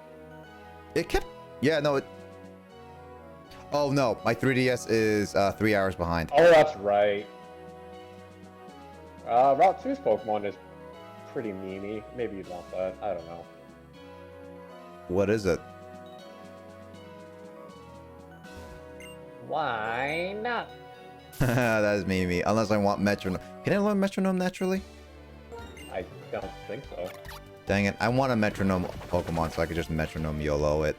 [SPEAKER 1] It kept... Yeah, no, it... Oh, no. My 3DS is 3 hours behind.
[SPEAKER 5] Oh, that's right. Route 2's Pokemon is pretty memey. Maybe you'd want that. I don't know.
[SPEAKER 1] What is it?
[SPEAKER 5] Why not?
[SPEAKER 1] That is me. Unless I want metronome. Can I learn metronome naturally?
[SPEAKER 5] I don't think so.
[SPEAKER 1] Dang it. I want a metronome Pokemon so I could just metronome YOLO it.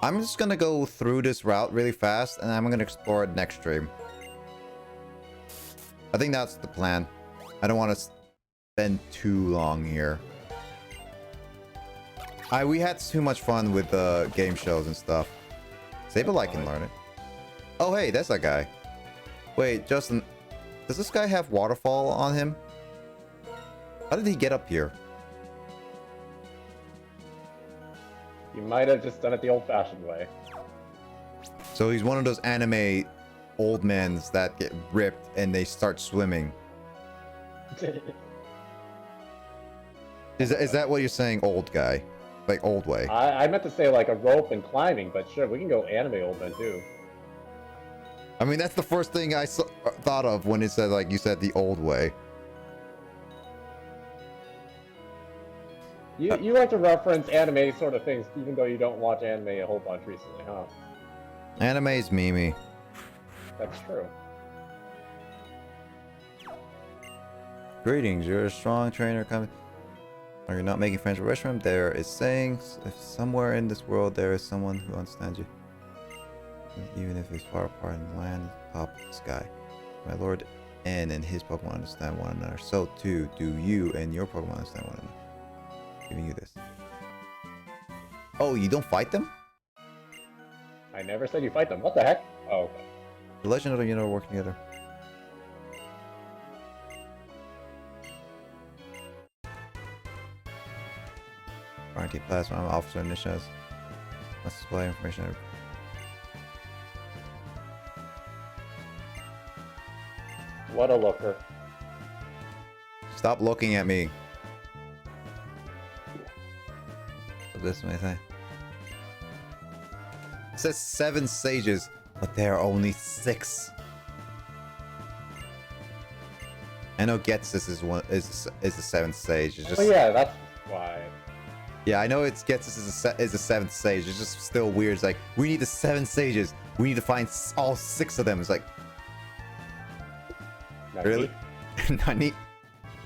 [SPEAKER 1] I'm just gonna go through this route really fast and I'm gonna explore it next stream. I think that's the plan. I don't want to spend too long here. We had too much fun with the game shows and stuff. Sableye can learn it. Oh, hey, that's that guy. Wait, Justin, does this guy have waterfall on him? How did he get up here?
[SPEAKER 5] You might have just done it the old-fashioned way.
[SPEAKER 1] So he's one of those anime old men that get ripped and they start swimming. Is that what you're saying, old guy? Like old way?
[SPEAKER 5] I meant to say like a rope and climbing, but sure, we can go anime old men too.
[SPEAKER 1] I mean, that's the first thing I thought of when it said, like, you said the old way.
[SPEAKER 5] You like to reference anime sort of things, even though you don't watch anime a whole bunch recently, huh?
[SPEAKER 1] Anime is Mimi.
[SPEAKER 5] That's true.
[SPEAKER 1] Greetings, you're a strong trainer coming. Are you not making friends with Restroom? There is saying, if somewhere in this world there is someone who understands you. Even if it's far apart in the land, top of the sky. My Lord N and his Pokemon understand one another. So too do you and your Pokemon understand one another. Giving you this. Oh, you don't fight them?
[SPEAKER 5] I never said you fight them. What the heck? Oh, okay.
[SPEAKER 1] The Legend of the Unit work together. Guarantee Plasma, I'm Officer Initials. Must display information.
[SPEAKER 5] What a looker.
[SPEAKER 1] Stop looking at me. This may say. It says 7 sages, but there are only 6. I know Getsis is the 7th sage. It's just,
[SPEAKER 5] Oh yeah, that's why.
[SPEAKER 1] yeah, I know it's Getsis is the 7th sage. It's just still weird. It's like, we need the 7 sages. We need to find all 6 of them. It's like,
[SPEAKER 5] Not
[SPEAKER 1] really?
[SPEAKER 5] me.
[SPEAKER 1] Nani?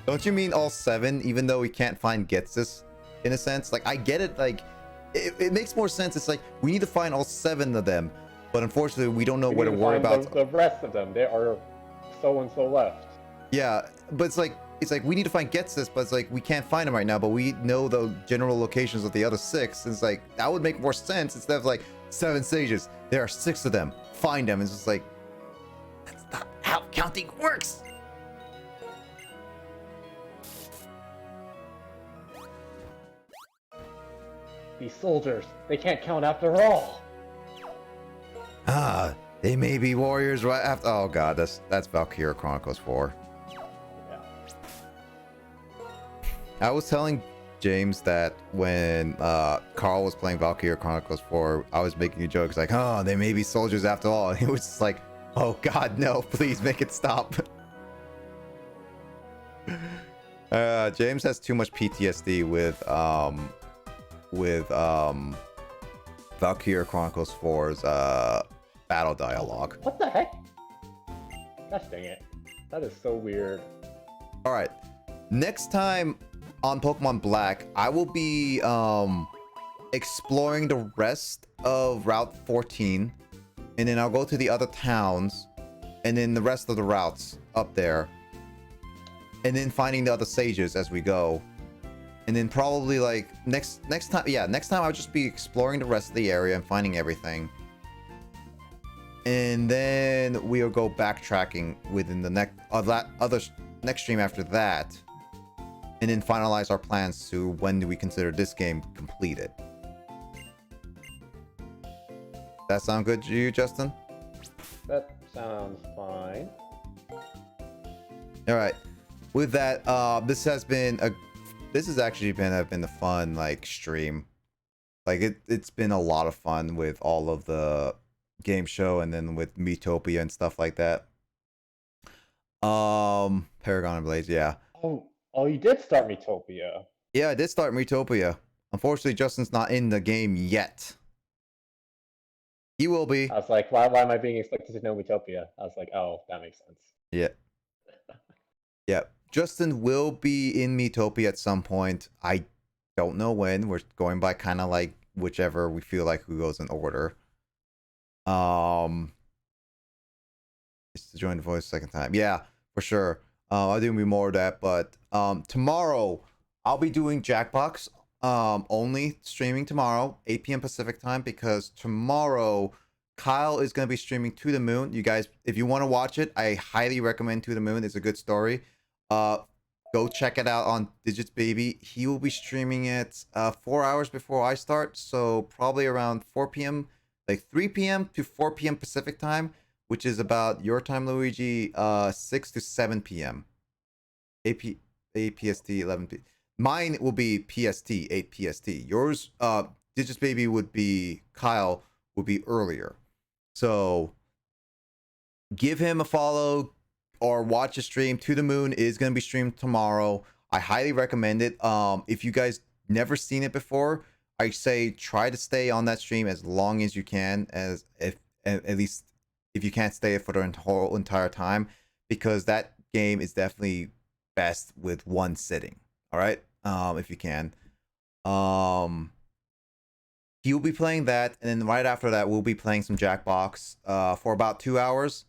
[SPEAKER 1] Don't you mean all 7, even though we can't find Getsis, in a sense? Like, I get it, like, it makes more sense. It's like, we need to find all 7 of them, but unfortunately, we don't know what to worry about.
[SPEAKER 5] The rest of them. There are so and so left.
[SPEAKER 1] Yeah, but it's like we need to find Getsis, but it's like, we can't find them right now, but we know the general locations of the other 6. It's like, that would make more sense instead of like, 7 sages. There are 6 of them. Find them. It's just like, that's not how counting works.
[SPEAKER 5] These soldiers, they can't count after all.
[SPEAKER 1] Ah, they may be warriors right after. Oh god, that's Valkyria Chronicles 4.
[SPEAKER 5] Yeah.
[SPEAKER 1] I was telling James that when Carl was playing Valkyria Chronicles 4, I was making a joke like, oh, they may be soldiers after all. And he was just like, oh god, no, please make it stop. James has too much PTSD with with Valkyria Chronicles 4's battle dialogue.
[SPEAKER 5] What the heck? Gosh dang it. That is so weird.
[SPEAKER 1] All right, next time on Pokemon Black, I will be exploring the rest of Route 14, and then I'll go to the other towns, and then the rest of the routes up there, and then finding the other sages as we go. And then probably like next time I'll just be exploring the rest of the area and finding everything. And then we'll go backtracking within the next stream after that. And then finalize our plans to when do we consider this game completed. That sound good to you, Justin?
[SPEAKER 5] That sounds fine.
[SPEAKER 1] All right. With that, this has actually been a fun like stream. Like it's been a lot of fun with all of the game show and then with Miitopia and stuff like that. Paragon and Blaze, yeah.
[SPEAKER 5] Oh, you did start Miitopia.
[SPEAKER 1] Yeah, I did start Miitopia. Unfortunately, Justin's not in the game yet. He will be.
[SPEAKER 5] I was like, why am I being expected to know Miitopia? I was like, oh, that makes sense.
[SPEAKER 1] Yeah. Yeah. Justin will be in Miitopia at some point. I don't know when. We're going by kind of like whichever we feel like who goes in order. Just to join the voice second time. Yeah, for sure. I'll do more of that, but tomorrow I'll be doing Jackbox only streaming tomorrow, 8 p.m. Pacific time, because tomorrow Kyle is going to be streaming To the Moon. You guys, if you want to watch it, I highly recommend To the Moon. It's a good story. Go check it out on Digits Baby. He will be streaming it 4 hours before I start, so probably around 4 p.m. like 3 p.m. to 4 p.m. Pacific time, which is about your time, Luigi, 6 to 7 p.m. APST 11 p. Mine will be PST 8 PST. Yours, Digits Baby would be Kyle would be earlier. So give him a follow or watch a stream. To the Moon is going to be streamed tomorrow. I highly recommend it. If you guys never seen it before, I say try to stay on that stream as long as you can, as if at least if you can't stay for the whole entire time, because that game is definitely best with one sitting. All right, if you can. He'll be playing that, and then right after that, we'll be playing some Jackbox for about 2 hours,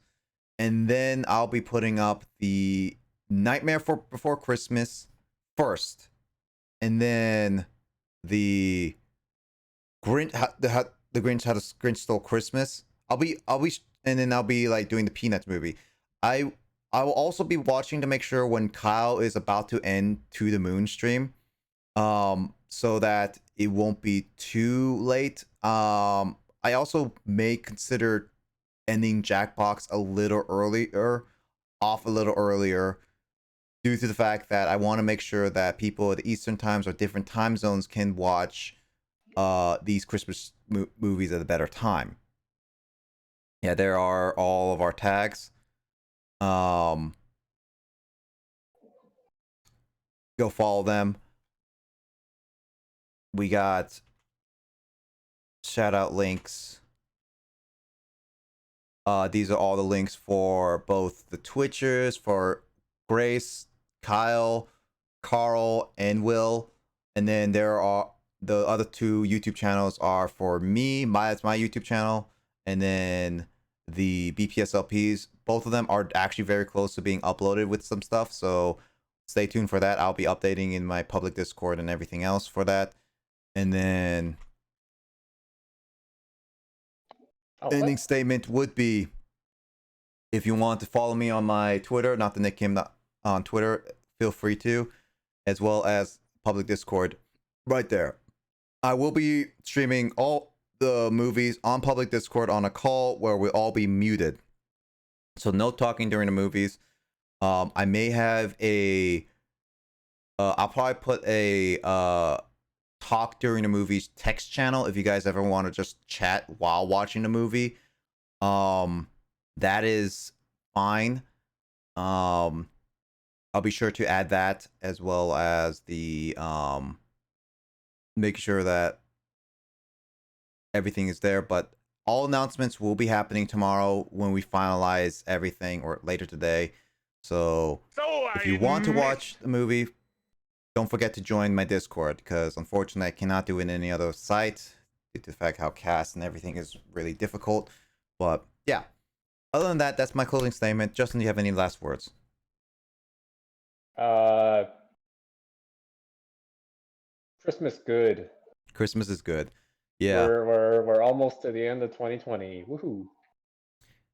[SPEAKER 1] and then I'll be putting up the Nightmare Before Christmas first, and then the Grinch, the Grinch Stole Christmas. And then I'll be like doing the Peanuts movie. I will also be watching to make sure when Kyle is about to end To the Moon stream, so that it won't be too late. I also may consider ending Jackbox a little earlier, due to the fact that I want to make sure that people at the Eastern times or different time zones can watch these Christmas movies at a better time. Yeah, there are all of our tags. Go follow them. We got shout out links. These are all the links for both the Twitchers, for Grace, Kyle, Carl, and Will. And then there are the other two YouTube channels are for me. It's my YouTube channel. And then the BPSLPs, both of them are actually very close to being uploaded with some stuff. So stay tuned for that. I'll be updating in my public Discord and everything else for that. And then ending statement would be, if you want to follow me on my Twitter, not the Nick Kim on Twitter, feel free to, as well as public Discord right there. I will be streaming all the movies on public Discord on a call where we'll all be muted. So no talking during the movies. I may have I'll probably put a talk during the movies text channel if you guys ever want to just chat while watching the movie. That is fine. I'll be sure to add that, as well as the making sure that everything is there. But all announcements will be happening tomorrow when we finalize everything, or later today. So if you want to watch the movie, don't forget to join my Discord, because unfortunately I cannot do it in any other site due to the fact how cast and everything is really difficult. But yeah, other than that, that's my closing statement. Justin, do you have any last words?
[SPEAKER 5] Christmas good.
[SPEAKER 1] Christmas is good. Yeah.
[SPEAKER 5] We're almost to the end of 2020. Woohoo!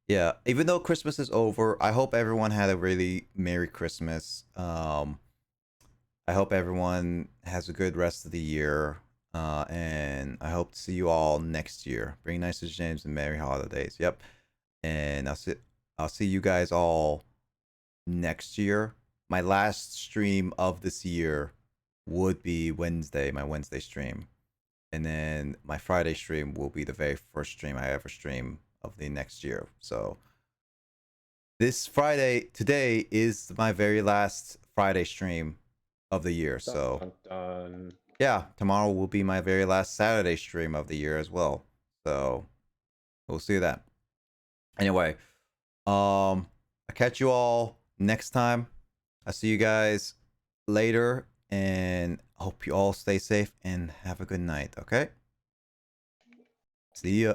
[SPEAKER 1] Yeah, even though Christmas is over, I hope everyone had a really Merry Christmas. I hope everyone has a good rest of the year. And I hope to see you all next year. Bring nice to James and Merry Holidays. Yep. And I'll see you guys all next year. My last stream of this year would be Wednesday, my Wednesday stream. And then my Friday stream will be the very first stream I ever stream of the next year. So this Friday, today, is my very last Friday stream of the year. So
[SPEAKER 5] Dun, dun, dun.
[SPEAKER 1] yeah, tomorrow will be my very last Saturday stream of the year as well. So we'll see that. Anyway, I'll catch you all next time. I'll see you guys later, and hope you all stay safe and have a good night, okay? See ya.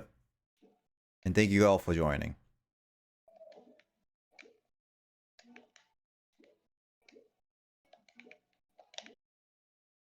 [SPEAKER 1] And thank you all for joining.